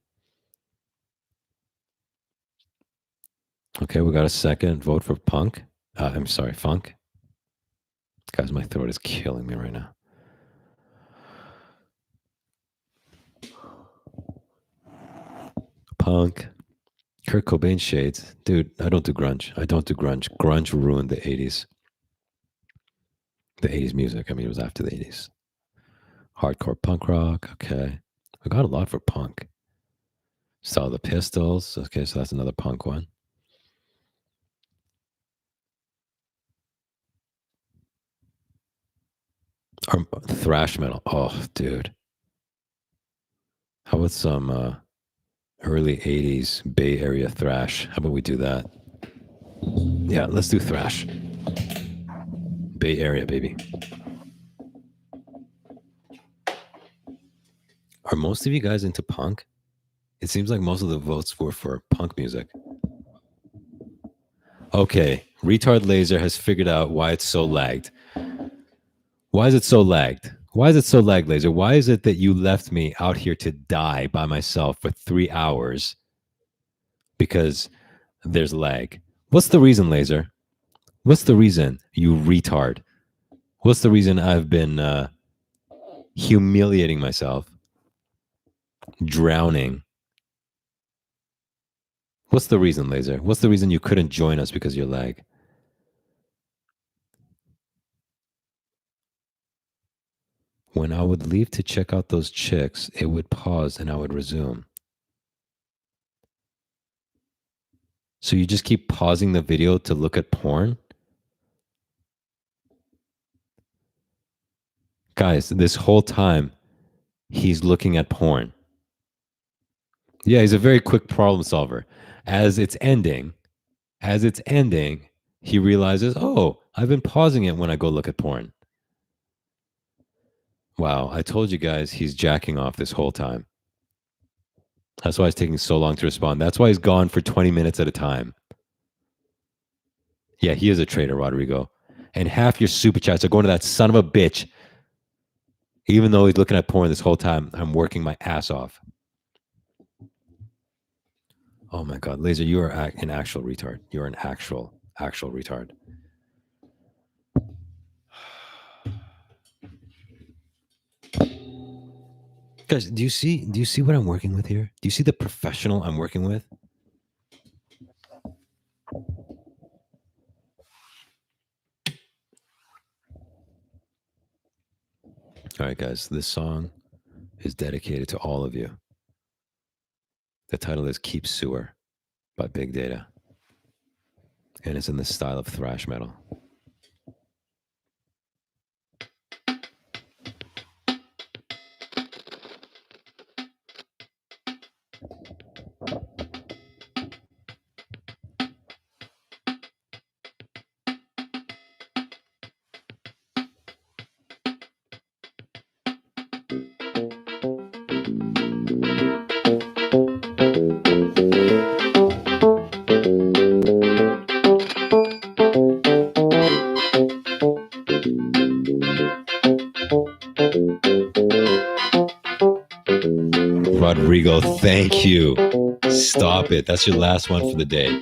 Okay, we got a second vote for punk. I'm sorry, funk. Guys, my throat is killing me right now. Punk. Kurt Cobain shades. Dude, I don't do grunge. Grunge ruined the 80s. The 80s music. I mean, it was after the 80s. Hardcore punk rock. Okay. We got a lot for punk. Saw the Pistols. Okay, so that's another punk one. Or thrash metal. Oh, dude. How about some early 80s Bay Area thrash? How about we do that? Yeah, let's do thrash. Bay Area, baby. Are most of you guys into punk? It seems like most of the votes were for punk music. Okay, Retard Laser has figured out why it's so lagged. Why is it so lagged? Laser? Why is it that you left me out here to die by myself for 3 hours because there's lag? What's the reason, Laser? What's the reason, you retard? What's the reason I've been humiliating myself, drowning. What's the reason, Laser? What's the reason you couldn't join us because of your lag? When I would leave to check out those chicks, it would pause and I would resume. So you just keep pausing the video to look at porn? Guys, this whole time, he's looking at porn. Yeah, he's a very quick problem solver. As it's ending, he realizes, oh, I've been pausing it when I go look at porn. Wow, I told you guys he's jacking off this whole time. That's why it's taking so long to respond. That's why he's gone for 20 minutes at a time. Yeah, he is a traitor, Rodrigo. And half your super chats are going to that son of a bitch. Even though he's looking at porn this whole time, I'm working my ass off. Oh my God, Laser, you are an actual retard. You're an actual retard. Guys, do you see what I'm working with here? Do you see the professional I'm working with? All right, guys, this song is dedicated to all of you. The title is Keep Sewer by Big Data. And it's in the style of thrash metal. Rodrigo, thank you. Stop it. That's your last one for the day.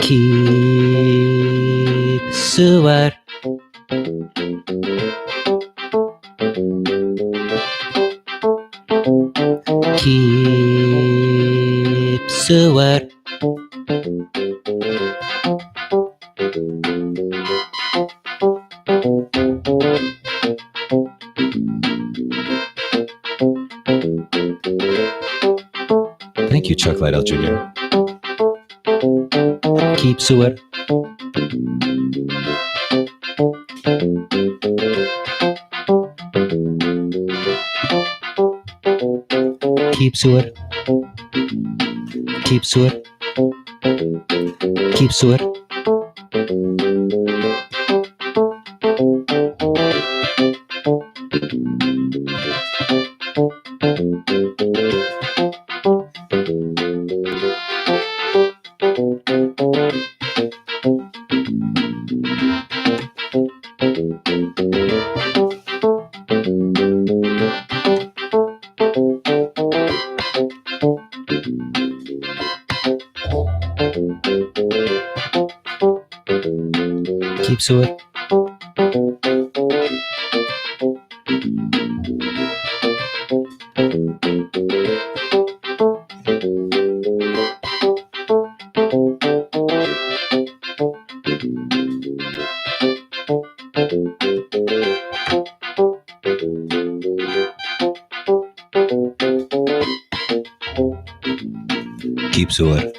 Keep sewer. Keep sewer. Thank you, Chuck Liddell Jr. Keep sewer. Keep sewer. Keep sewer. Keep sewer. Keep suet. Keep suet.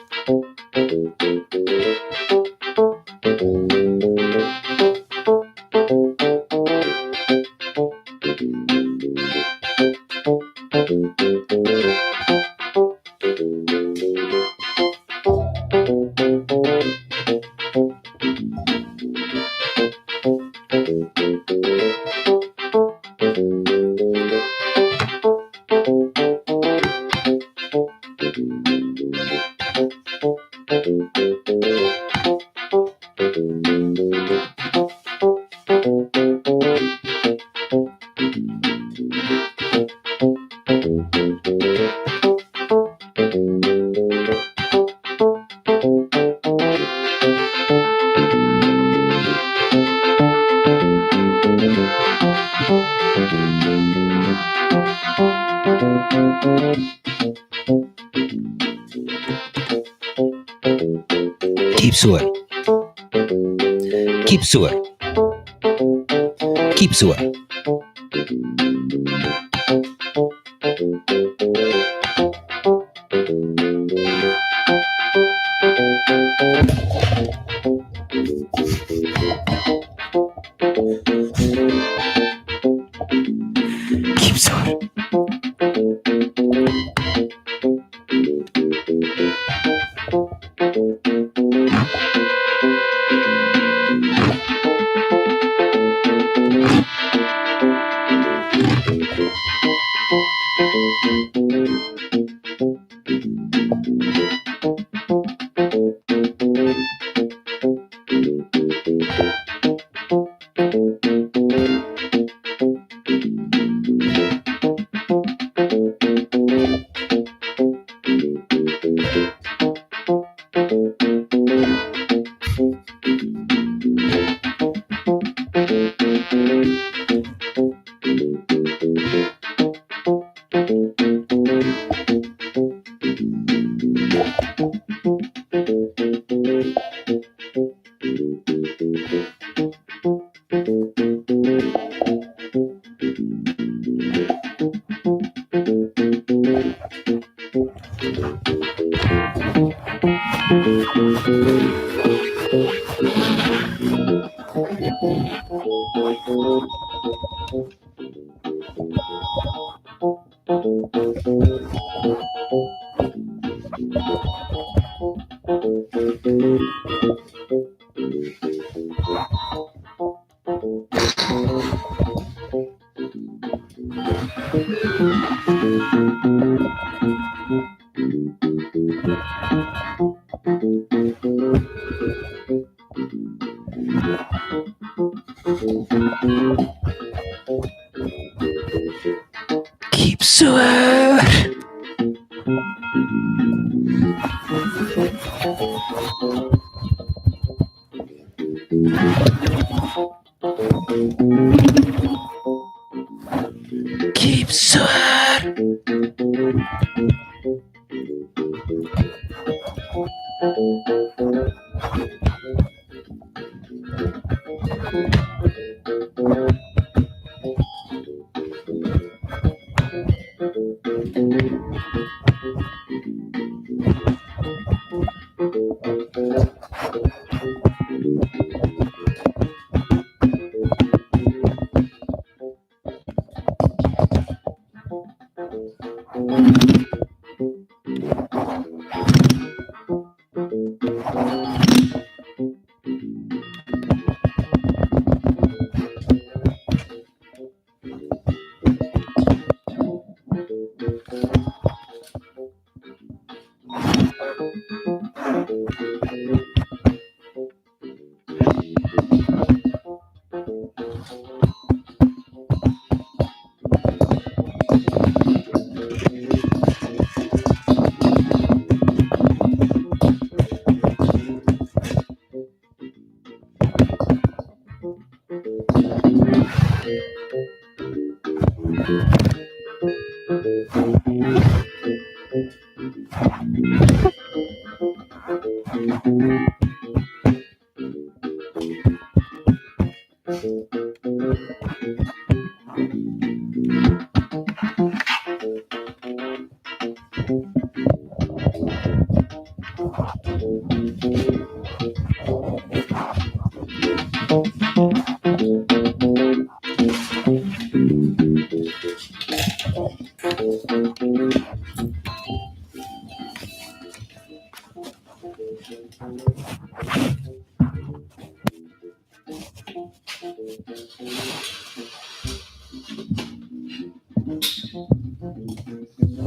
Keep suet. Keep suet. Keep suet. Keep suet. Keep suet. Keep suet.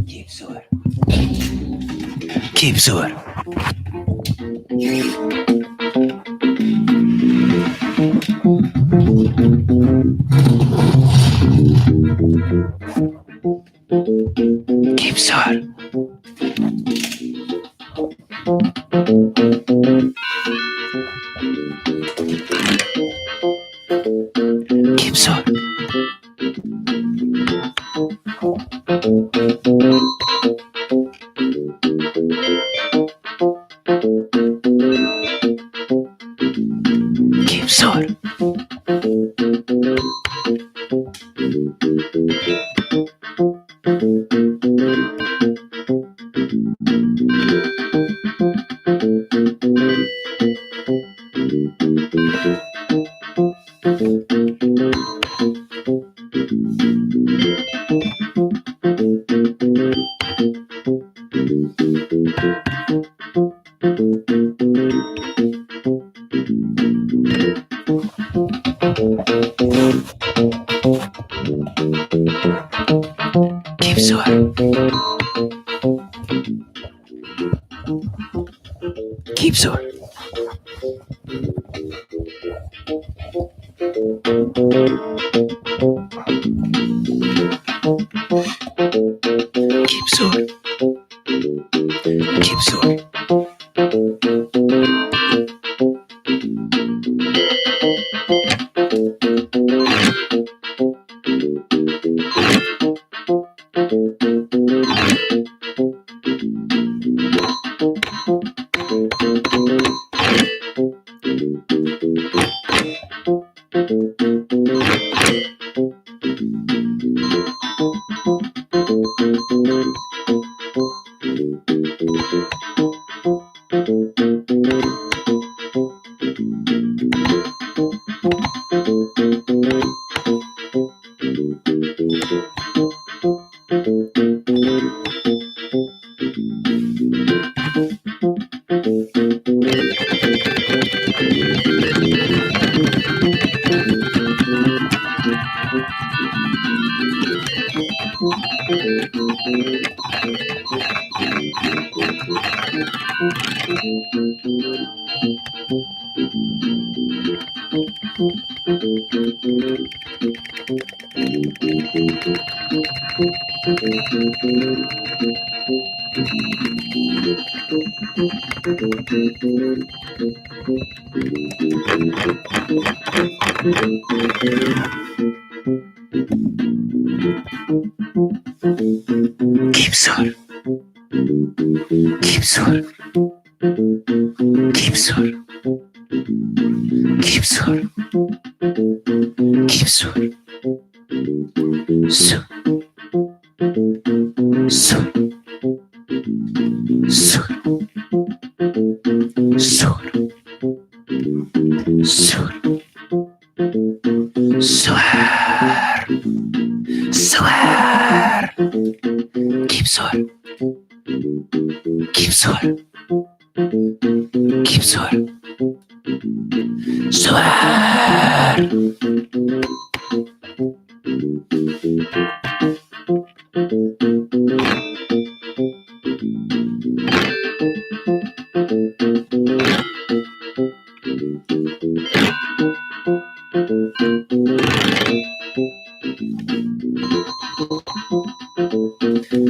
Képzor. Képzor. Képzor. Képzor. Képzor. Képzor. Képzor. Képzor. Képzor. Képzor. Képzor. Képzor. Képzor. Szor. Szor. Szor. Szor. Szor. Szor. Szor. Képzor. Képzor. Képzor. Szor.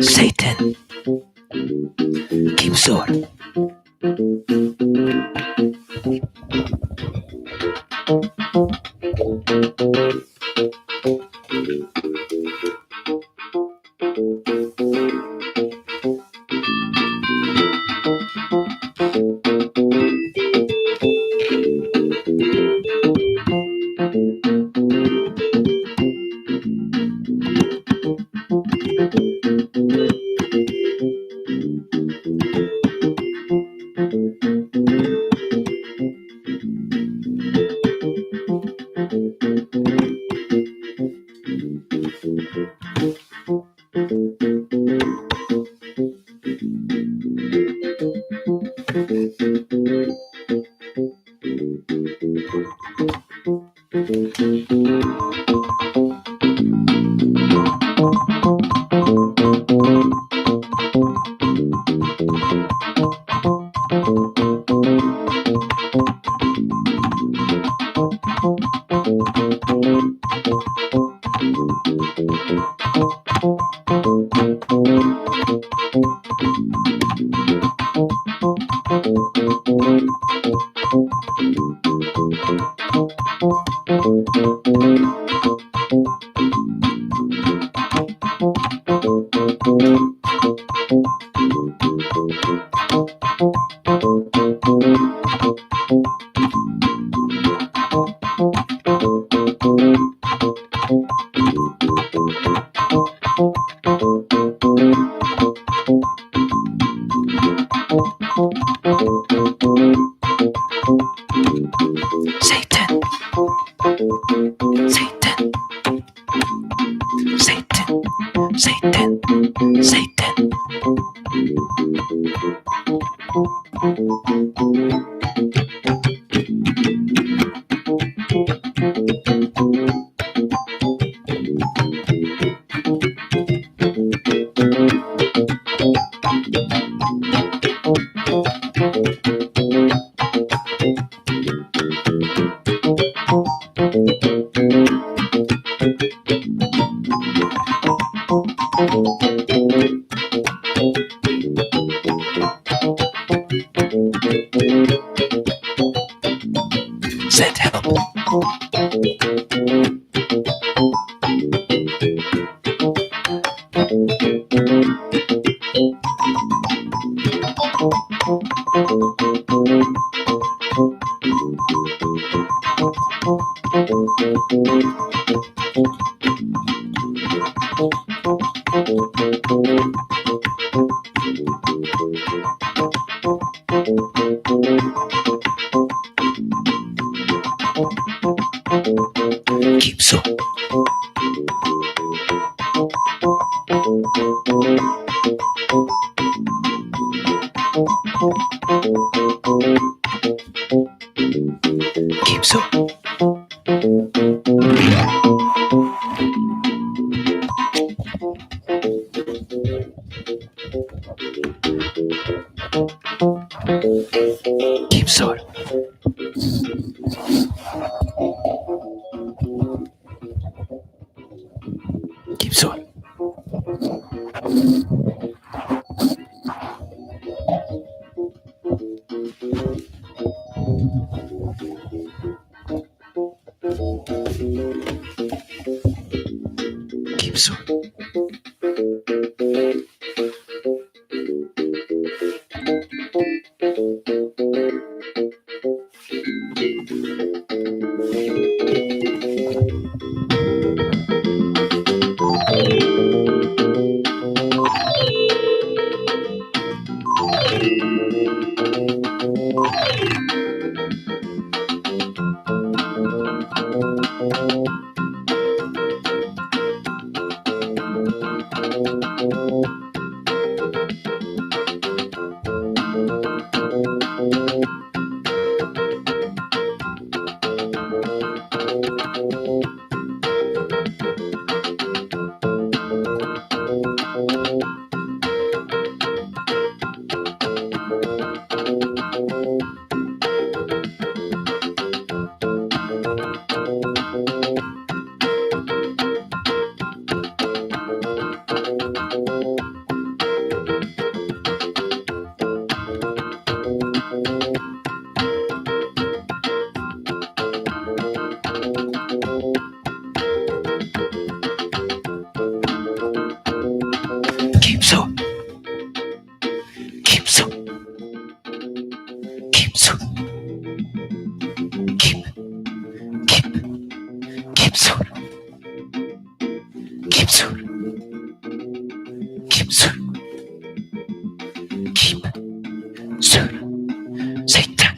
Satan. Képzor. Satan. Satan. Satan. Satan. Satan. Send help. Keep so. Keep so. Keep so. Keep so. Keep so. Keep so. Keep so. Keep so. Keep. Keep. Keep so. Keep so. Keep so. Keep so. Satan.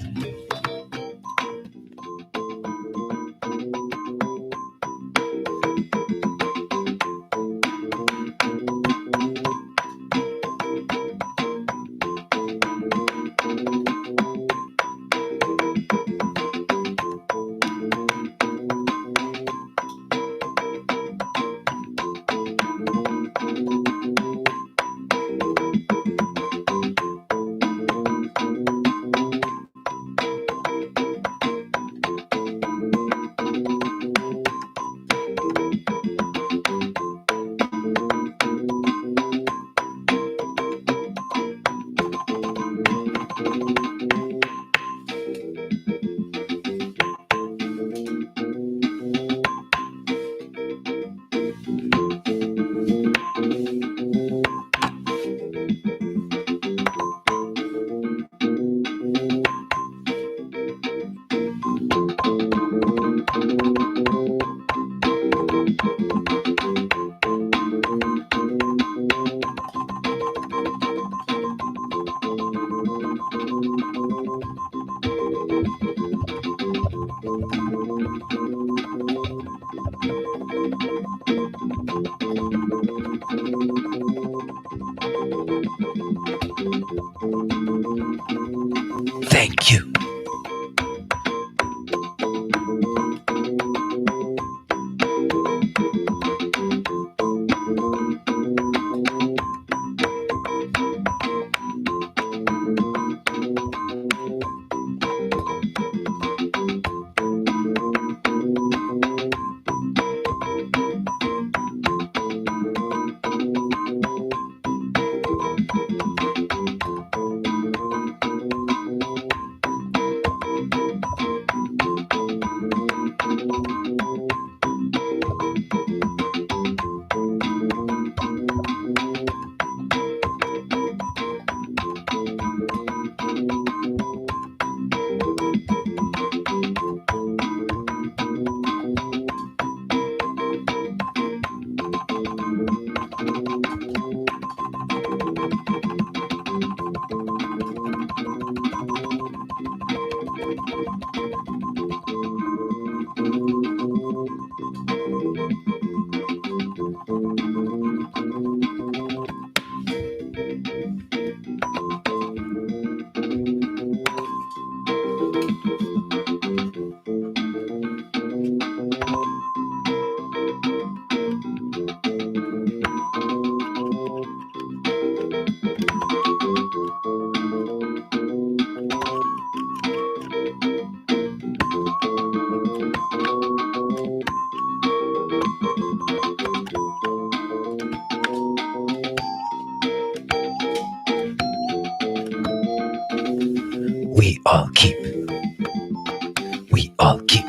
keep.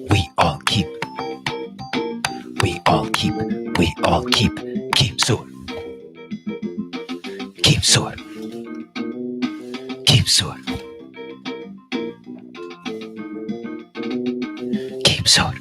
We all keep. We all keep. We all keep. Keep sore. Keep sore. Keep sore. Keep sore.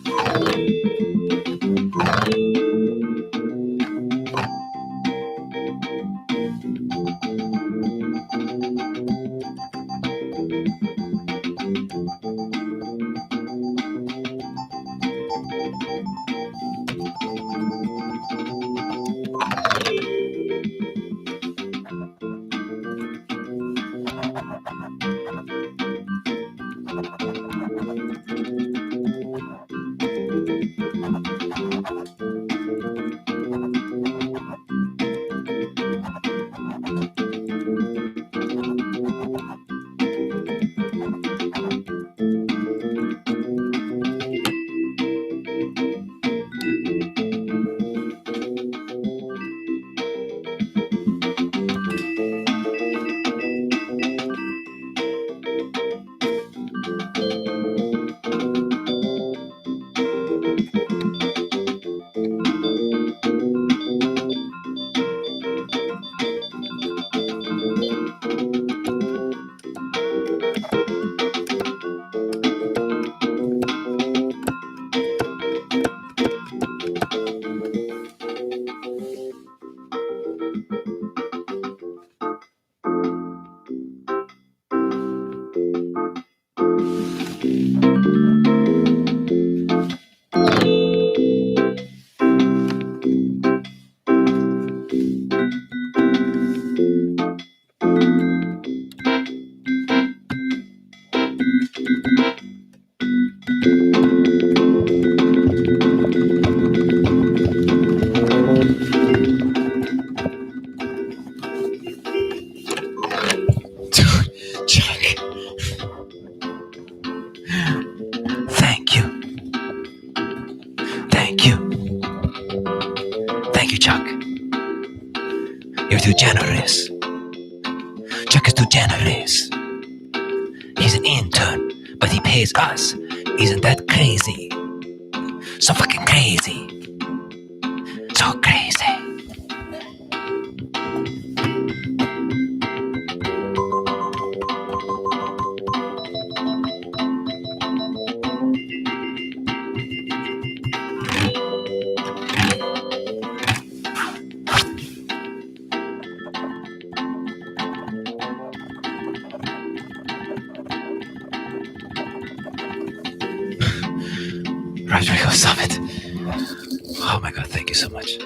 Chuck. Thank you. Thank you. Thank you, Chuck. You're too generous. Chuck is too generous. He's an intern, but he pays us. Isn't that crazy? So fucking crazy. So crazy. Rodrigo Summit. Oh my god, thank you so much.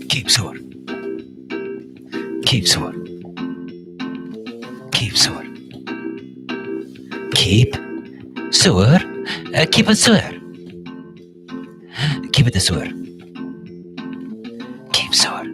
Keep sore. Keep sore. Keep sore. Keep sore. Keep it sore. Keep it sore. Keep sore.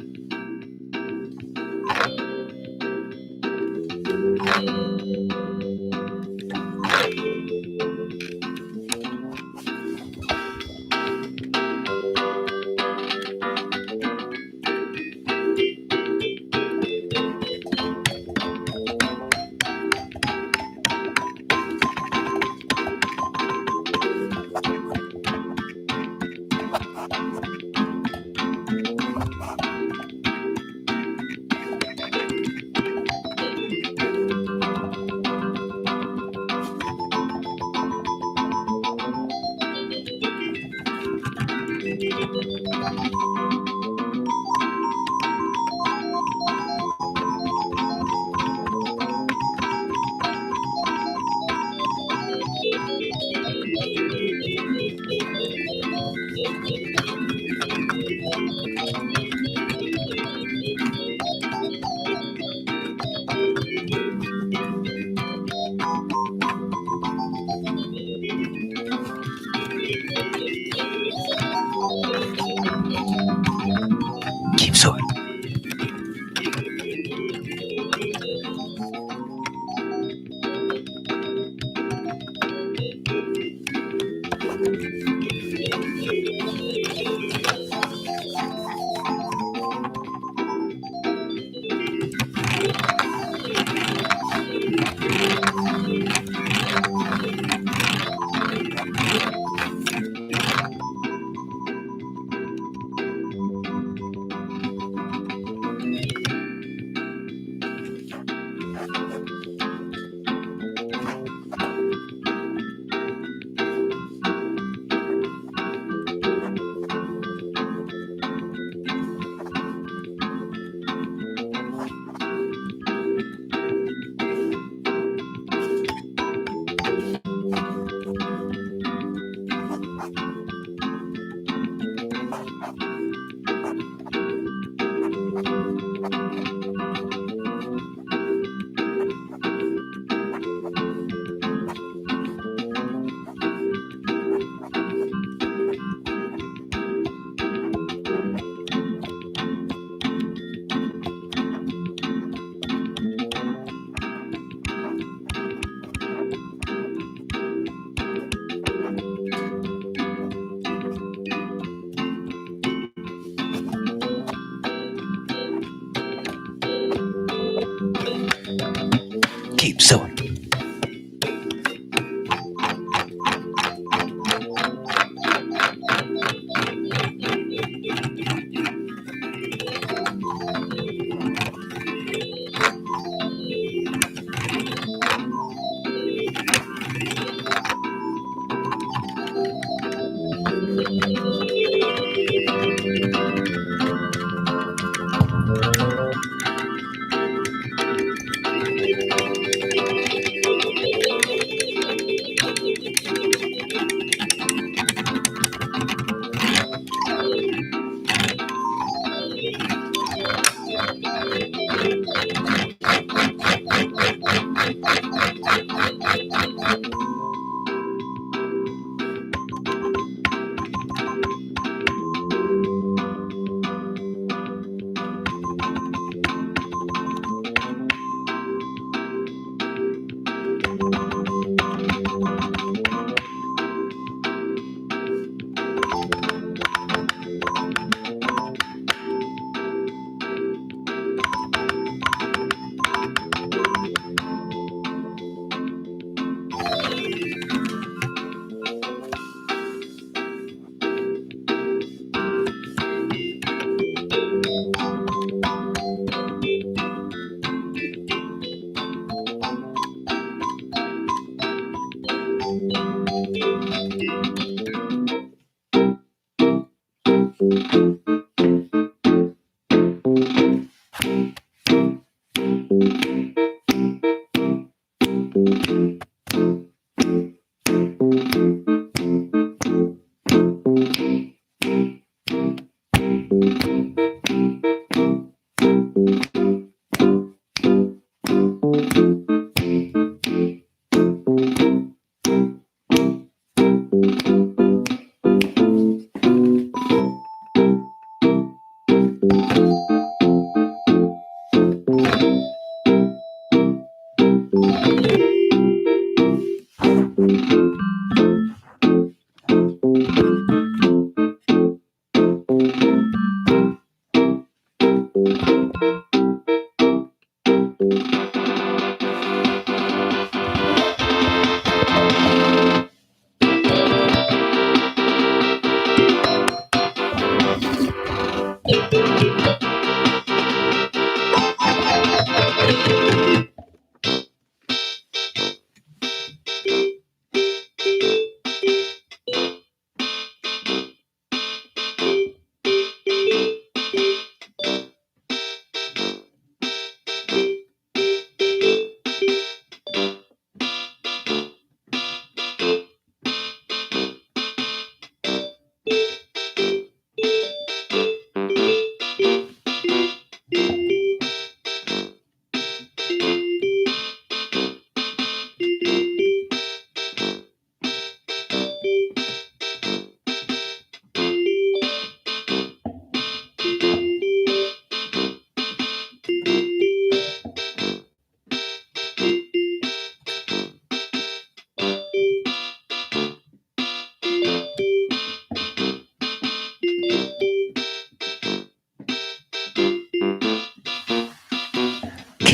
Keep sewing.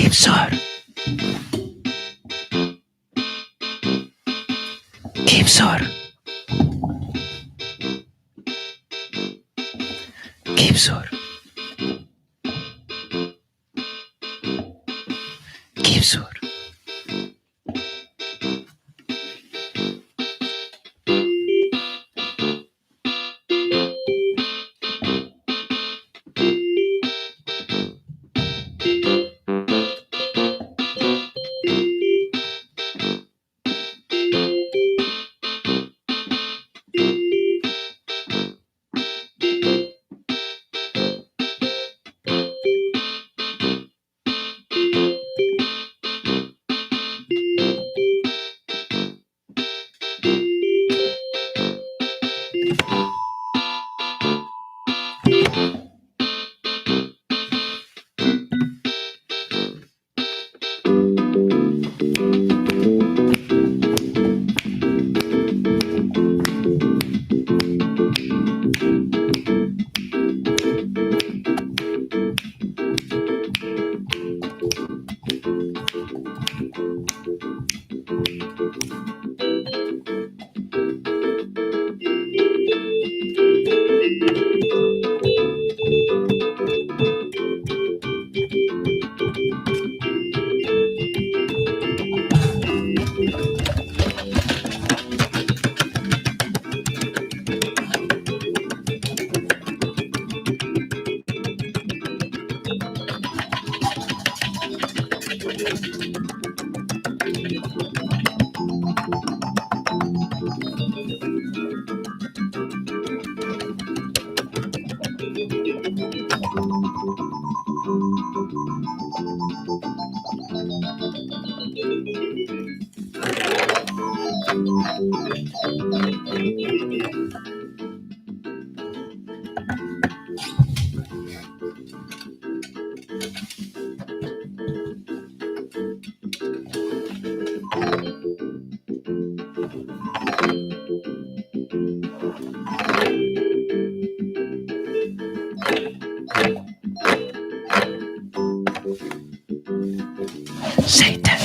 Kimsar. Kimsar. Kimsar. Kimsar. Satan.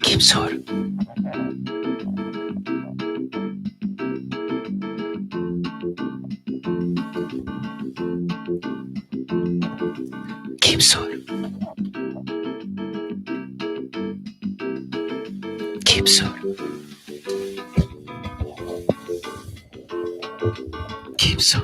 Kimsar. Keep so. Keep so.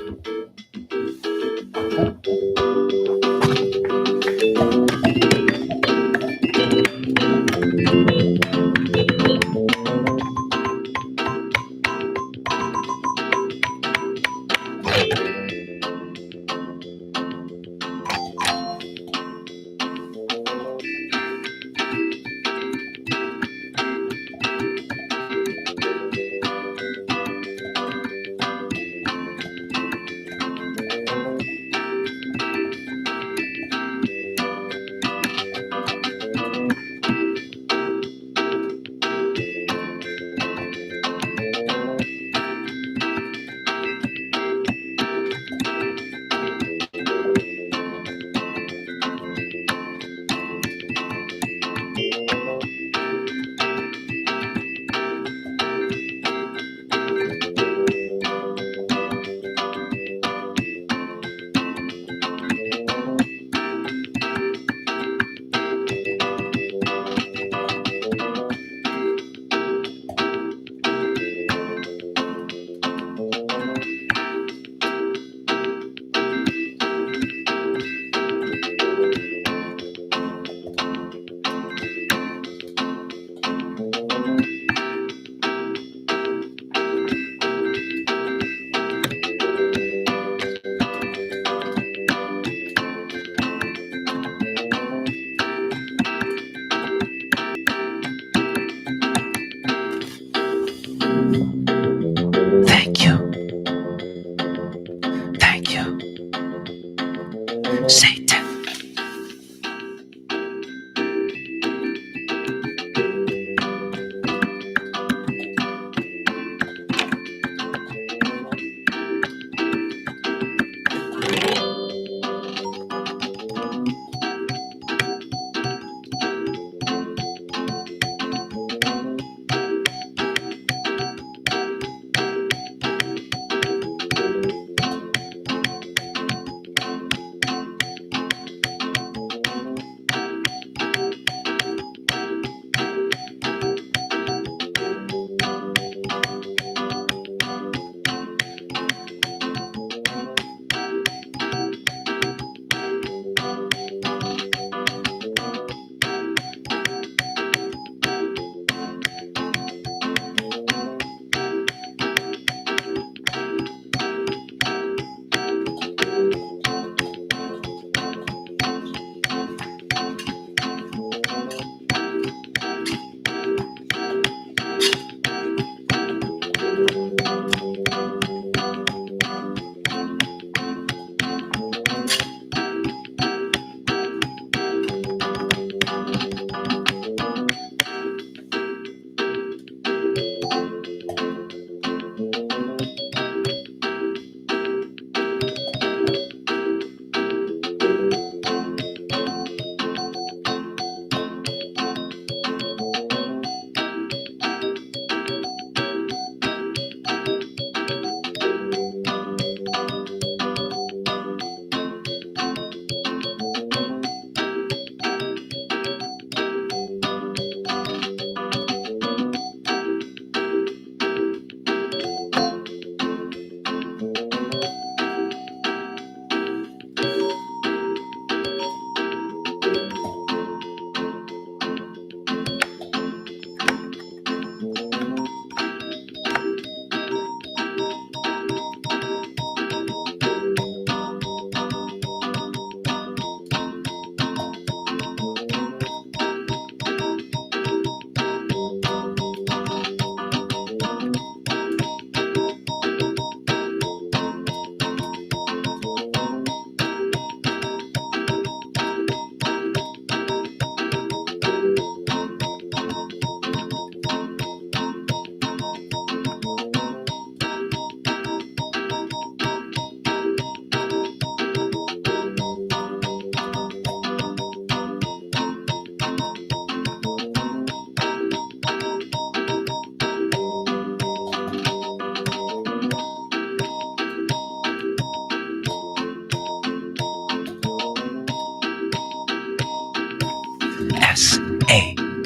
Thank you. Thank you. Satan.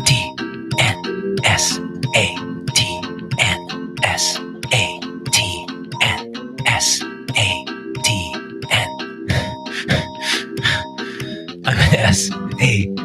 S-A-T-N-S A T N S A T N S A T N. I'm an SATAN.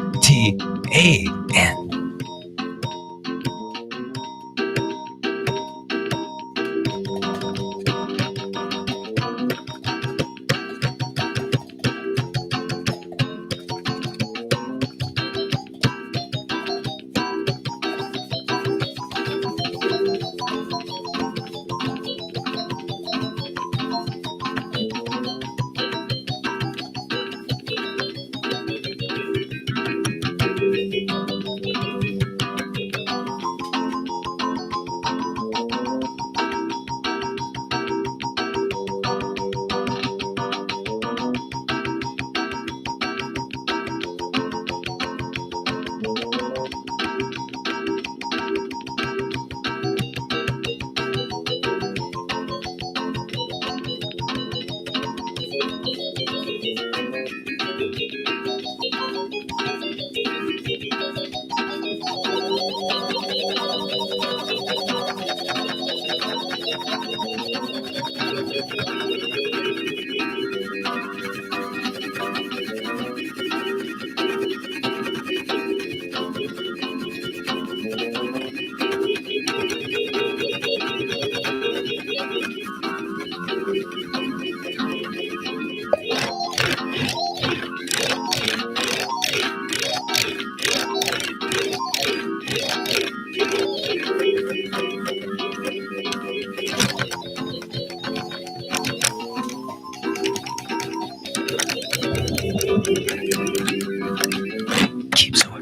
Keep sore.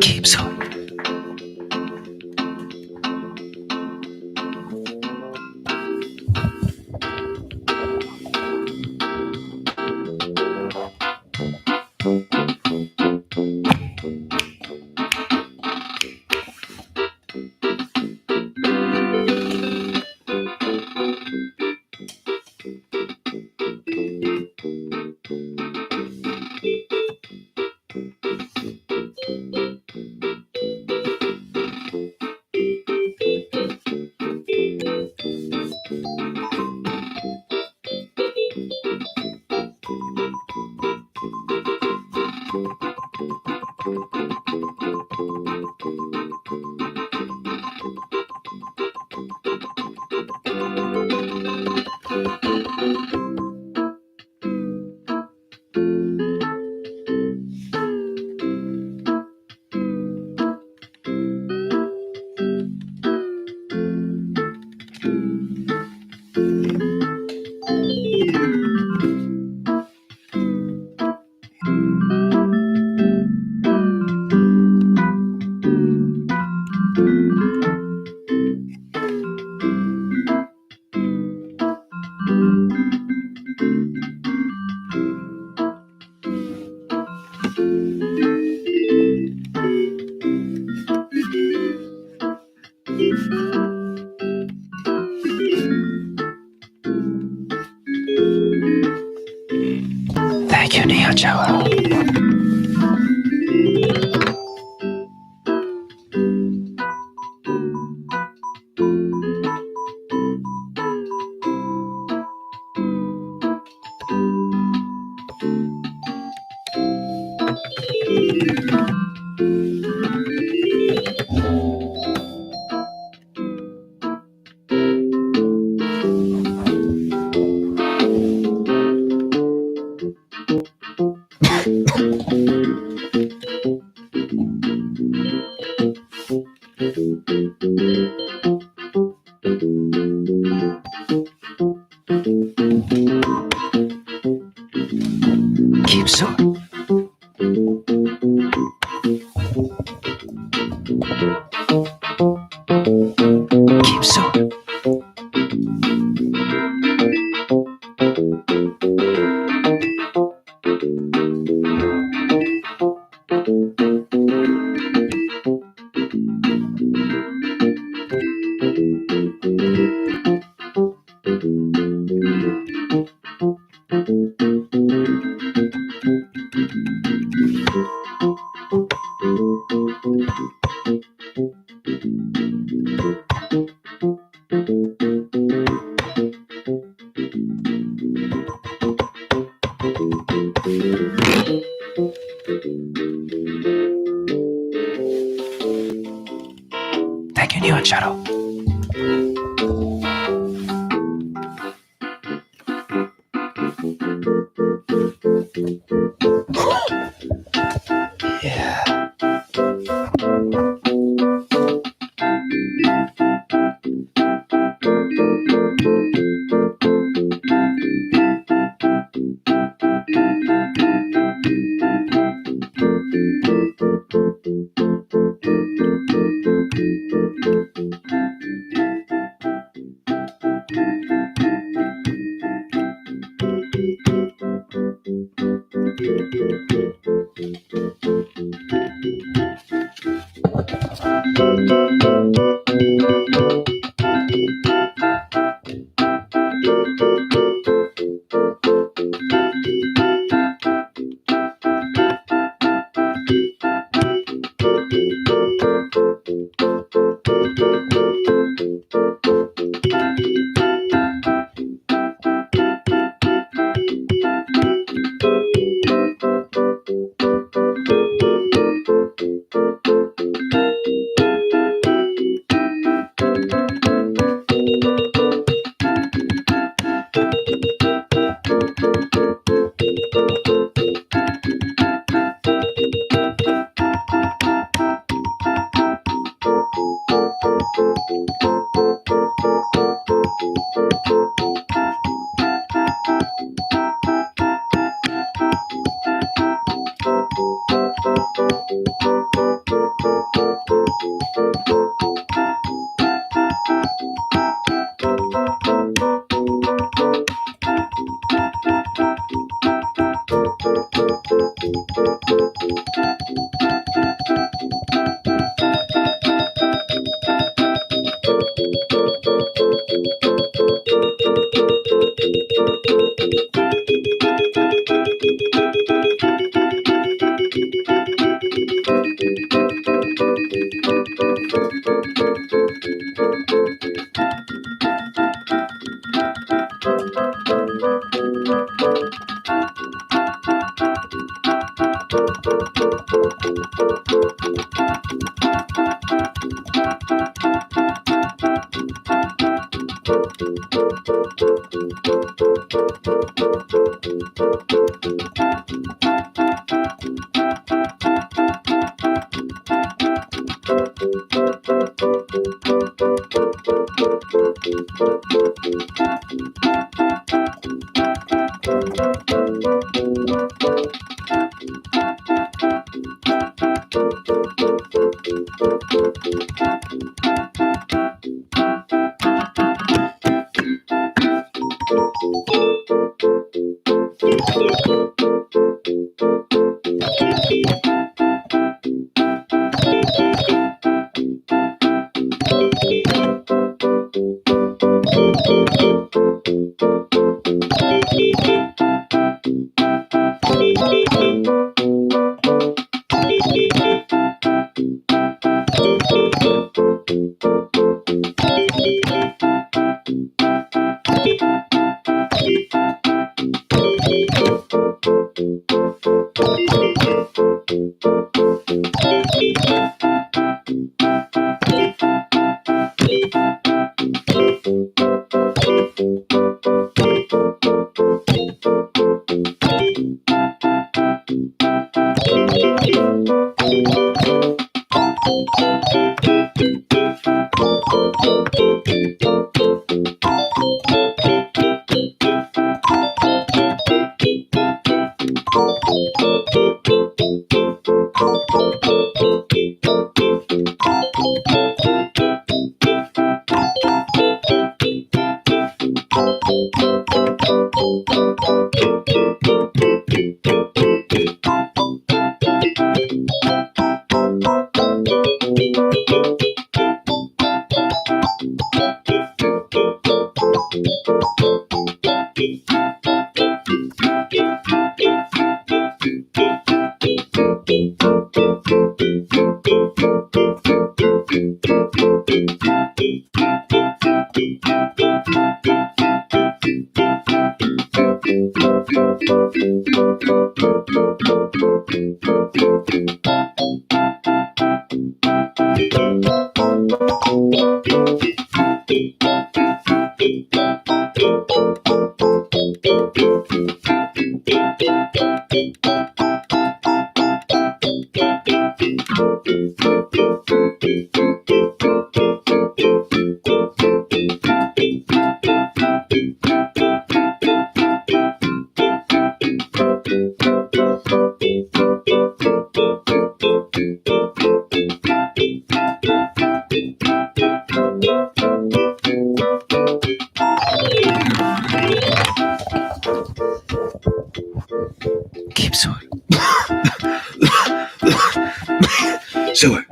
Keep sore. Thank you, Nia Chao. Keep sore. Keep sore. Sewer.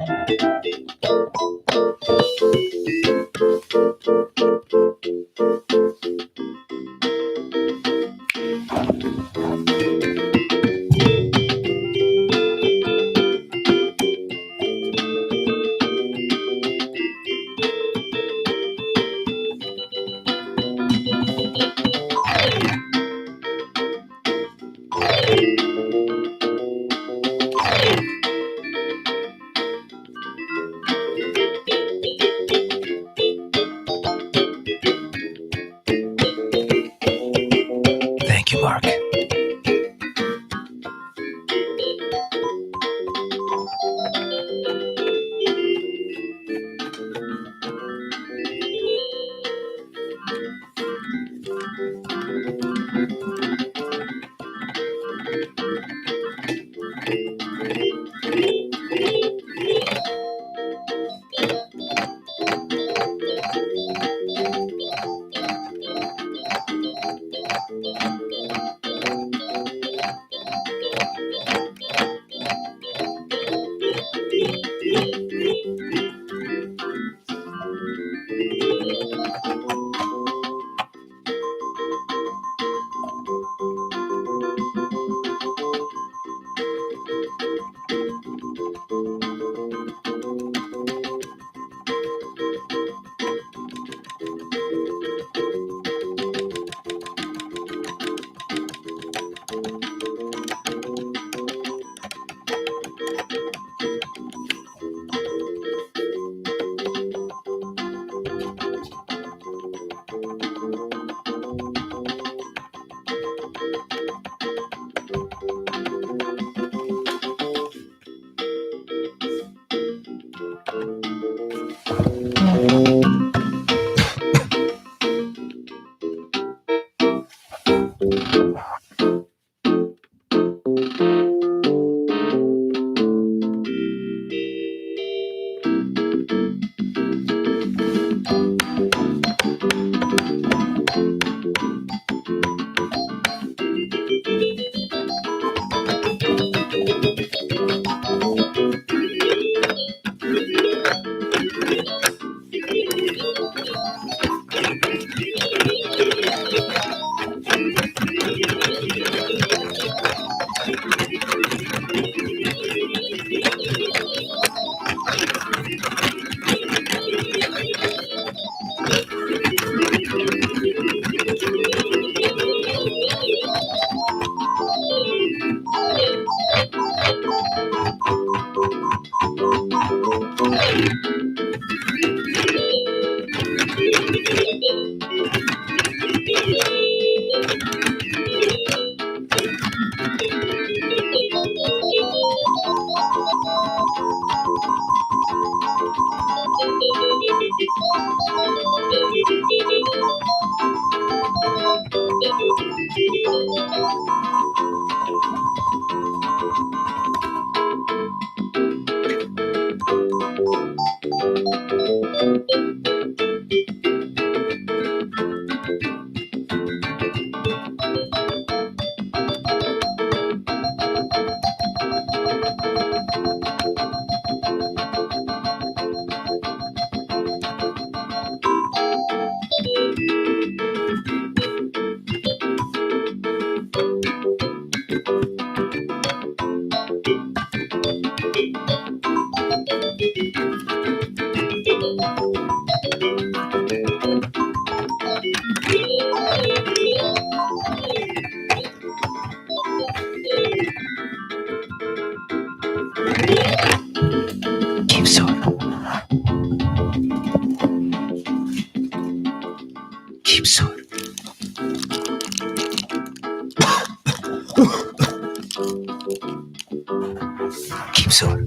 Thank you, Mark. Keep sore. Keep sore. Keep sore.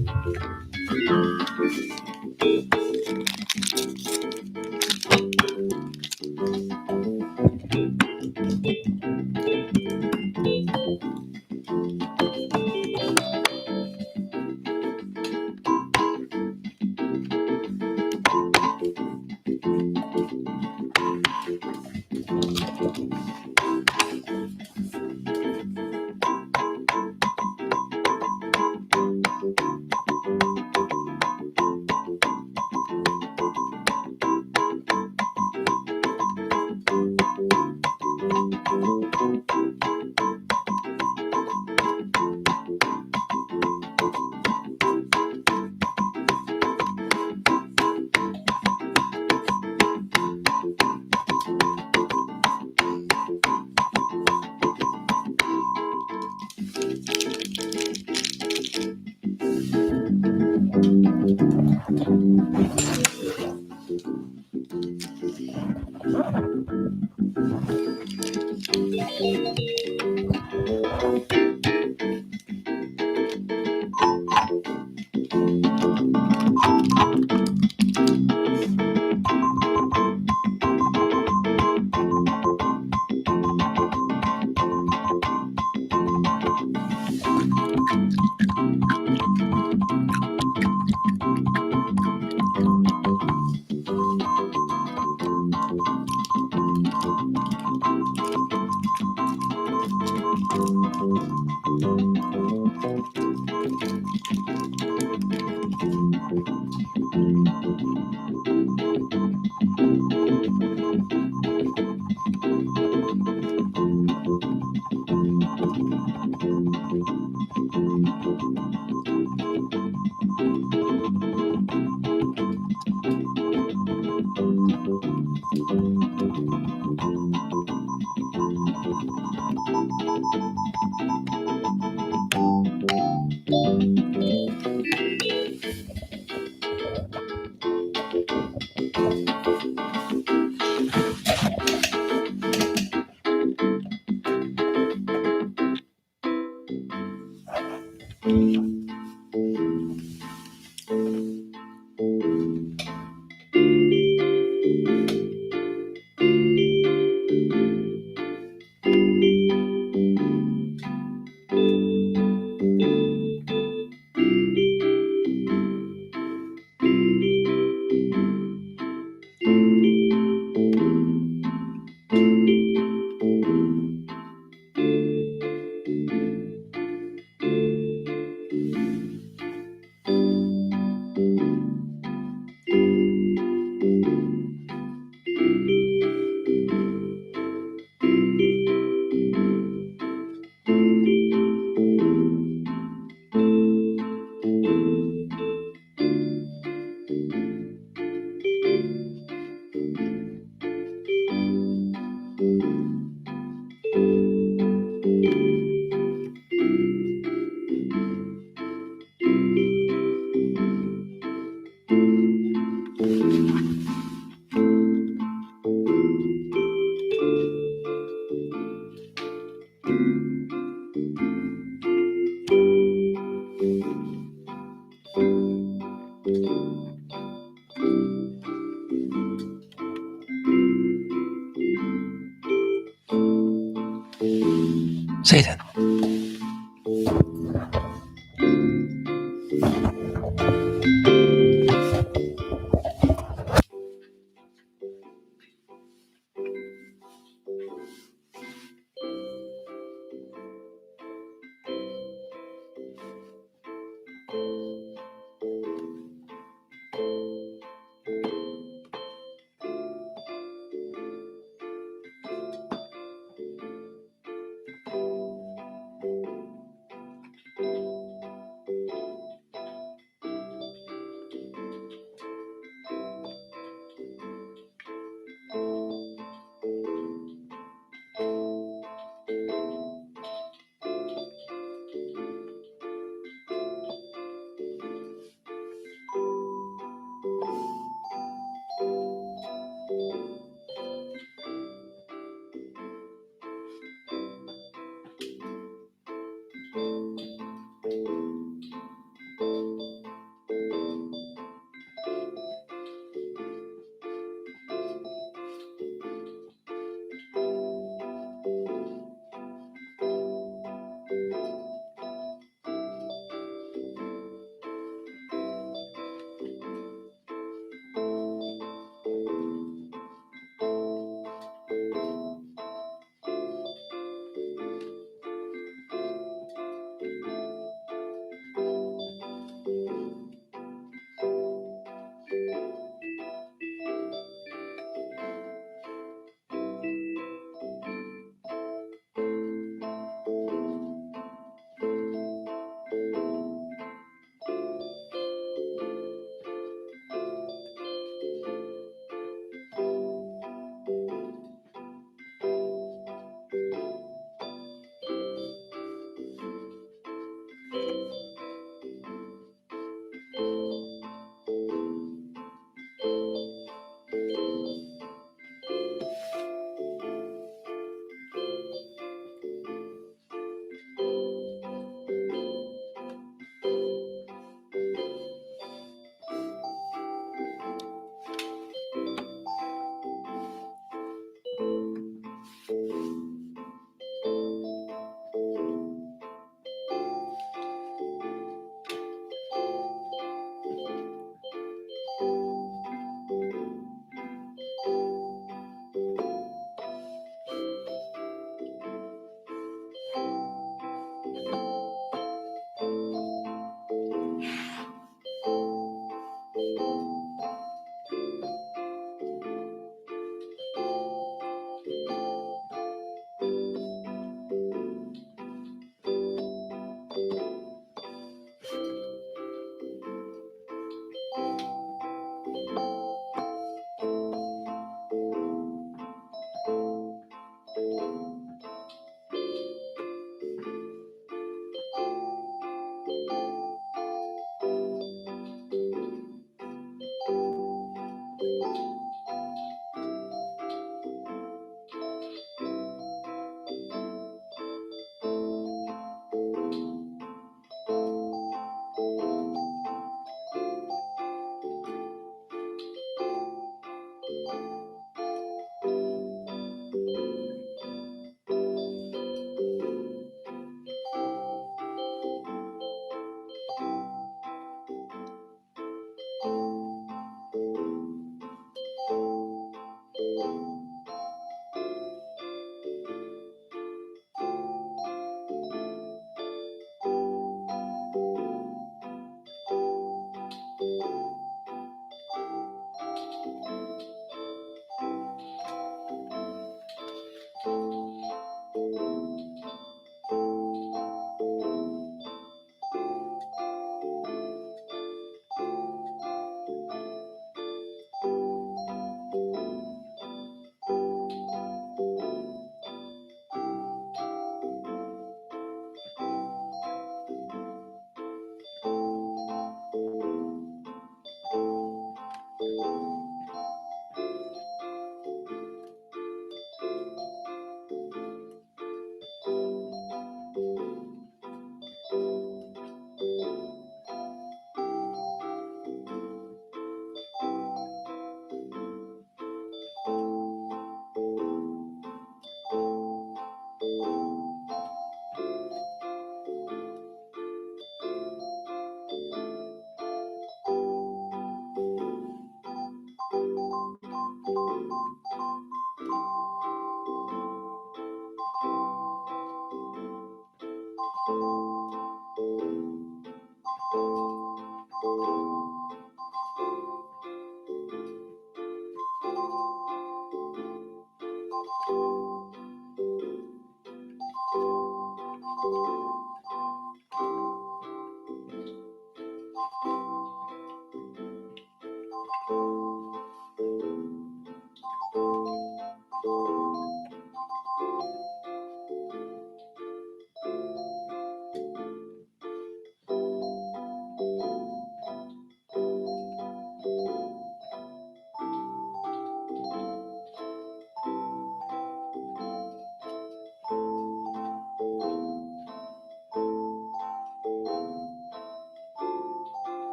Satan.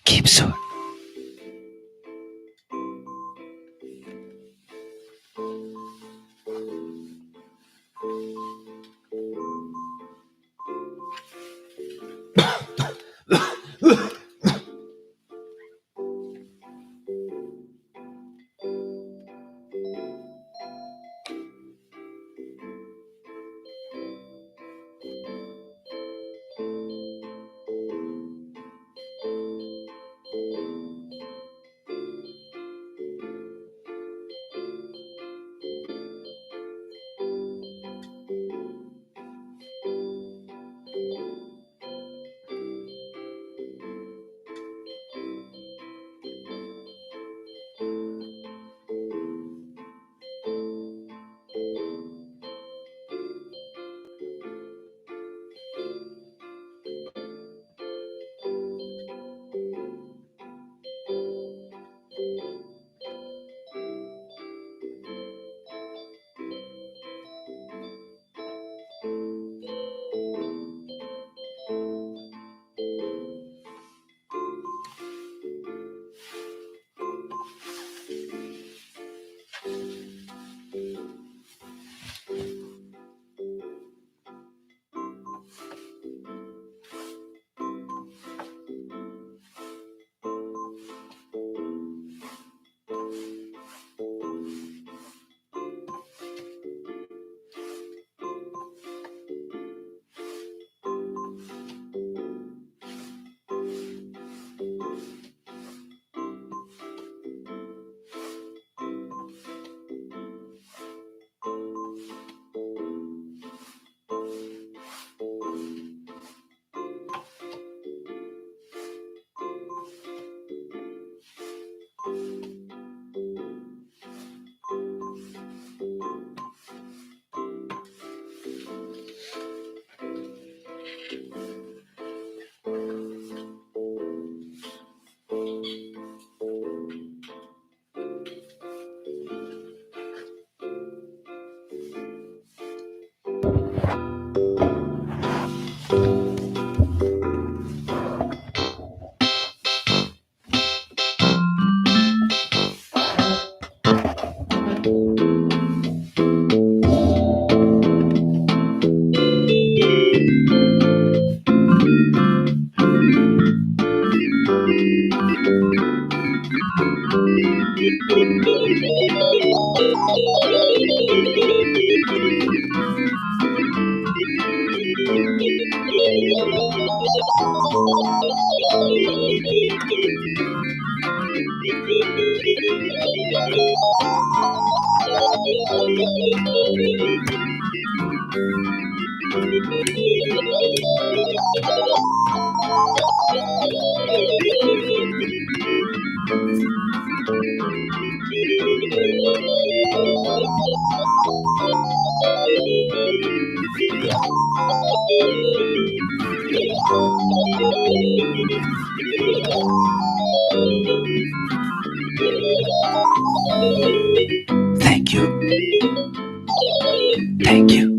Keep so. Thank you. Thank you.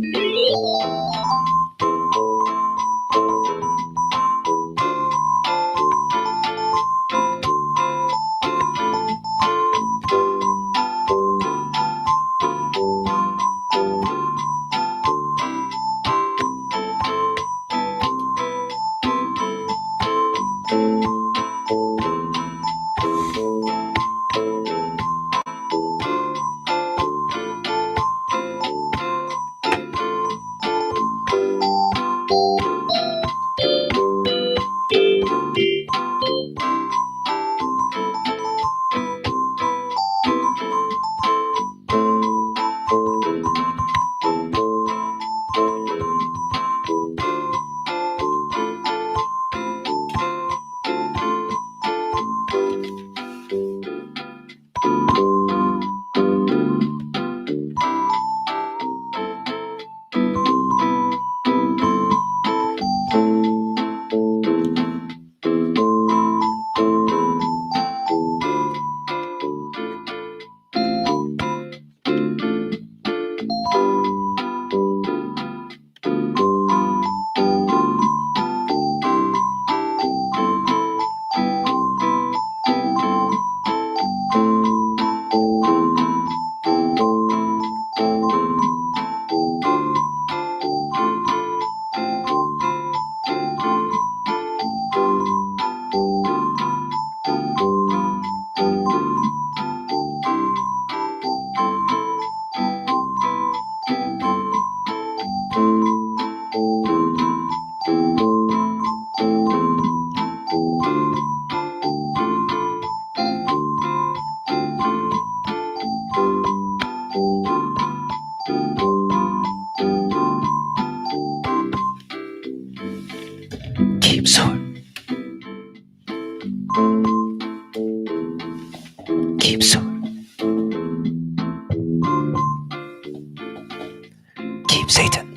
Keep sore. Keep sore. Keep Satan.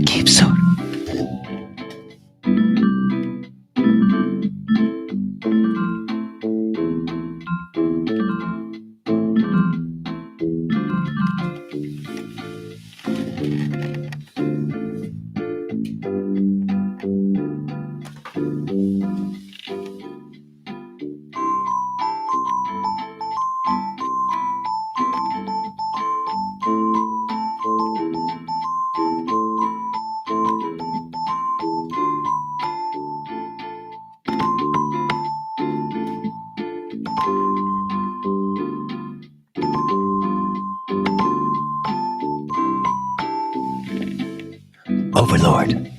Keep so. Overlord.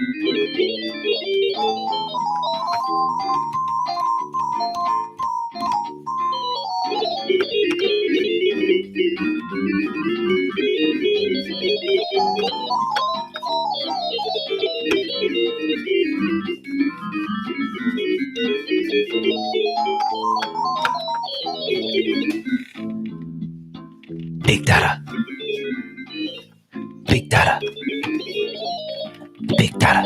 Big data. Big data. Big data.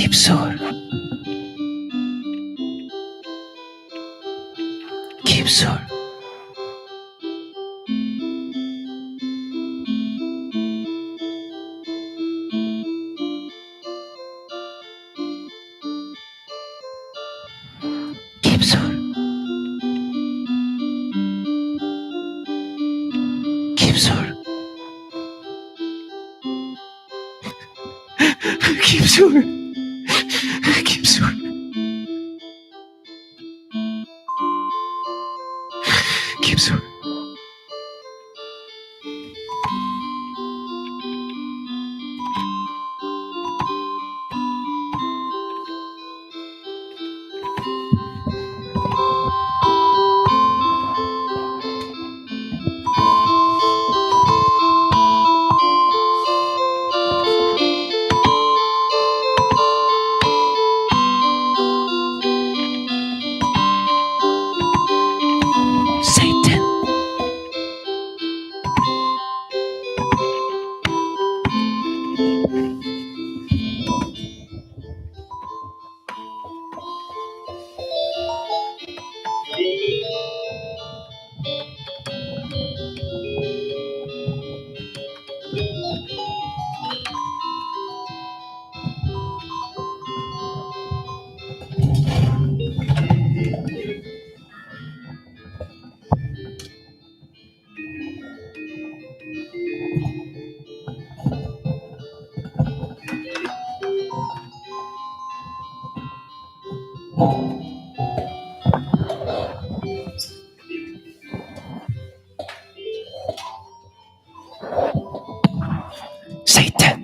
Keep Kipsur. Keep sore. Keep sore. Keep sore. Satan. Satan.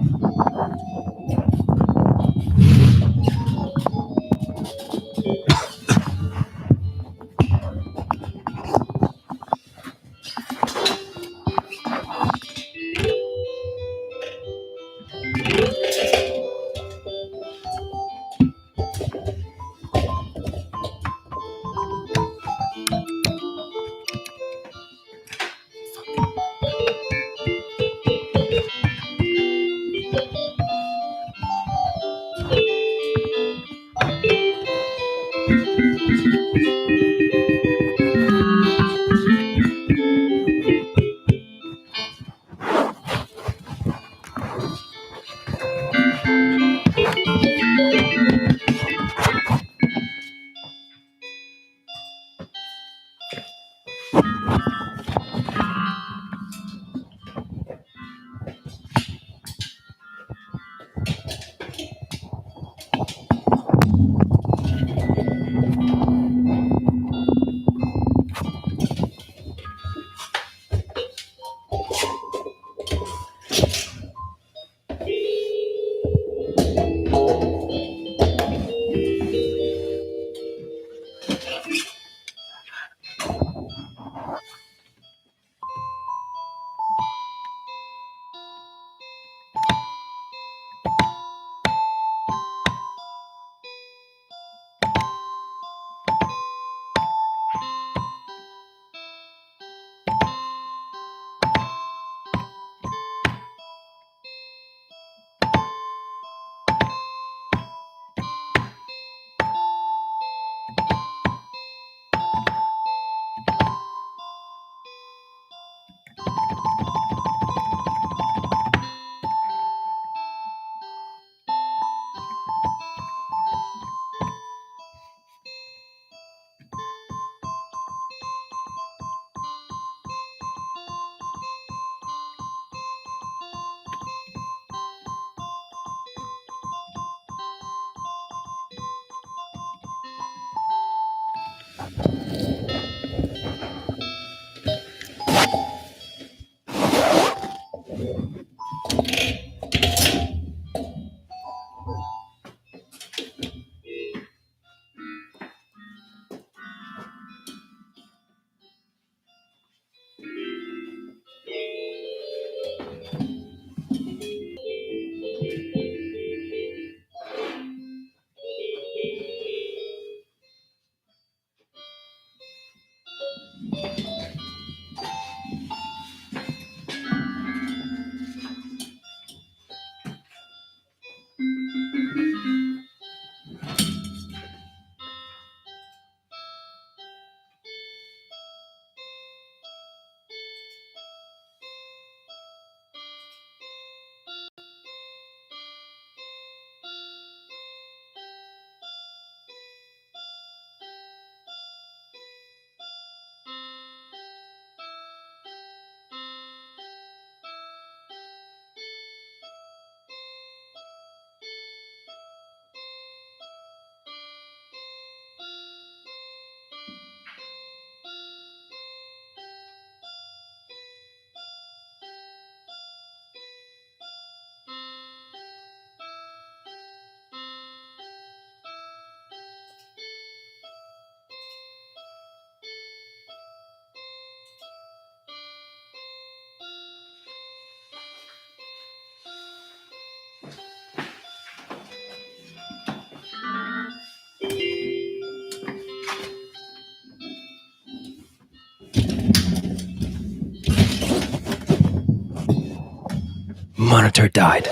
monitor died.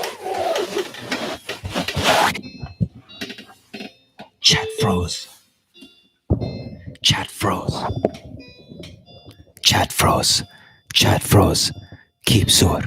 Chat froze. Chat froze. Chat froze. Chat froze. Keep sur.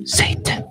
Satan.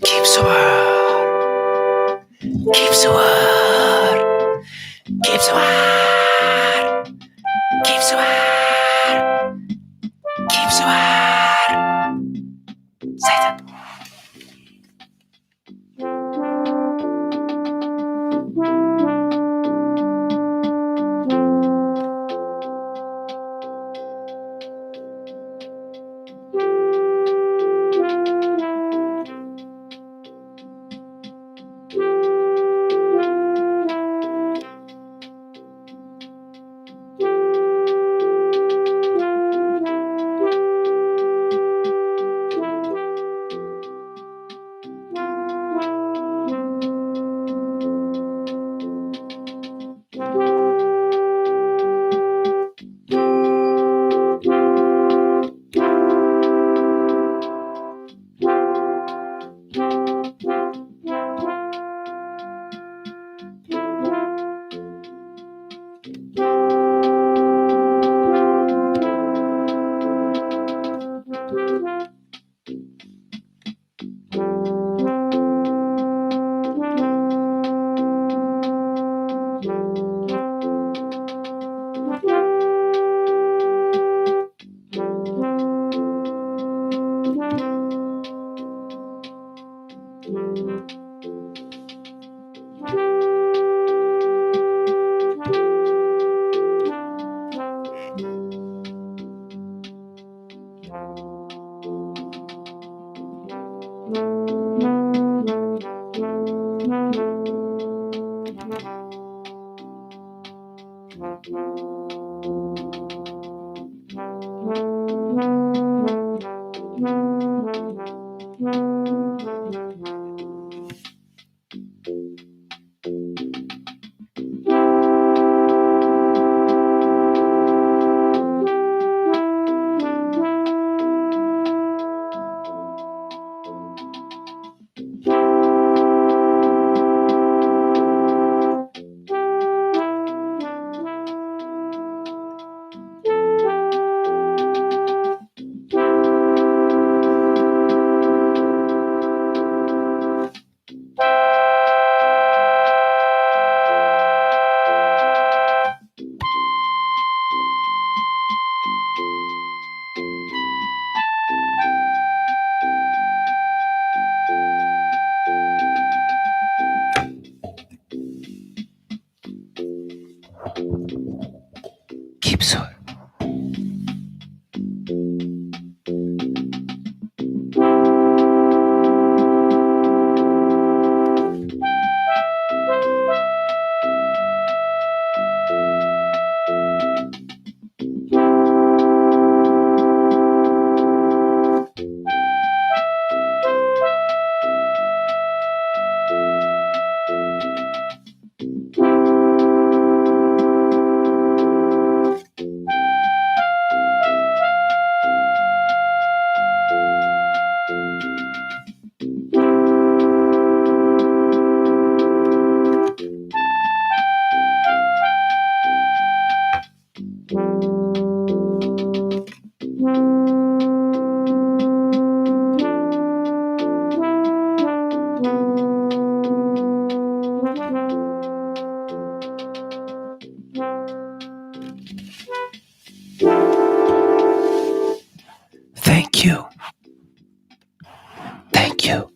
Keeps the word. Keeps the word. Keeps the word. Keeps the word. Keeps the word. Say that. Keeps the Thank you. Thank you.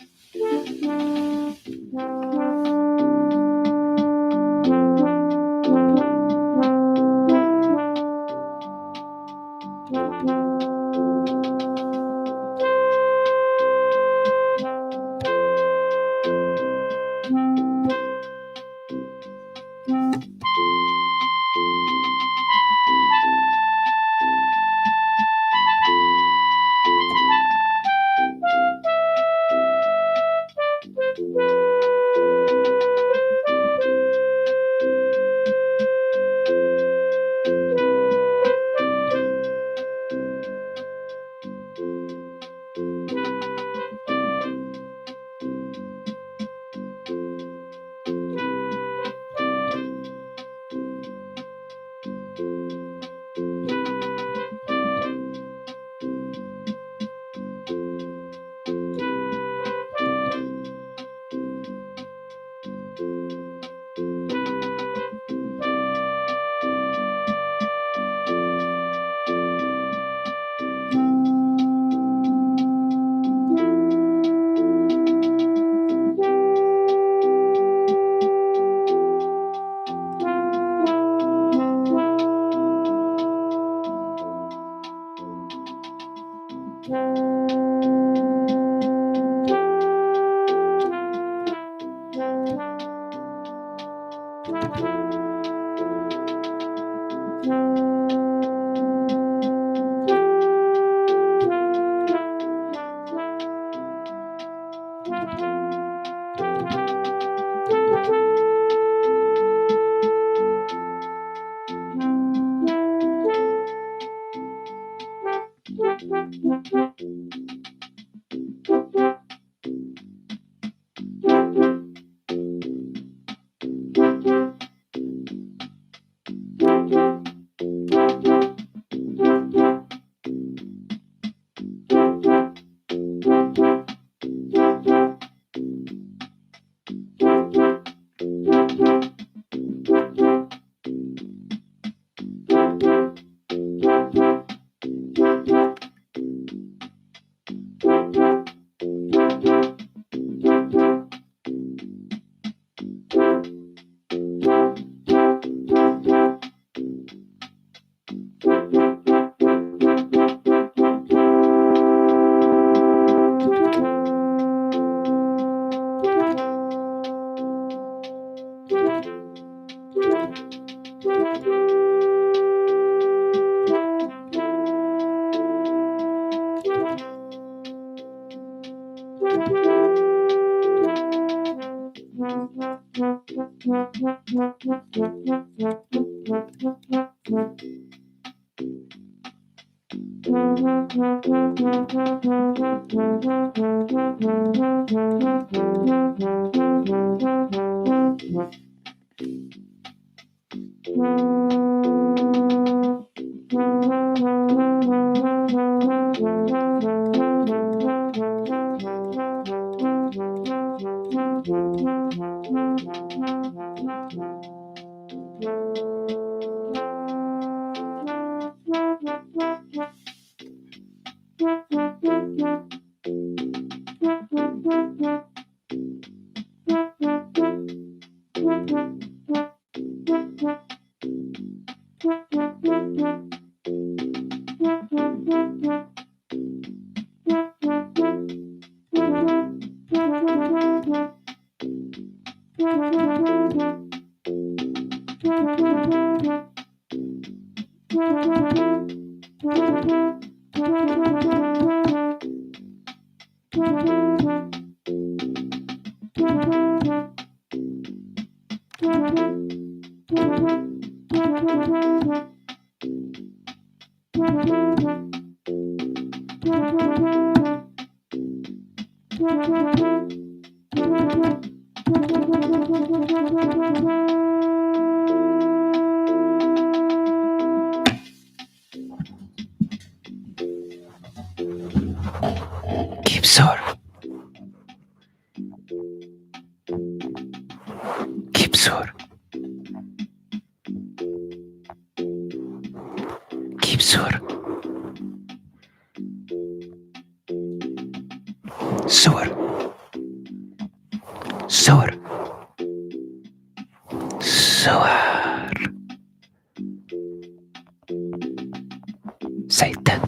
Kipsor. Kipsor. Kipsor. Sor. Sor. Soar. Satan.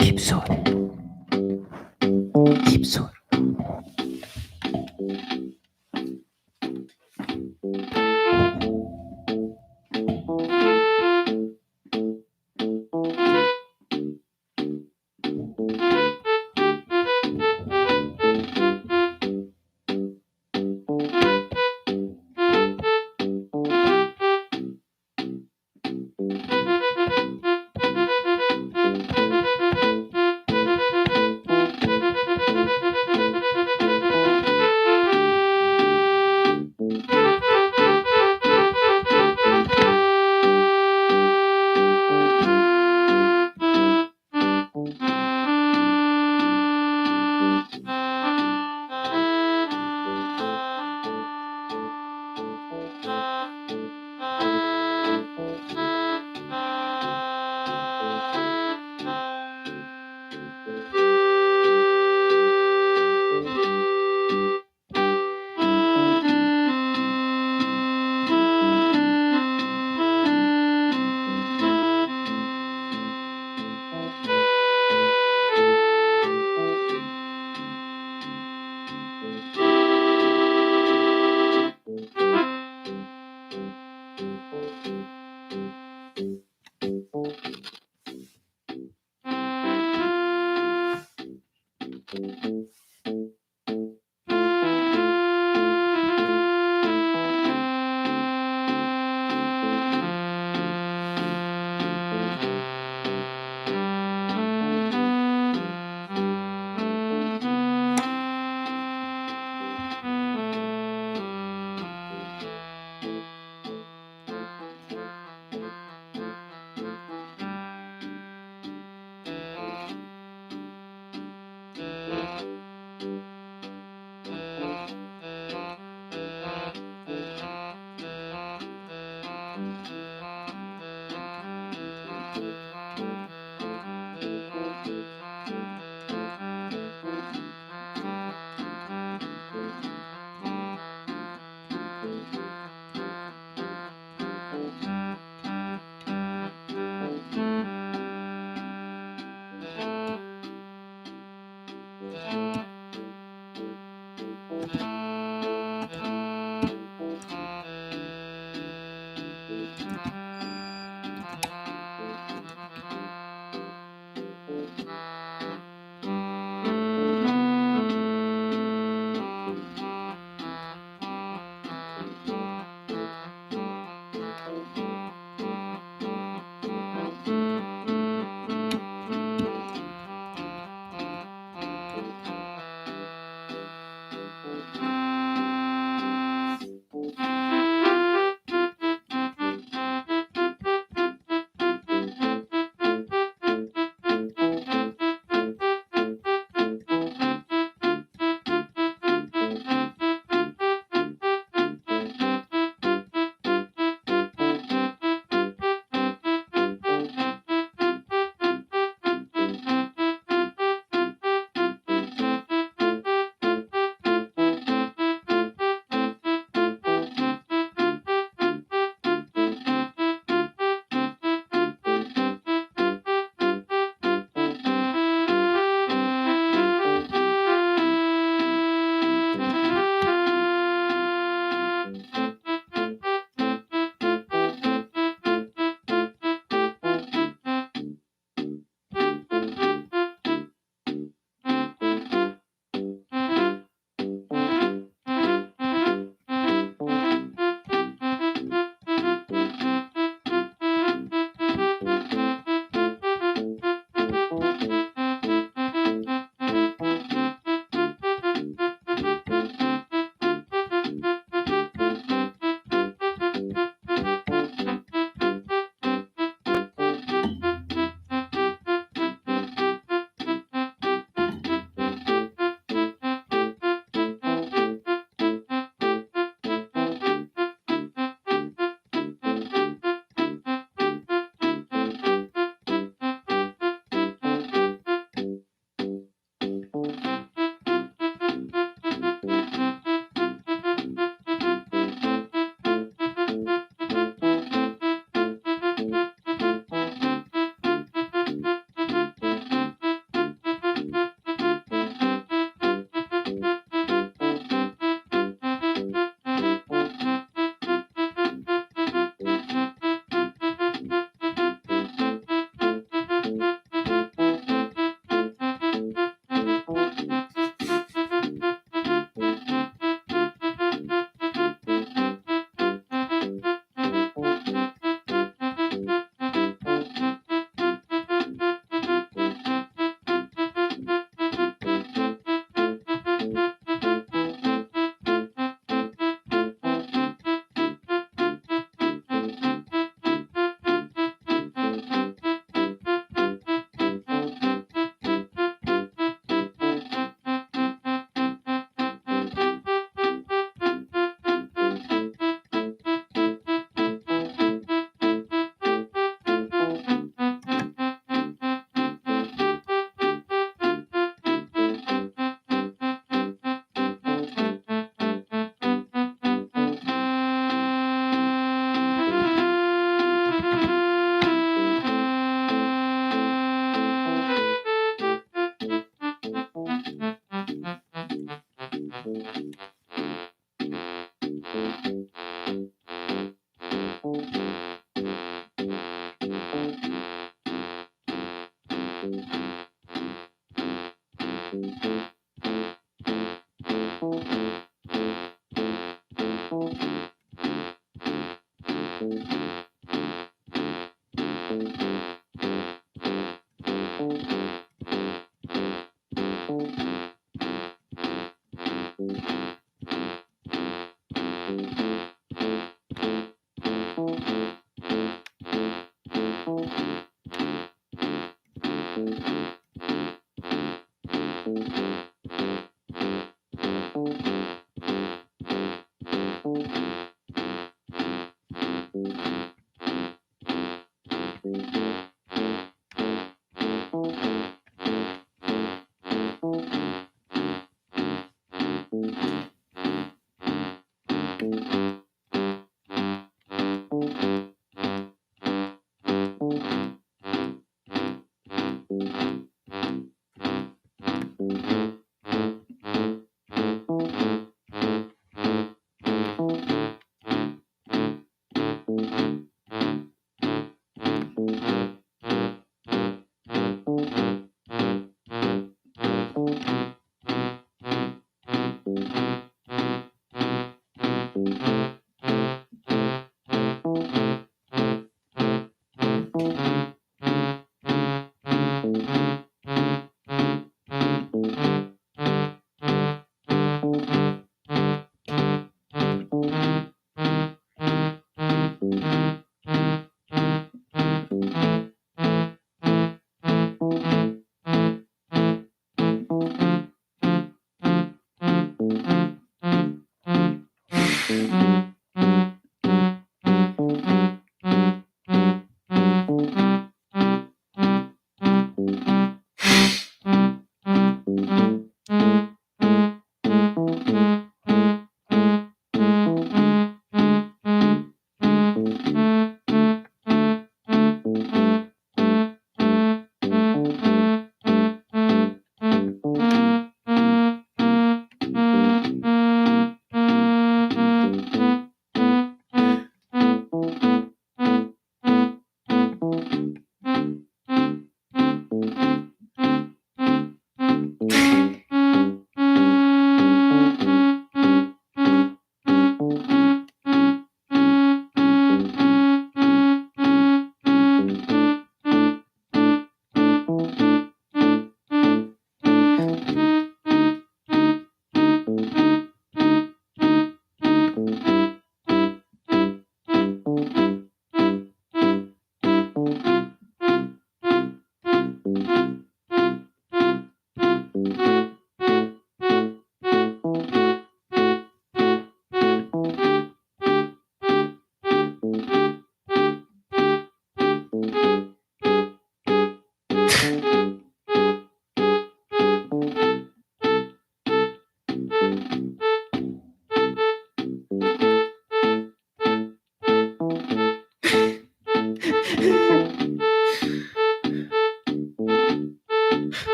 입술. 입술.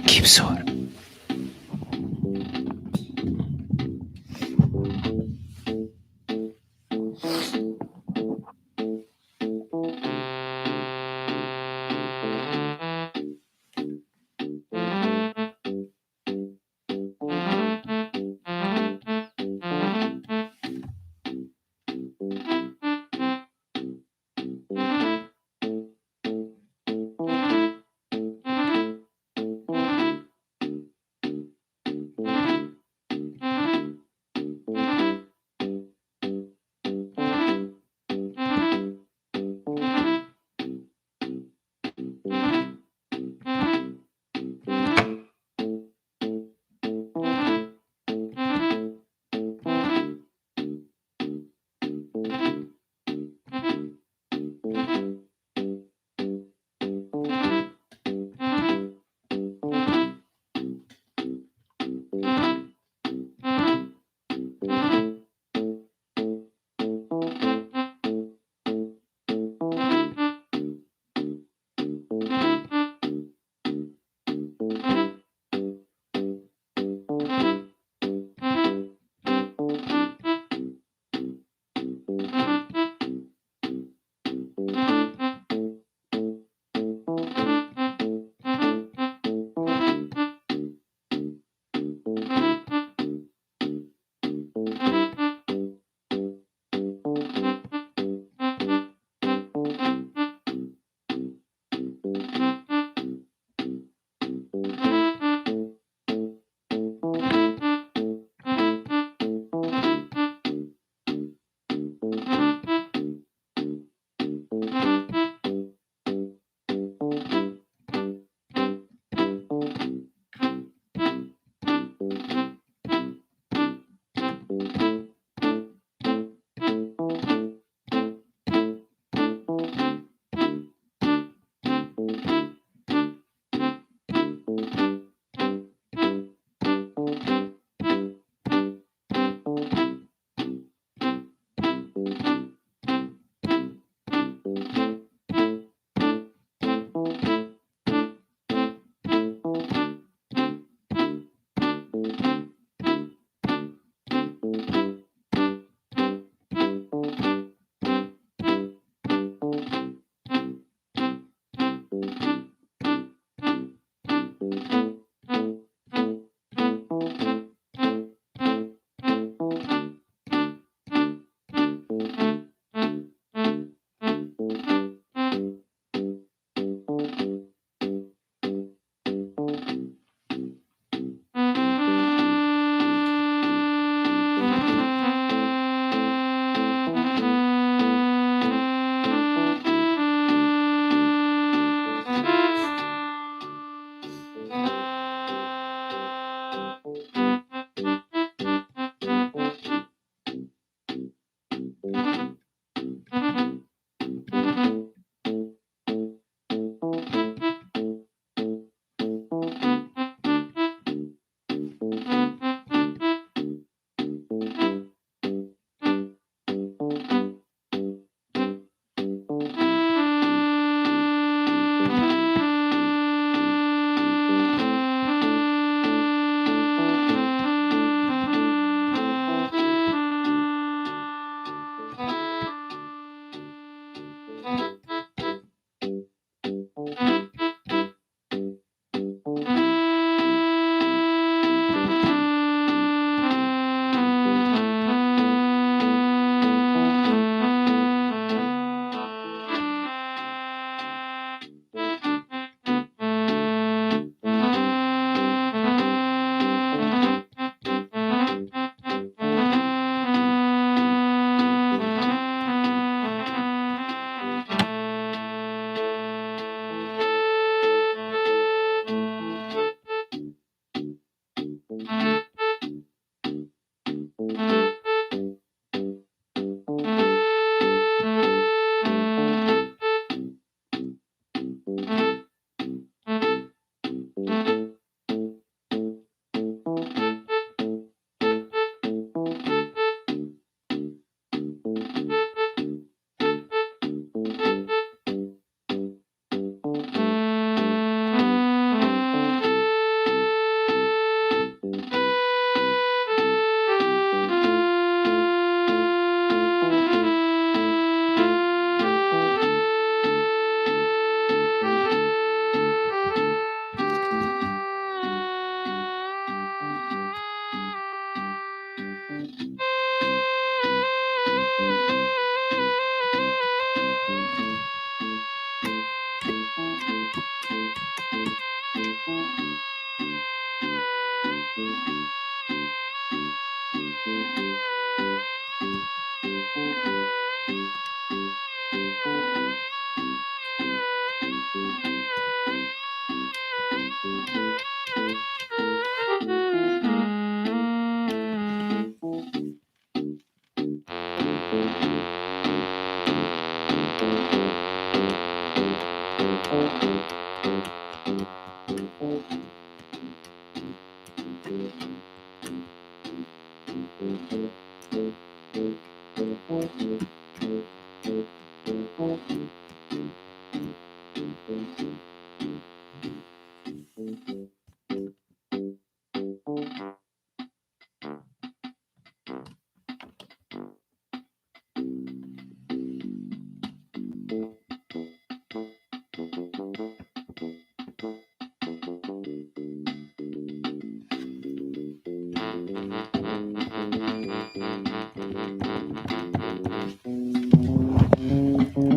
Kipsor.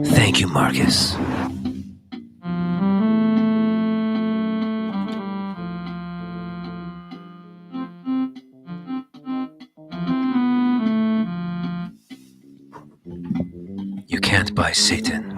Thank you, Marcus. You can't buy Satan.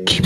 Keep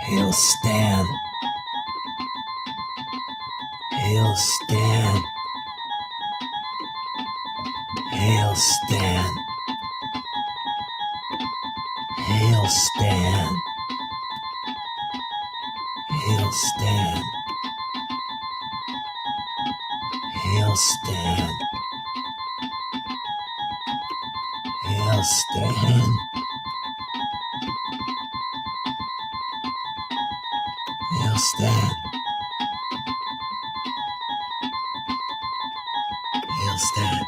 Hail Stan. Hail Stan. Hail Stan. Hail Stan. Hail Stan. Hail Stan. Hail Stan. Hail Stan. Hail Stan.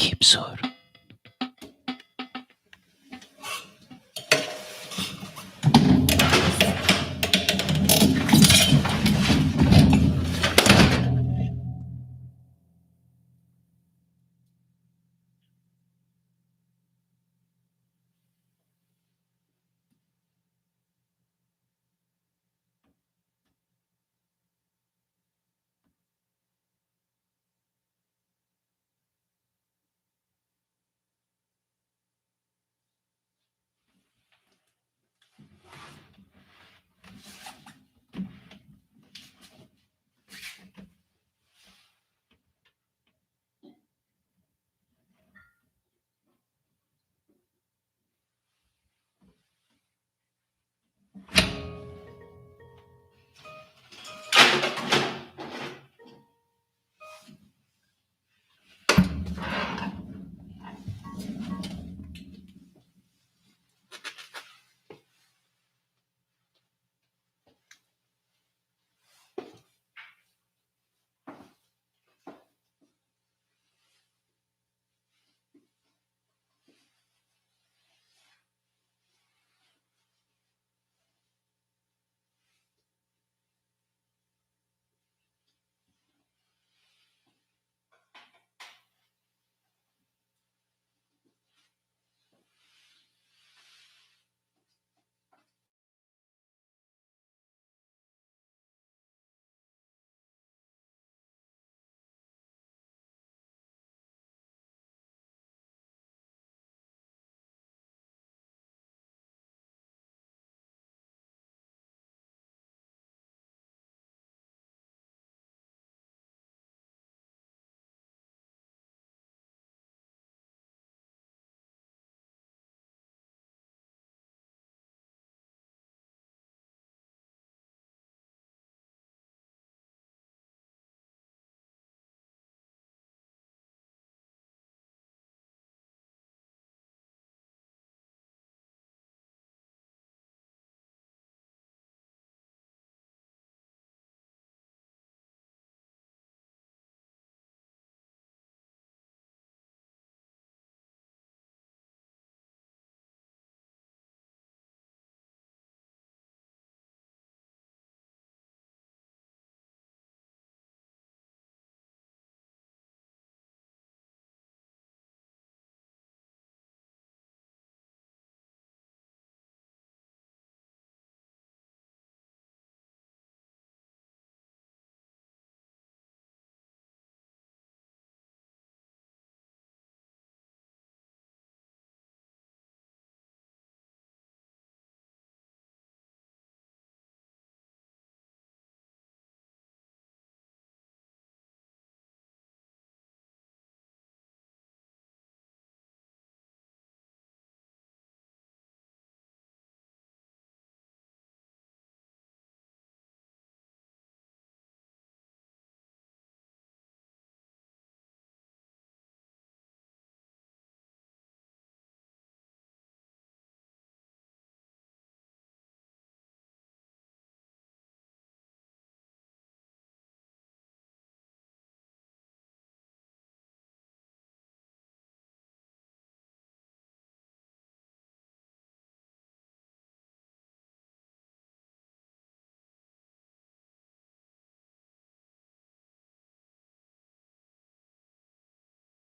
Hip sur.